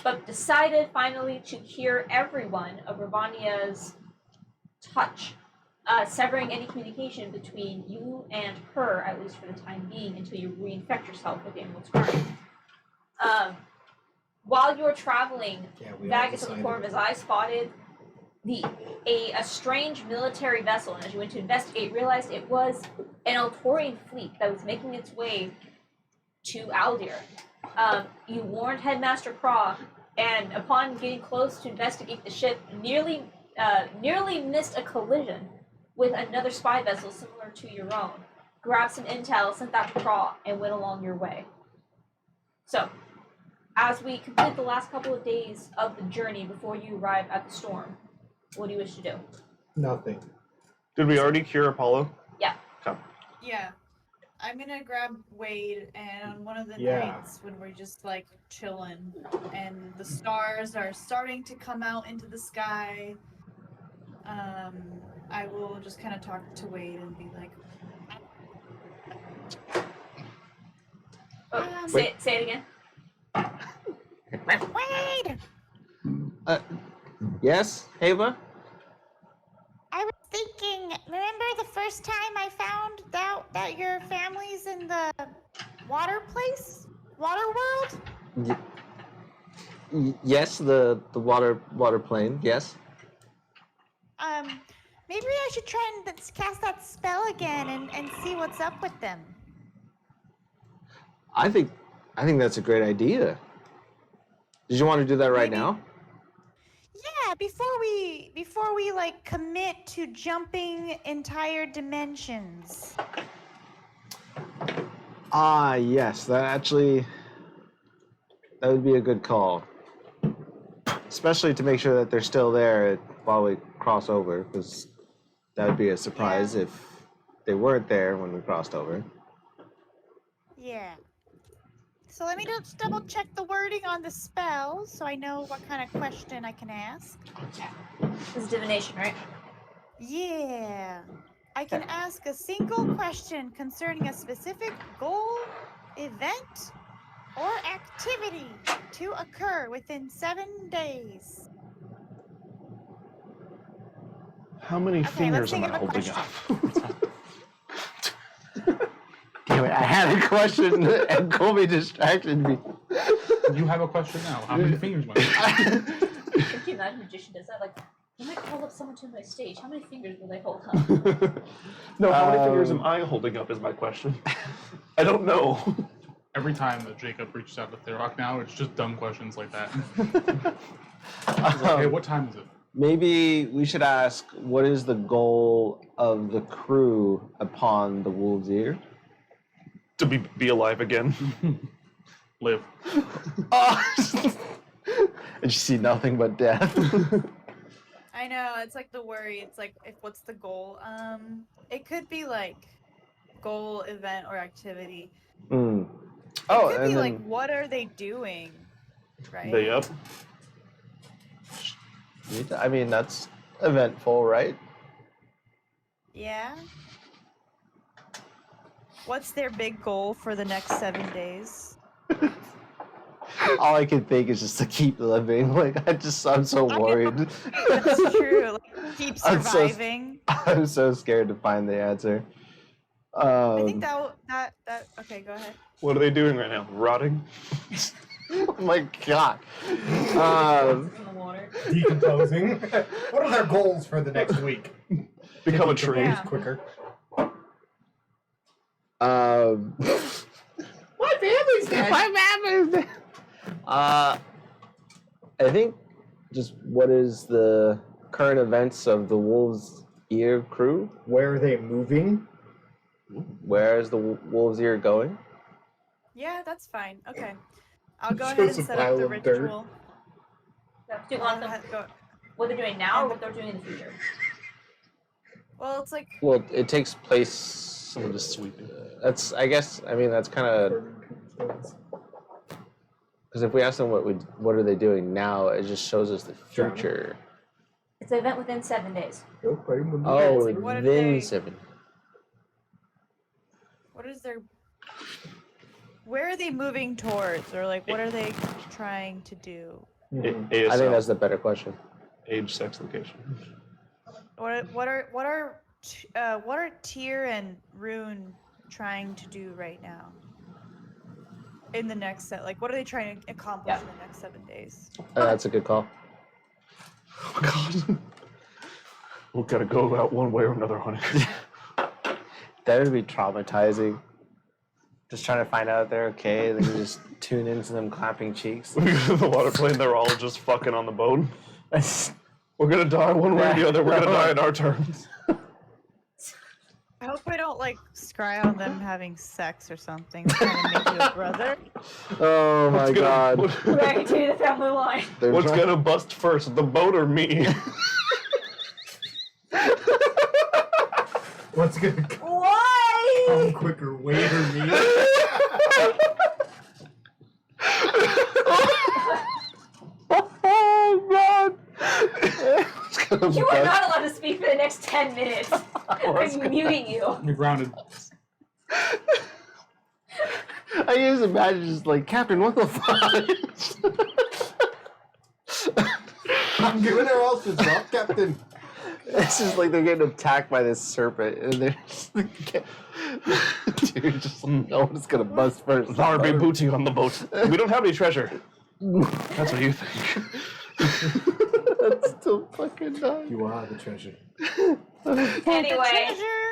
but decided finally to cure everyone of Ravania's touch, severing any communication between you and her, at least for the time being, until you reinfect yourself with Emerald Scarring. While you were traveling, Vagus of the Corv, as I spotted a strange military vessel, and as you went to investigate, realized it was an Altorian fleet that was making its way to Aldir. You warned Headmaster Craw, and upon getting close to investigate the ship, nearly missed a collision with another spy vessel similar to your own. Grabbed some intel, sent that to Craw, and went along your way. So, as we complete the last couple of days of the journey before you arrive at the storm, what do you wish to do? Nothing. Did we already cure Apollo? Yeah. Okay. Yeah. I'm gonna grab Wade, and on one of the Yeah. nights when we're just like chilling and the stars are starting to come out into the sky, I will just kind of talk to Wade and be like, Say it again. Wade! Yes, Ava? I was thinking, remember the first time I found out that your family's in the water place? Water world? Yes, the water plane, yes. Maybe I should try and cast that spell again and see what's up with them. I think that's a great idea. Did you want to do that right now? Yeah, before we like commit to jumping entire dimensions. Ah, yes, that would be a good call. Especially to make sure that they're still there while we cross over, because that would be a surprise if they weren't there when we crossed over. Yeah. So let me just double check the wording on the spell so I know what kind of question I can ask. This is divination, right? Yeah. I can ask a single question concerning a specific goal, event, or activity to occur within 7 days. How many Okay, let's fingers am think I of a holding question. up? Damn it, I had a question and Colby distracted me. You have a question now. How many fingers might Can you imagine a magician does that? Like, when I call up someone to my stage, how many fingers will they hold up? No, how many fingers am I holding up is my question. I don't know. Every time that Jacob reaches out to Therok now, it's just dumb questions like that. He's like, hey, what time is it? Maybe we should ask, what is the goal of the crew upon the Wolf's Ear? To be alive again. Live. Oh! And you see nothing but death. I know, it's like the worry. It's like, what's the goal? It could be like goal, event, or activity. Mm. It Oh, could and be then, like, what are they doing? Right? They up. I mean, that's eventful, right? Yeah. What's their big goal for the next 7 days? all I can think is just to keep living. Like I'm so worried. That's true. Like, keep I'm so- surviving. I'm so scared to find the answer. I think that okay, go ahead. What are they doing right now? Rotting? Oh my god. In the water. Decomposing. What are their goals for the next week? Become a tree. Yeah. Quicker. My family's dead. I think just what is the current events of the Wolves Ear crew? Where are they moving? Where is the Wolves Ear going? Yeah, that's fine. Okay. I'll go ahead Shows and a set up pile the of dirt. ritual. Do you want them, what they're doing now or what they're doing in the future? Well, it's like Well, it takes place. Someone just sweeping. That's I mean that's kind of because if we ask them what are they doing now, it just shows us the future. It's an event within 7 days. Oh, like, what if then they- 7. what is their where are they moving towards, or like what are they trying to do? ASL. I think that's the better question. Age, sex, location. What are Tyr and Rune trying to do right now? In the next set, like what are they trying to accomplish in the next 7 days? That's a good call. Oh god. We gotta go out one way or another, honey. That would be traumatizing. Just trying to find out if they're okay, then you just tune into them clapping cheeks. We go to the water plane, they're all just fucking on the boat. We're gonna die one way or the other, we're gonna die in our turns. I hope I don't like scry on them having sex or something. Trying to make you a brother. Oh my god. We're going to continue the family line. They're What's trying- gonna bust first, the boat or me? What's gonna Why? come quicker, Wade or me? Oh god. It's gonna You are bust. not allowed to speak for the next 10 minutes. I'm muting you. You're grounded. I just imagine just like, Captain, what the fuck? I'm giving her else to drop, Captain. It's just like they're getting attacked by this serpent, and they're just like, dude, just no one's gonna bust first. There be booty on the boat. We don't have any treasure. That's what you think. That's still fucking dumb. You are the treasure. Anyway,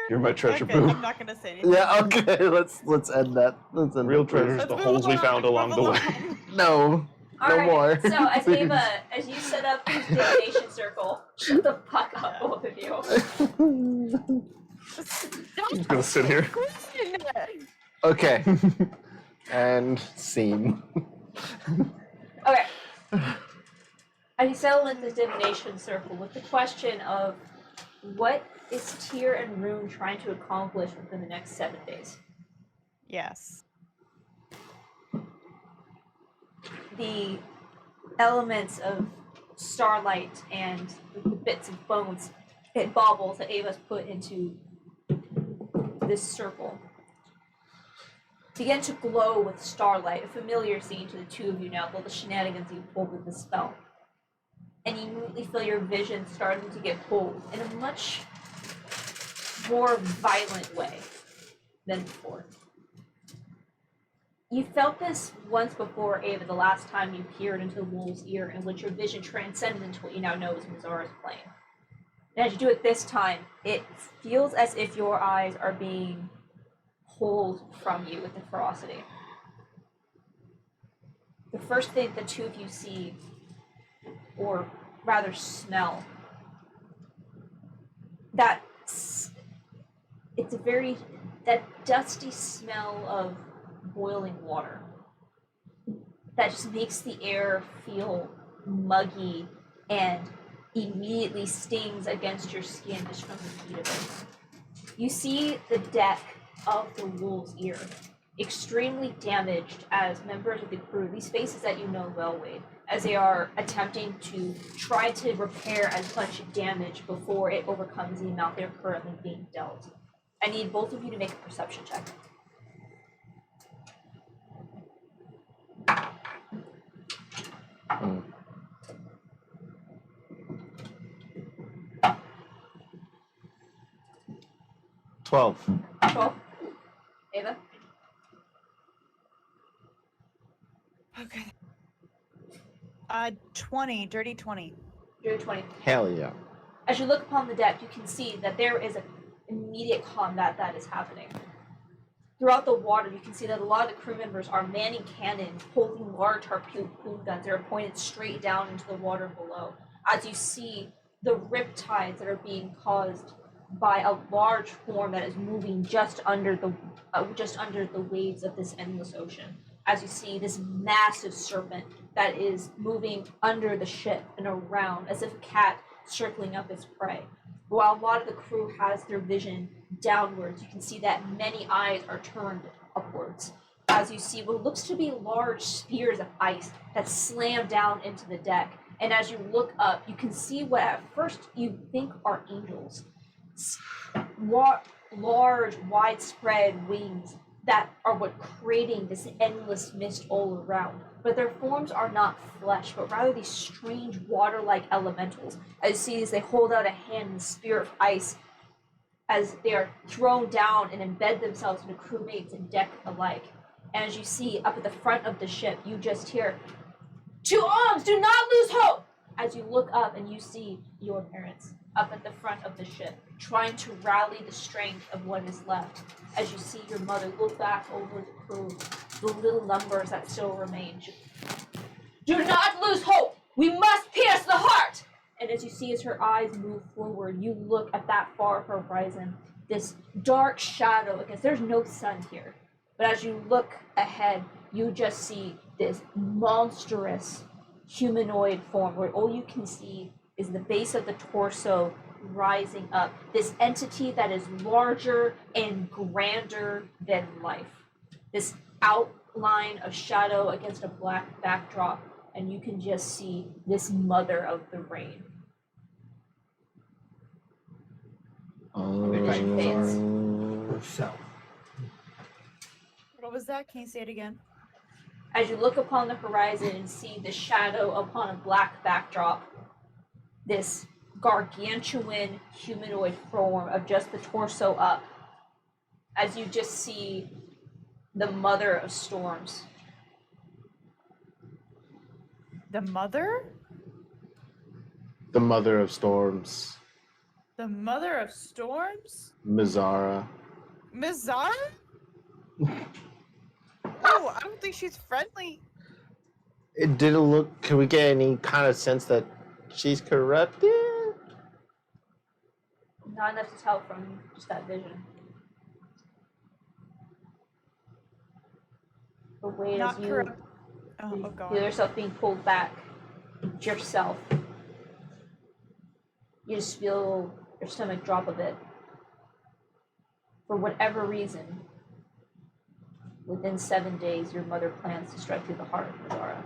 You're my treasure, Okay, boo. I'm not gonna say anything. Yeah, okay, let's end that. Let's end Real that, please. treasures, Let's the move holes we along, found along the way. No. alright. more. So as Please. Ava, as you set up this divination circle, shut the fuck up, both of you. I'm gonna sit here. Okay. And scene. Okay. I settled into the divination circle with the question of what is Tyr and Rune trying to accomplish within the next 7 days? Yes. The elements of starlight and the bits of bones and baubles that Ava's put into this circle begin to glow with starlight, a familiar scene to the two of you now, with all the shenanigans you pulled with the spell. And you immediately feel your vision starting to get pulled in a much more violent way than before. You felt this once before, Ava, the last time you peered into the wolf's ear, in which your vision transcended into what you now know as Mazara's plane. And as you do it this time, it feels as if your eyes are being pulled from you with the ferocity. The first thing the two of you see, or rather smell, that dusty smell of boiling water that just makes the air feel muggy and immediately stings against your skin just from the heat of it. You see the deck of the Wolf's Ear extremely damaged as members of the crew, these faces that you know well, Wade, as they are attempting to try to repair as much damage before it overcomes the amount they're currently being dealt. I need both of you to make a perception check. Mm. $12. 12. Ava? Okay. 20, dirty 20. You're 20. Hell yeah. As you look upon the deck, you can see that there is an immediate combat that is happening. Throughout the water, you can see that a lot of the crew members are manning cannons, holding large harpoon guns that are pointed straight down into the water below. As you see the riptides that are being caused by a large form that is moving just under the waves of this endless ocean. As you see this massive serpent that is moving under the ship and around as if a cat circling up its prey. While a lot of the crew has their vision downwards, you can see that many eyes are turned upwards. As you see what looks to be large spears of ice that slam down into the deck. And as you look up, you can see what at first you think are angels. Large, widespread wings that are what creating this endless mist all around. But their forms are not flesh, but rather these strange water-like elementals. As you see as they hold out a hand in the spear of ice, as they are thrown down and embed themselves into crewmates and deck alike. And as you see up at the front of the ship, you just hear, "To arms! Do not lose hope!" As you look up and you see your parents up at the front of the ship, trying to rally the strength of what is left. As you see your mother look back over the crew, the little numbers that still remain. "Do not lose hope! We must pierce the heart!" And as you see as her eyes move forward, you look at that far horizon, this dark shadow, because there's no sun here. But as you look ahead, you just see this monstrous humanoid form where all you can see is the base of the torso rising up. This entity that is larger and grander than life. This outline of shadow against a black backdrop, and you can just see this mother of the rain. Herself. What was that? Can you say it again? As you look upon the horizon and see the shadow upon a black backdrop, this gargantuan humanoid form of just the torso up, as you just see the mother of storms. The mother? The mother of storms. The mother of storms? Mizara. Mizara? Oh, I don't think she's friendly. It didn't look. Can we get any kind of sense that she's corrupted? Not enough to tell from just that vision. But wait, Not as you corrupt. Oh, God. feel yourself being pulled back yourself, you just feel your stomach drop a bit. For whatever reason, within 7 days, your mother plans to strike through the heart of Mizara.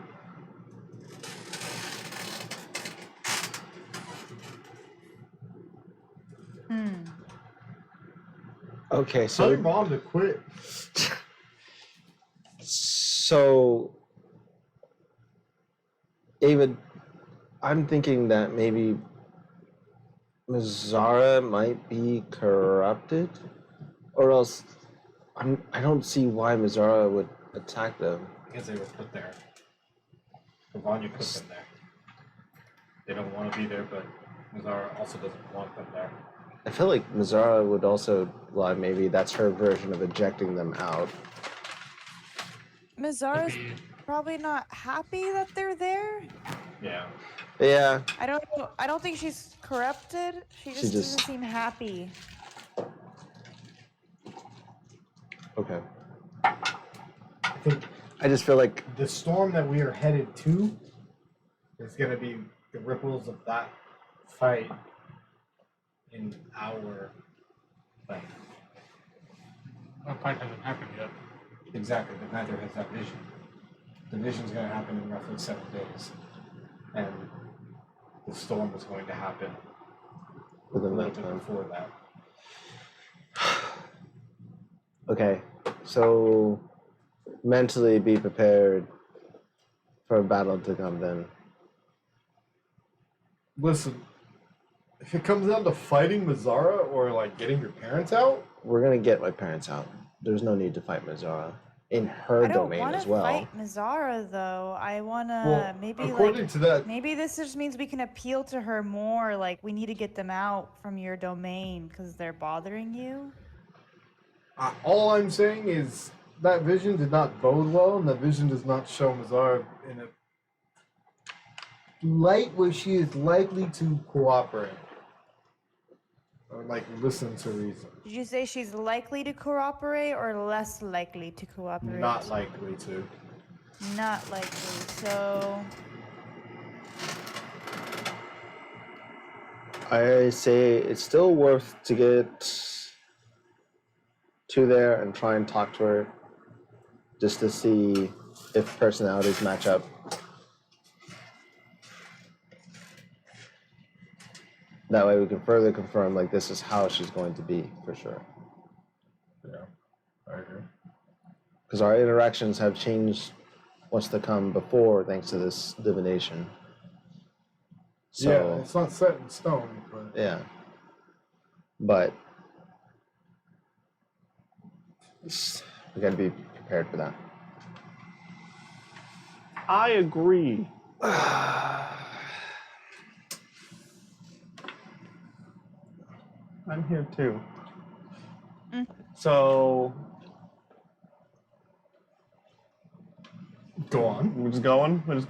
Okay, Tell your so mom to quit. David, I'm thinking that maybe Mizara might be corrupted, or else I don't see why Mizara would attack them. Because they were put there. Ravanya put them there. They don't want to be there, but Mizara also doesn't want them there. I feel like Mizara would also, well, maybe that's her version of ejecting them out. Mizara's probably not happy that they're there. Yeah. Yeah, I don't know. I don't think she's corrupted. She just just- doesn't seem happy. okay. I think I just feel like, the storm that we are headed to is going to be the ripples of that fight in our fight. That fight hasn't happened yet. Exactly, but neither has that vision. The vision's going to happen in roughly 7 days. And the storm is going to happen a within little that bit time. before that. Okay, so mentally be prepared for a battle to come then. Listen, if it comes down to fighting Mazara or like getting your parents out, We're gonna get my parents out. There's no need to fight Mizara in her I don't domain want as to well. fight Mizara though. I wanna well, maybe according like to that, maybe this just means we can appeal to her more. Like we need to get them out from your domain because they're bothering you. all I'm saying is that vision did not bode well, and that vision does not show Mazara in a light where she is likely to cooperate or like listen to reason. Did you say she's likely to cooperate or less likely to cooperate? Not likely to. Not likely. So I say it's still worth to get to there and try and talk to her just to see if personalities match up. That way we can further confirm like this is how she's going to be for sure. Yeah, I agree. Because our interactions have changed what's to come before thanks to this divination. So Yeah, it's not set in stone, but yeah. But we gotta be prepared for that. I agree. I'm here too. Mm. So go on. we're just going. We're just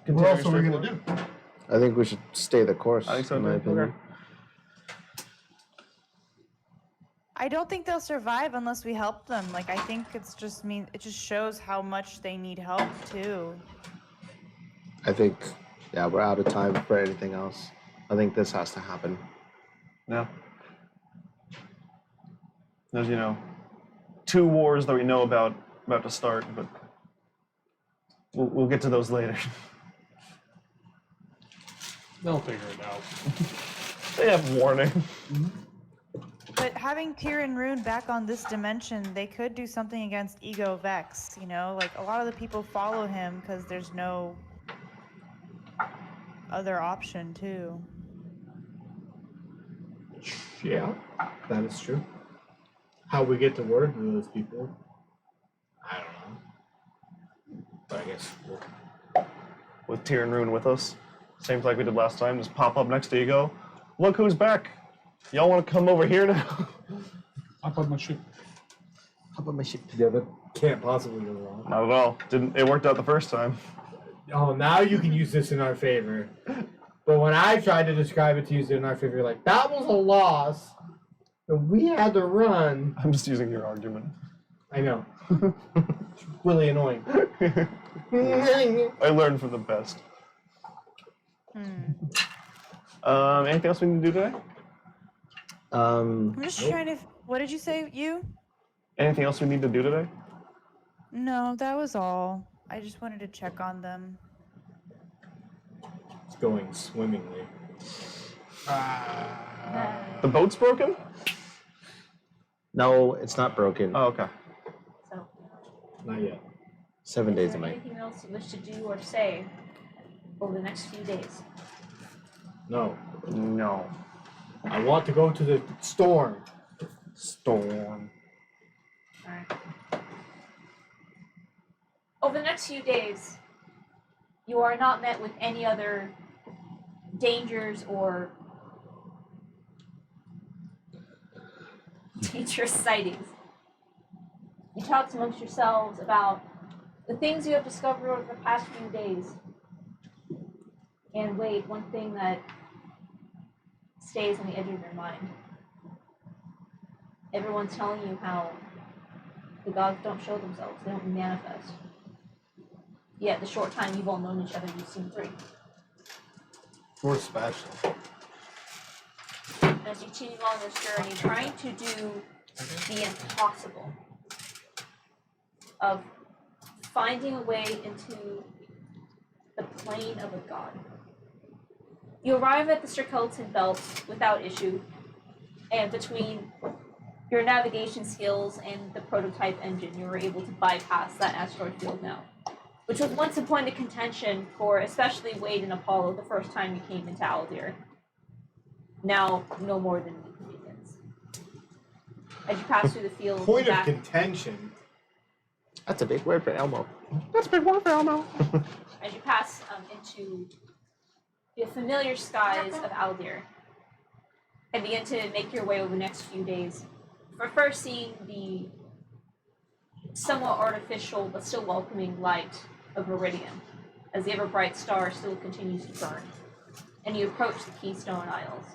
What else are we gonna do? I think we should stay the course, I think so in my too. opinion. Okay. I don't think they'll survive unless we help them. Like I think it just shows how much they need help too. I think, yeah, we're out of time for anything else. I think this has to happen. Yeah. There's, 2 wars that we know about to start, but we'll get to those later. They'll figure it out. They have warning. But having Tyr Rune back on this dimension, they could do something against Ego Vex, Like, a lot of the people follow him because there's no other option, too. Yeah, that is true. How we get the word to those people, I don't know. But I guess With Tyr and Rune with us. Same like we did last time. Just pop up next to you, go, look who's back. Y'all want to come over here now? Hop on my ship. Hop on my ship. yeah, that can't possibly go wrong. Not at all. It worked out the first time. Oh, now you can use this in our favor. But when I tried to describe it to use it in our favor, you're like, that was a loss. And we had to run. I'm just using your argument. I know. It's really annoying. I learned from the best. Anything else we need to do today? I'm just trying to. What did you say, you? Anything else we need to do today? No, that was all. I just wanted to check on them. It's going swimmingly. The boat's broken? No, it's not broken. Oh, okay. So, Not yet. 7 is days there of might. anything else you wish to do or say over the next few days? No. No. I want to go to the storm. Storm. Alright. Over the next few days, you are not met with any other dangers or dangerous sightings. You talk amongst yourselves about the things you have discovered over the past few days. And wait, one thing that stays on the edge of your mind. Everyone's telling you how the gods don't show themselves, they don't manifest. Yet the short time you've all known each other, you've seen 3. We're special. As you continue along this journey, trying to do the impossible of finding a way into the plane of a god. You arrive at the Strikelton Belt without issue, and between your navigation skills and the prototype engine, you were able to bypass that asteroid field now. which was once a point of contention for especially Wade and Apollo the first time you came into Aldir. Now, no more than inconvenience. As you pass through the field, Point of back, contention. That's a big word for Elmo. That's a big word for Elmo. as you pass into the familiar skies of Aldir, and begin to make your way over the next few days, for first seeing the somewhat artificial but still welcoming light of Meridian, as the ever-bright star still continues to burn, and you approach the Keystone Isles.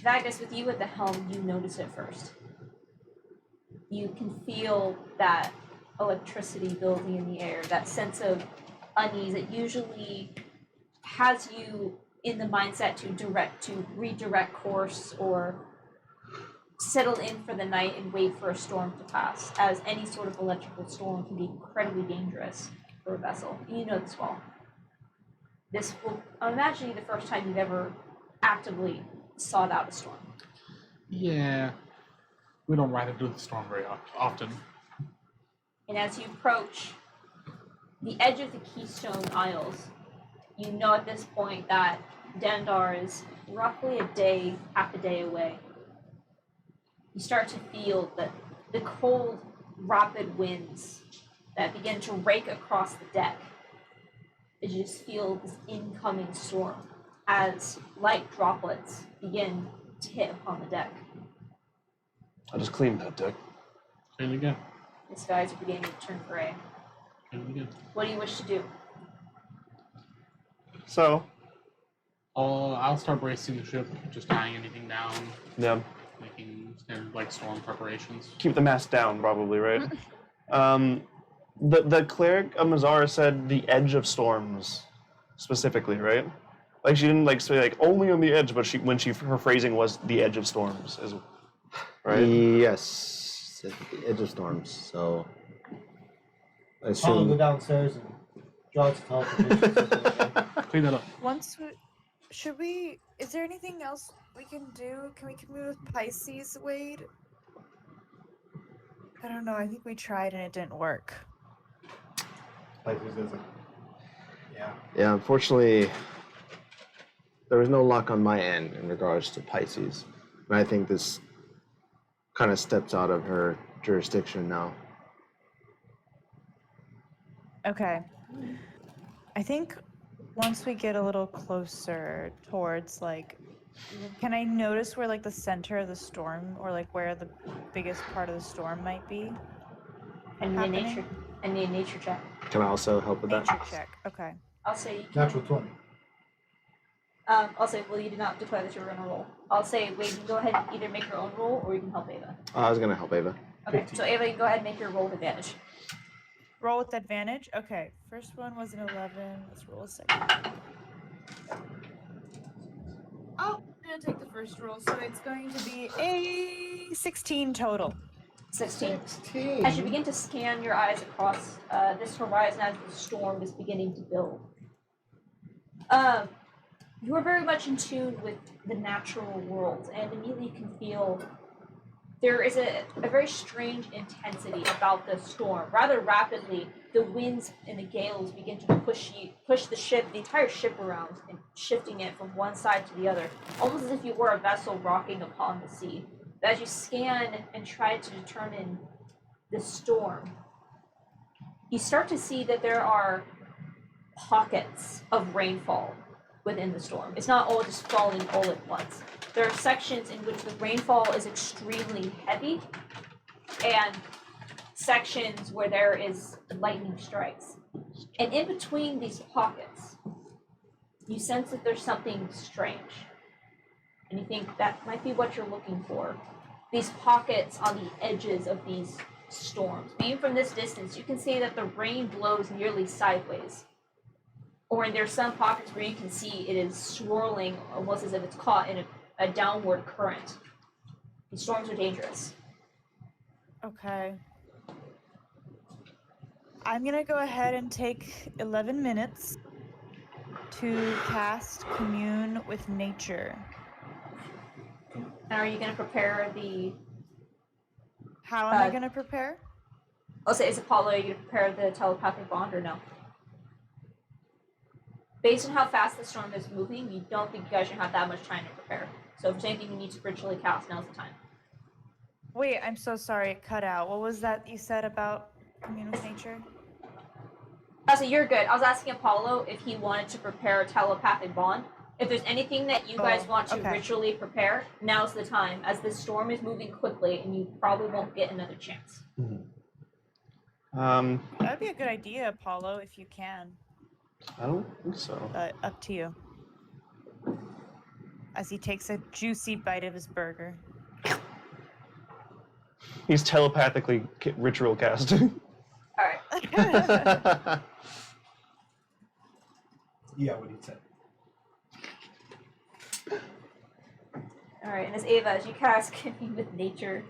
Vagus, with you at the helm, you notice it first. You can feel that electricity building in the air, that sense of unease that usually has you in the mindset to redirect course or settle in for the night and wait for a storm to pass, as any sort of electrical storm can be incredibly dangerous for a vessel. You know this well. This will, I'm imagining, the first time you've ever actively sought out a storm. Yeah. We don't ride into the storm very often. And as you approach the edge of the Keystone Isles, you know at this point that Dendar is roughly half a day away. You start to feel that the cold, rapid winds that begin to rake across the deck. You just feel this incoming storm as light droplets begin to hit upon the deck. I just cleaned that deck. Clean it again. The skies are beginning to turn gray. Clean it again. What do you wish to do? So, I'll start bracing the ship, just tying anything down, yeah, making standard like storm preparations. keep the mast down, probably, right? The cleric of Mazara said the edge of storms, specifically, right? Like she didn't like say like only on the edge, but her phrasing was the edge of storms, is right? Yes, at the edge of storms. So I Follow assume go downstairs and draw its teleportation system. Clean that up. Is there anything else we can do? Can we commune with Pisces, Wade? I don't know, I think we tried and it didn't work. Like this isn't. Yeah. yeah. Unfortunately, there was no luck on my end in regards to Pisces, and I think this kind of steps out of her jurisdiction now. Okay. I think once we get a little closer towards, like, can I notice where, like, the center of the storm, or, like, where the biggest part of the storm might be? I need happening? a nature check. Can I also help with Nature that? check. Okay. I'll say you can. Natural 20. I'll say, well, you did not declare that you were going to roll. I'll say, wait, you can go ahead and either make your own roll or you can help Ava. I was gonna help Ava. Okay, 15. so Ava, you can go ahead and make your roll with advantage. Roll with advantage? Okay. First one was an 11. Let's roll a second. Oh, I'm going to take the first roll, so it's going to be a 16 total. 16. 16. As you begin to scan your eyes across this horizon as the storm is beginning to build, you are very much in tune with the natural world, and immediately you can feel there is a very strange intensity about the storm. Rather rapidly, the winds and the gales begin to push the entire ship around and shifting it from one side to the other, almost as if you were a vessel rocking upon the sea. But as you scan and try to determine the storm, you start to see that there are pockets of rainfall within the storm. It's not all just falling all at once. There are sections in which the rainfall is extremely heavy and sections where there is lightning strikes. And in between these pockets, you sense that there's something strange. And you think that might be what you're looking for. These pockets on the edges of these storms. Being from this distance, you can see that the rain blows nearly sideways. Or there's some pockets where you can see it is swirling almost as if it's caught in a downward current. These storms are dangerous. Okay. I'm gonna go ahead and take 11 minutes to cast Commune with Nature. And are you going to prepare the... How am I gonna prepare? I'll say, is Apollo, are you going to prepare the telepathic bond or no? based on how fast the storm is moving, you don't think you guys should have that much time to prepare. So if there's anything you need to spiritually cast, now's the time. Wait, I'm so sorry, it cut out. What was that you said about commune with nature? So you're good. I was asking Apollo if he wanted to prepare a telepathic bond. If there's anything that you guys want to okay. ritually prepare, now's the time, as this storm is moving quickly and you probably won't get another chance. That'd be a good idea, Apollo, if you can. I don't think so. Up to you. As he takes a juicy bite of his burger. He's telepathically ritual casting. Alright. Yeah, what he said. Alright, and as Ava, as you cast Commune with Nature,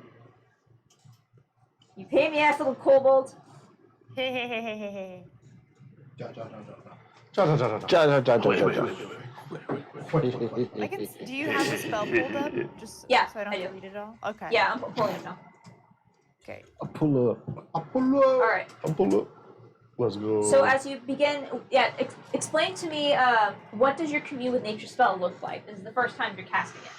you pay me ass little kobold. Hey, hey, hey, hey, hey, hey. Ja, ja, ja, ja, ja. Ja, ja, ja, ja. Ja, ja, ja, ja, ja, ja. I can. Do you have the spell pulled up? Just Yeah, so I don't I have do. to read it all. Okay. Yeah, I'm pulling it now. Okay. I'll pull up. Apollo! Alright. I'll pull up. Let's go. So as you begin, explain to me, what does your Commune with Nature spell look like? This is the first time you're casting it.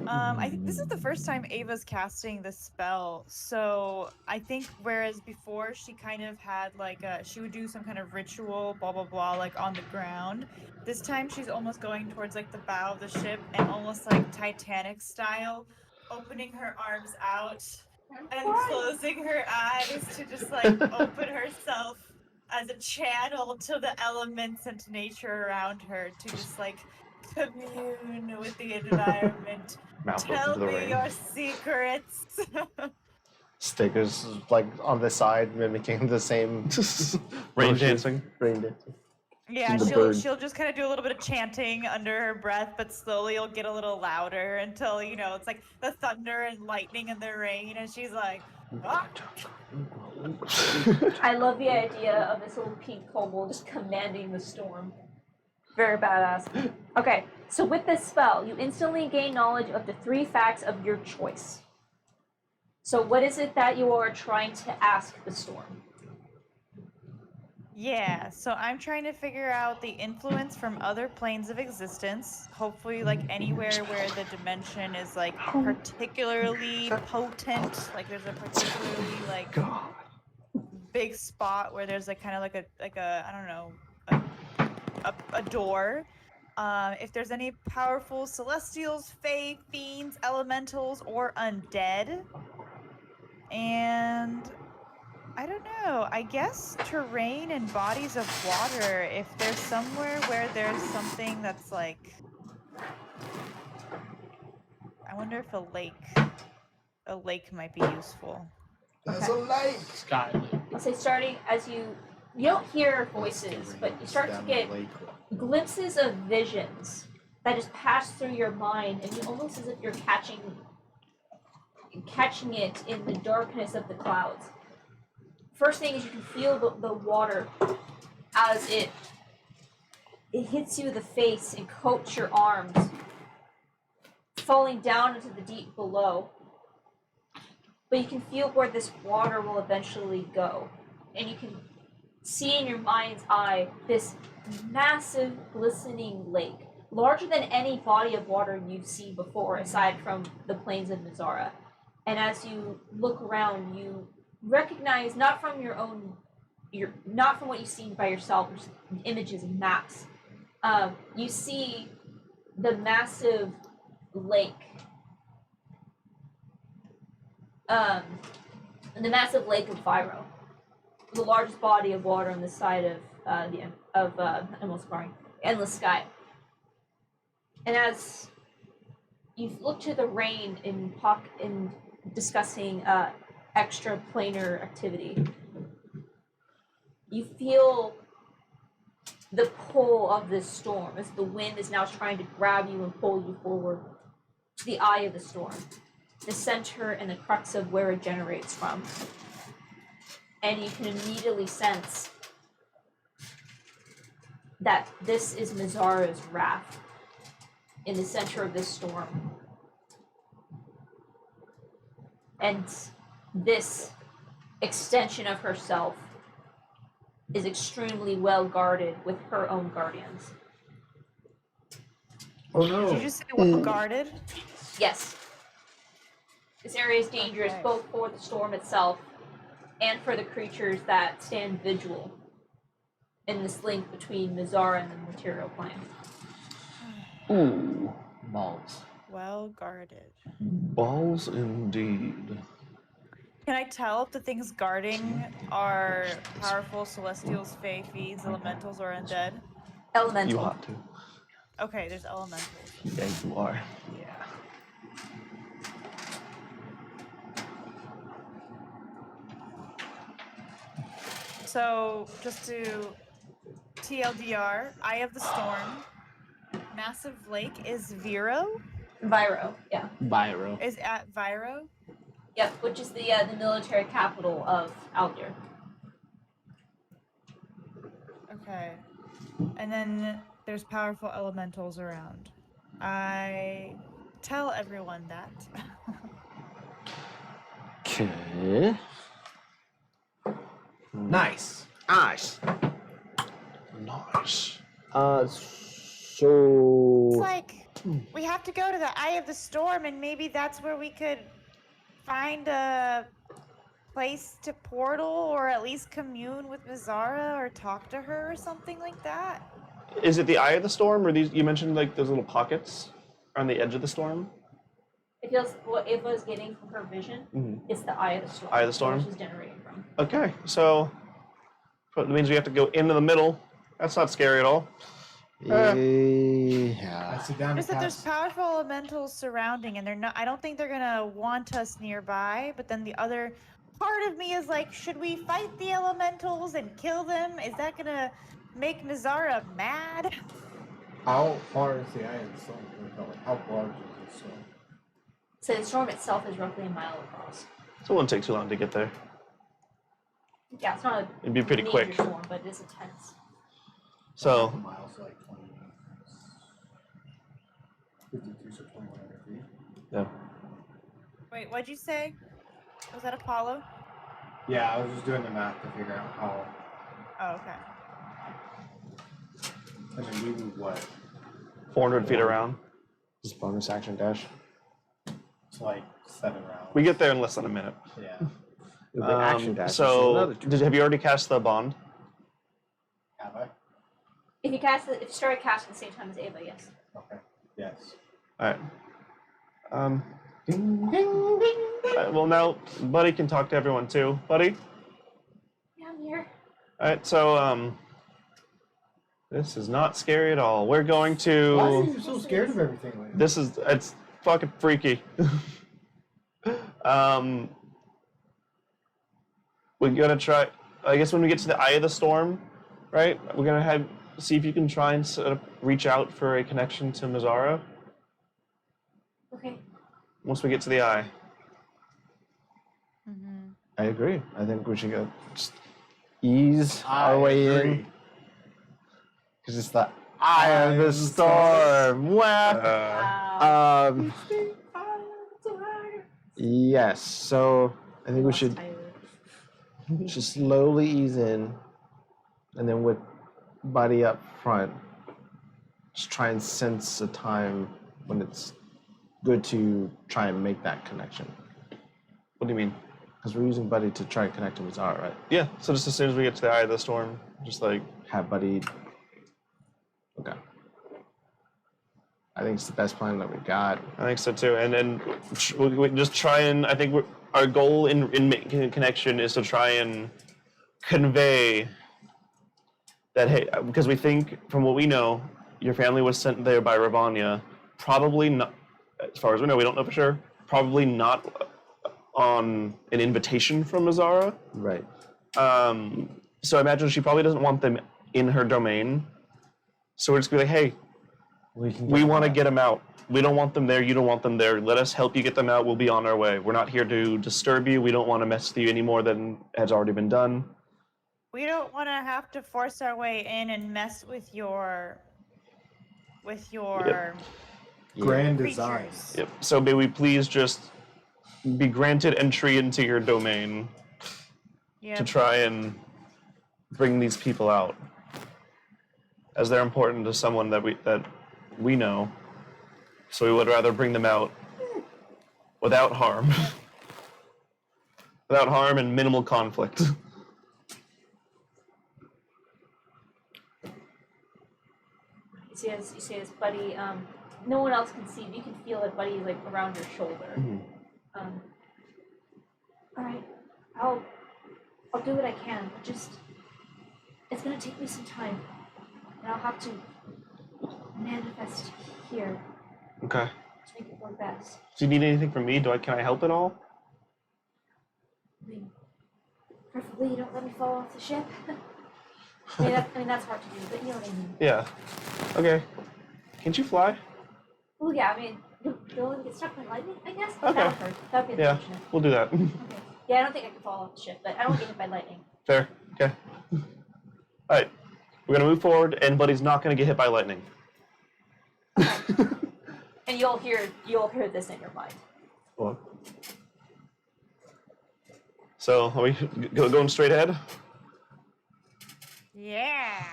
I think this is the first time Ava's casting this spell. So I think whereas before she kind of had like she would do some kind of ritual, blah blah blah, like on the ground. This time she's almost going towards like the bow of the ship and almost like Titanic style, opening her arms out and closing her eyes to just like open herself as a channel to the elements and nature around her to just like commune with the environment. Mouth Tell open to the me rain. your secrets. Stickers like on the side mimicking the same Rain motion. dancing. Rain dancing. Yeah, The she'll bird. she'll just kind of do a little bit of chanting under her breath, but slowly it'll get a little louder until it's like the thunder and lightning and the rain, and she's like, "Ah." I love the idea of this little pink kobold just commanding the storm. Very badass. Okay, so with this spell, you instantly gain knowledge of the 3 facts of your choice. So what is it that you are trying to ask the storm? Yeah, so I'm trying to figure out the influence from other planes of existence. Hopefully, like anywhere where the dimension is like particularly potent. Like there's a particularly like big spot where there's like kind of like a I don't know a door. If there's any powerful celestials, fae, fiends, elementals, or undead, and I don't know. I guess terrain and bodies of water. If there's somewhere where there's something that's like, I wonder if a lake might be useful. There's a lake! Sky Lake. So starting as you don't hear voices, but you start to get glimpses of visions that just pass through your mind, and you almost as if you're catching it in the darkness of the clouds. First thing is you can feel the water as it hits you in the face and coats your arms, falling down into the deep below. But you can feel where this water will eventually go, and you can see in your mind's eye this massive glistening lake, larger than any body of water you've seen before aside from the plains of Mizara. And as you look around, you recognize not from not from what you've seen by yourself, just images and maps. You see the massive lake, the massive lake of Fyro, the largest body of water on the side of Endless Sky. And as you look to the rain in discussing extraplanar activity, you feel the pull of this storm as the wind is now trying to grab you and pull you forward to the eye of the storm, the center and the crux of where it generates from. And you can immediately sense that this is Mizara's wrath in the center of this storm. And this extension of herself is extremely well guarded with her own guardians. Oh no. Did you just say well guarded? Yes. This area is dangerous Okay. both for the storm itself and for the creatures that stand vigil in this link between Mizara and the material plane. Ooh, Balls. Well guarded. balls indeed. Can I tell if the things guarding are powerful celestials, fae, fiends, elementals, or undead? Elemental. You ought to. Okay, there's elementals. Yeah, you are. Yeah. So, just to TLDR, Eye of the Storm, Massive Lake is Viro? Viro, yeah. Byro. Is at Viro? Yep, which is the military capital of Aldir. Okay. And then there's powerful elementals around. I tell everyone that. Okay. Nice. Nice. Nice. So It's like we have to go to the Eye of the Storm, and maybe that's where we could find a place to portal, or at least commune with Mizara, or talk to her, or something like that. Is it the Eye of the Storm, or these? You mentioned like those little pockets on the edge of the storm. It feels what Ava is getting from her vision. Mm-hmm. It's the Eye of the Storm. Eye of the Storm? Which is generating from. Okay, so that means we have to go into the middle. That's not scary at all. I yeah. sit down and Just that there's cast. powerful elementals surrounding, and they're not. I don't think they're gonna want us nearby. But then the other part of me is like, should we fight the elementals and kill them? Is that gonna make Mizara mad? How far is the eye of the storm? Can we tell it? How large is the storm? So the storm itself is roughly a mile across. So it won't take too long to get there. Yeah, it's not a It'd be pretty major quick. storm, but it is intense. So miles, like 20, 52, so 2,100 feet. yeah. Wait, what'd you say? Was that Apollo? Yeah, I was just doing the math to figure out how. Oh, okay. And then we move what? 400 feet around. Just bonus action dash. It's like 7 rounds. We get there in less than a minute. Yeah. The action dash. So Another two. have you already cast the bond? Have I? If you start casting at the same time as Ava, yes. Okay. Yes. All right. Well, now Buddy can talk to everyone too. Buddy. Yeah, I'm here. All right. So this is not scary at all. We're going Why are to. you so scared of everything lately? It's fucking freaky. We're gonna try. I guess when we get to the Eye of the Storm, right? We're gonna see if you can try and reach out for a connection to Mizara Okay. once we get to the Eye. Mm-hmm. I agree. I think we should go just ease our way in. Because it's the eye of the storm. Wow. Wow. Yes. So I think we should just slowly ease in, and then with Buddy up front, just try and sense a time when it's good to try and make that connection. What do you mean? Because we're using Buddy to try and connect to Mizara, right? Yeah. So just as soon as we get to the Eye of the Storm, just like Have Buddy. Okay. I think it's the best plan that we got. I think so too. And then we just try and I think our goal in making a connection is to try and convey that, hey, because we think from what we know, your family was sent there by Ravanya, probably not, as far as we know, we don't know for sure, probably not on an invitation from Mizara. Right. So I imagine she probably doesn't want them in her domain. So we're just gonna be like, hey, we want to get them out. We don't want them there. You don't want them there. Let us help you get them out. We'll be on our way. We're not here to disturb you. We don't want to mess with you any more than has already been done. We don't want to have to force our way in and mess with your Grand design. creatures. Yep. So may we please just be granted entry into your domain Yeah. to try and bring these people out, as they're important to someone that we know. So we would rather bring them out without harm, without harm and minimal conflict. You see his buddy. No one else can see, but you can feel it, buddy, like around your shoulder. All right, I'll do what I can. But just it's gonna take me some time, and I'll have to manifest here Okay. to make it work best. Do you need anything from me? Can I help at all? I mean, preferably you don't let me fall off the ship. I mean that's hard to do, but you know what I mean. Yeah. Okay. Can't you fly? Well, yeah, I mean, you'll get struck by lightning, I guess. Okay. That would hurt. That would be Yeah, unfortunate. we'll do that. Okay. Yeah, I don't think I can fall off the ship, but I don't get hit by lightning. Fair. Okay. All right. We're gonna move forward, and Buddy's not gonna get hit by lightning. And you'll hear this in your mind. What? So are we going straight ahead? Yeah.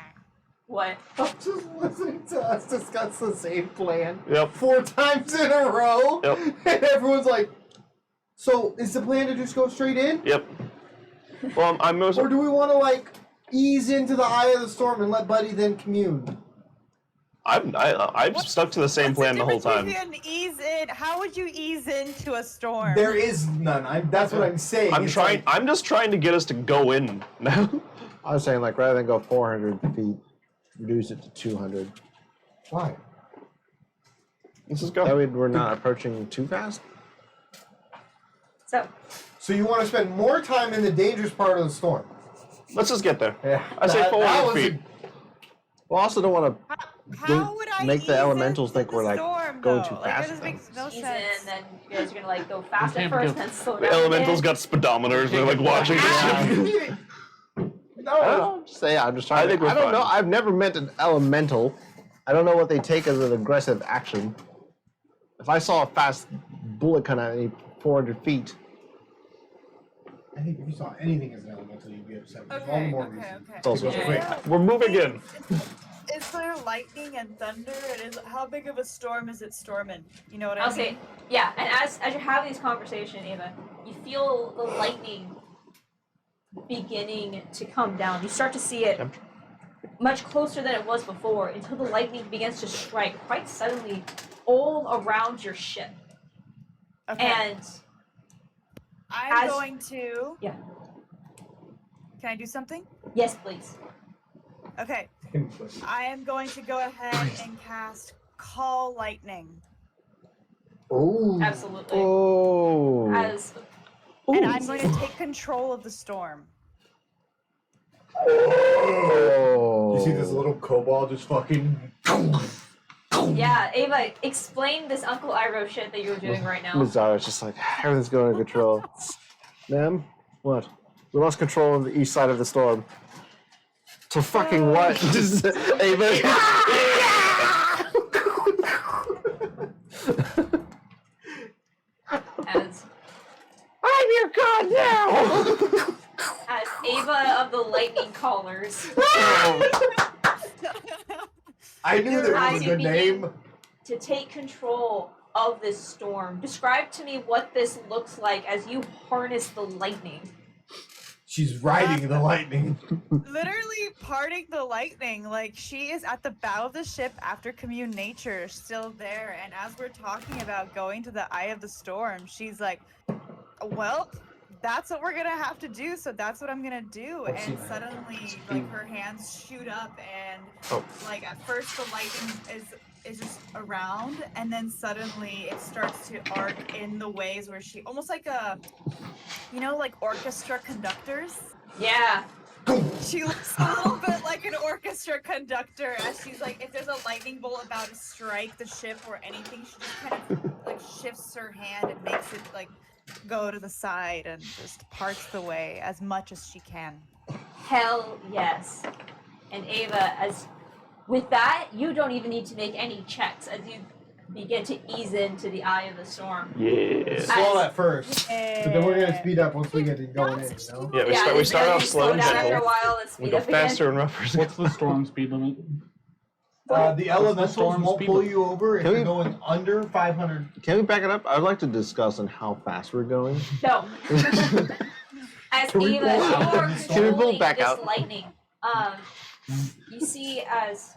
What? Just listening to us discuss the same plan Yep. 4 times in a row. Yep. And everyone's like, so is the plan to just go straight in? Yep. Well, I'm most. Or do we want to, like, ease into the eye of the storm and let Buddy then commune? I've stuck to the same plan the whole time. Ease in. How would you ease into a storm? There is none. That's what I'm saying. I'm It's trying. like- I'm just trying to get us to go in now. I was saying, like, rather than go 400 feet, reduce it to 200. Why? Let's just That go. way we're not approaching too fast. So, So you want to spend more time in the dangerous part of the storm? Let's just get there. Yeah. I say 400 feet. We also don't want to How would I make the ease elementals into think the we're, like, storm, going though? too Like, fast that just with makes no ease in, sense. then you guys are gonna like go fast at can't first, go- then slow The down. elementals again. got speedometers. They're like watching the ship. No, I'm just trying. I think we're I don't know. fine. I've never met an elemental. I don't know what they take as an aggressive action. If I saw a fast bullet come at me 400 feet, I think if you saw anything as an elemental, you'd be upset. There's all the more reason. it's also Yeah. We're moving in. Is there lightning and thunder? And how big of a storm is it storming? You know what I I'll mean? say, yeah, and as you're having this conversation, Ava, you feel the lightning beginning to come down. You start to see it much closer than it was before until the lightning begins to strike quite suddenly all around your ship. Okay. And I'm as- going to. Yeah. Can I do something? yes, please. Okay. I am going to go ahead and cast Call Lightning. Oh. Absolutely. oh, As And I'm going to take control of the storm. oh. You see this little kobold just fucking. yeah, Ava, explain this Uncle Iroh shit that you're doing right now. Mizara's just like everything's going under control. Ma'am, what? We lost control of the east side of the storm. To fucking what? Just Ava. As I'm your god now! as Ava of the Lightning Callers. I knew there As was a you good begin name. to take control of this storm. Describe to me what this looks like as you harness the lightning. She's riding the lightning. Literally parting the lightning. Like, she is at the bow of the ship after Commune Nature, still there. And as we're talking about going to the eye of the storm, she's like, well, that's what we're gonna have to do, so that's what I'm gonna do. And suddenly, like, her hands shoot up, and like at first the lightning is just around, and then suddenly it starts to arc in the ways where she almost like a, you know, like orchestra conductors. Yeah. She looks a little bit like an orchestra conductor as she's like, if there's a lightning bolt about to strike the ship or anything, she just kind of like shifts her hand and makes it like go to the side and just parts the way as much as she can. Hell yes. And Ava, as with that, you don't even need to make any checks as you begin to ease into the eye of the storm. Yeah. Slow at first, but then we're gonna speed up once we get it going in. You know? Yeah, we Yeah, start. We it's start gonna off be slow and down after a gentle. while. And We speed go up again. faster and rougher. What's the storm speed limit? The elementals storm won't speed pull limit? you over if Can you're we- going under 500. Can we back it up? I'd like to discuss on how fast we're going. No. As Can we Eva, pull you out? are Can we pull controlling back this out? lightning. You see as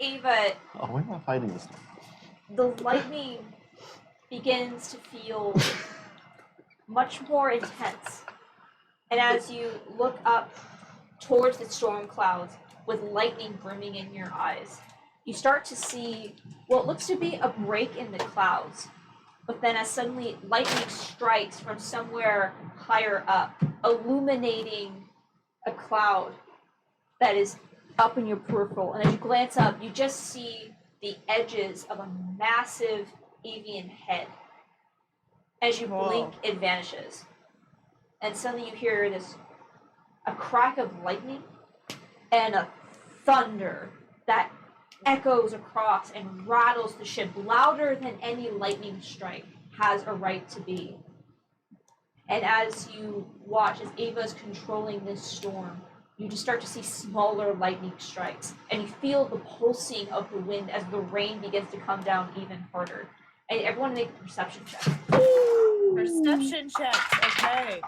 Eva, Oh, we're not fighting this time. the lightning begins to feel much more intense. And as you look up towards the storm clouds with lightning brimming in your eyes, you start to see what looks to be a break in the clouds. But then as suddenly lightning strikes from somewhere higher up, illuminating a cloud that is up in your peripheral. And as you glance up, you just see the edges of a massive avian head. As you Whoa. blink, it vanishes. And suddenly you hear a crack of lightning and a thunder that echoes across and rattles the ship louder than any lightning strike has a right to be. And as you watch as Ava's controlling this storm, you just start to see smaller lightning strikes, and you feel the pulsing of the wind as the rain begins to come down even harder. And everyone make a perception check. Perception checks. Okay.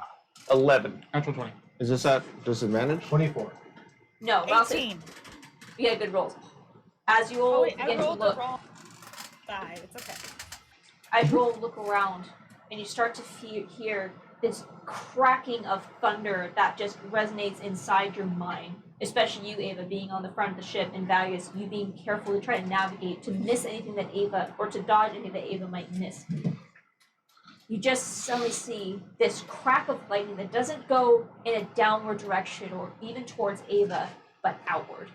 11. Natural 20. Is this at disadvantage? 24. No, I'll say 18. you had good rolls. As you all Oh wait, I begin to rolled the look, wrong die. It's okay. as you all look around, and you start to hear this cracking of thunder that just resonates inside your mind. Especially you, Ava, being on the front of the ship, and Valius, you being careful to try to navigate, to miss anything that Ava, or to dodge anything that Ava might miss. You just suddenly see this crack of lightning that doesn't go in a downward direction or even towards Ava, but outward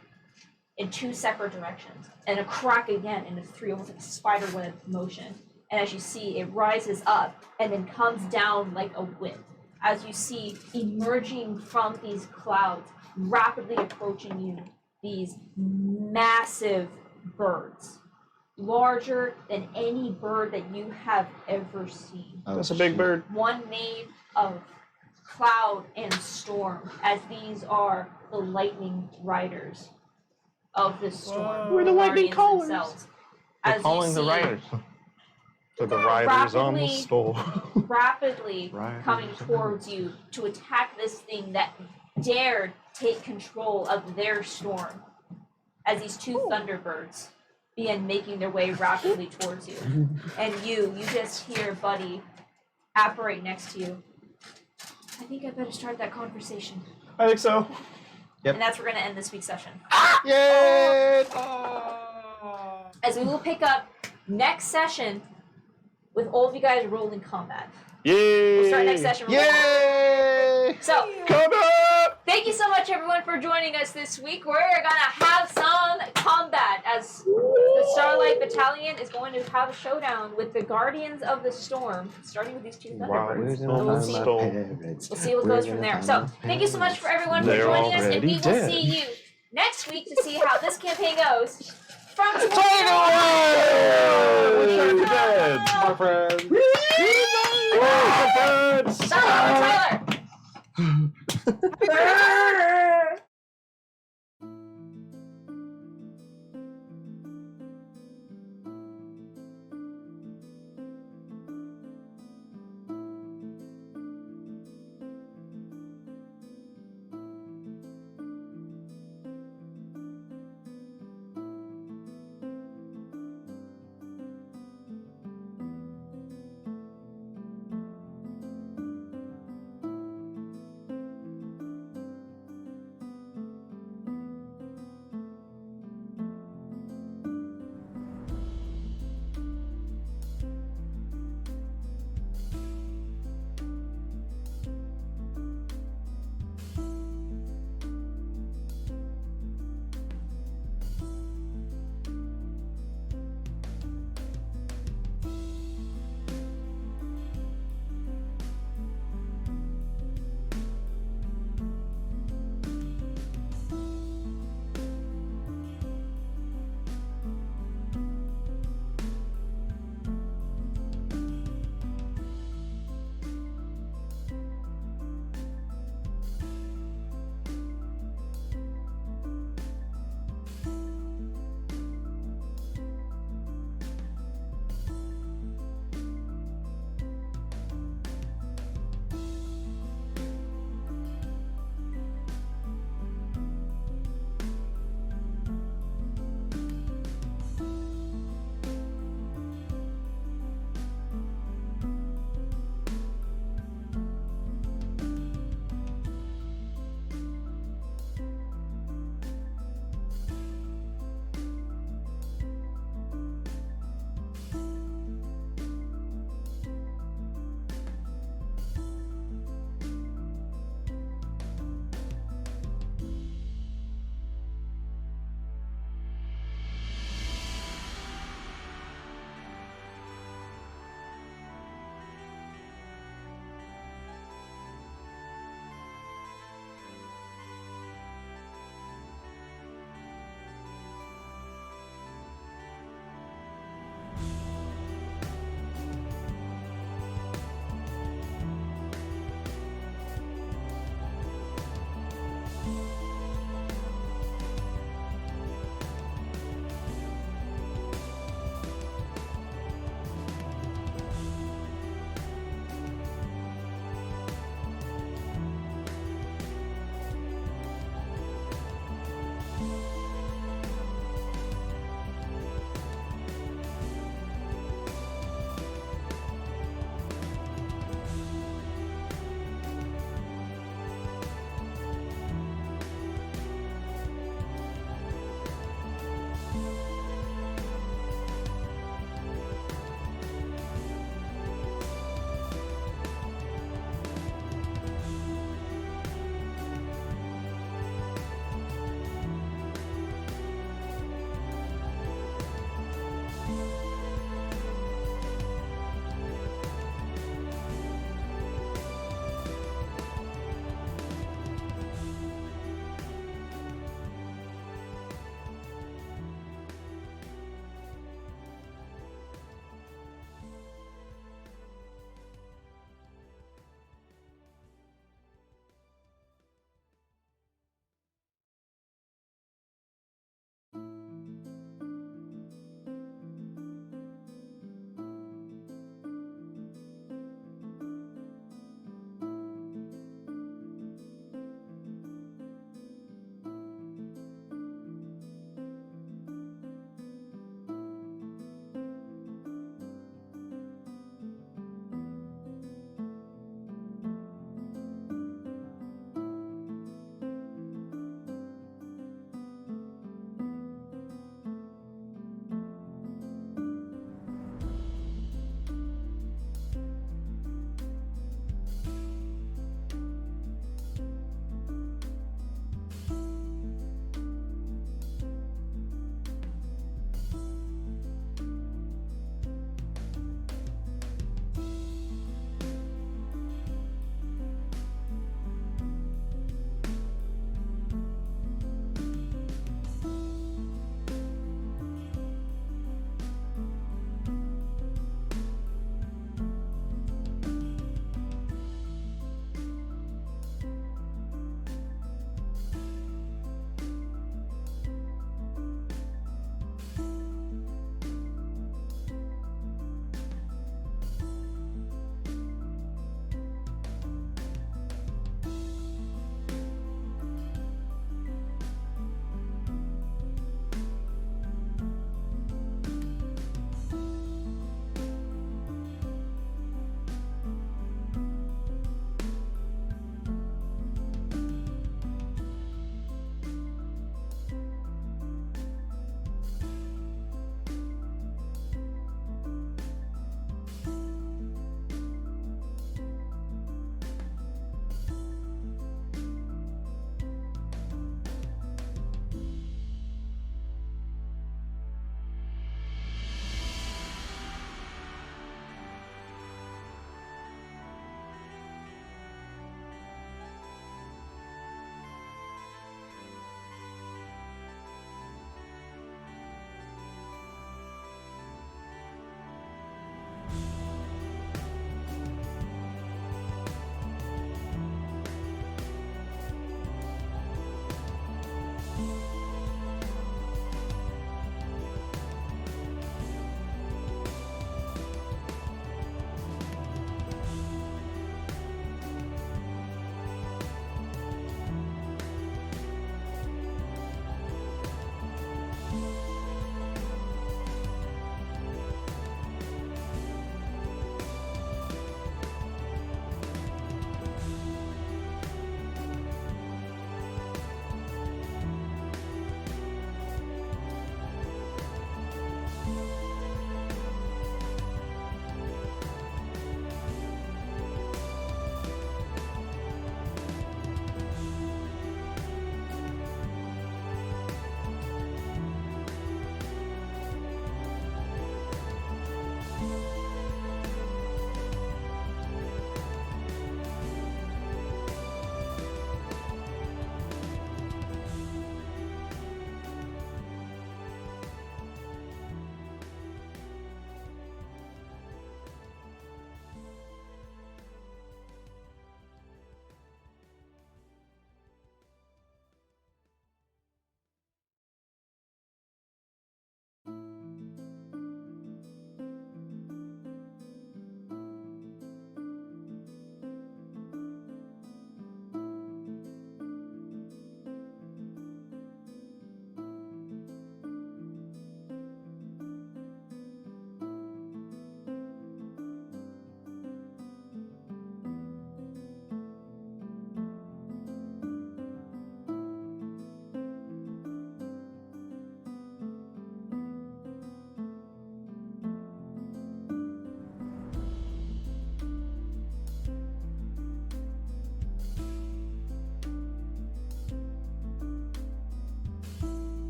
in two separate directions. And a crack again in a three, almost like a spider web motion. And as you see, it rises up and then comes down like a whip. As you see, emerging from these clouds, rapidly approaching you, these massive birds. Larger than any bird that you have ever seen. Oh, That's a big shoot. bird. One made of cloud and storm, as these are the lightning riders of the storm. Whoa. We're the lightning Guardians callers. themselves. They're As you calling the see riders. To the riders on the Rapidly- storm. rapidly Riders coming on towards you to attack this thing that dared take control of their storm, as these two thunderbirds begin making their way rapidly towards you. And you just hear Buddy apparate next to you. I think I better start that conversation. I think so. Yep. And that's where we're gonna end this week's session. Yay! As we will pick up next session with all of you guys rolling combat. Yay! We'll start next session. with Yay! So, Come up! thank you so much, everyone, for joining us this week. We're gonna have some combat as the Starlight Battalion is going to have a showdown with the Guardians of the Storm, starting with these two Thunderbirds. Wow. We'll see. We'll see what goes from there. So, thank you so much for everyone for They're joining us, and we already will dead. see you next week to see how this campaign goes. From Take it away!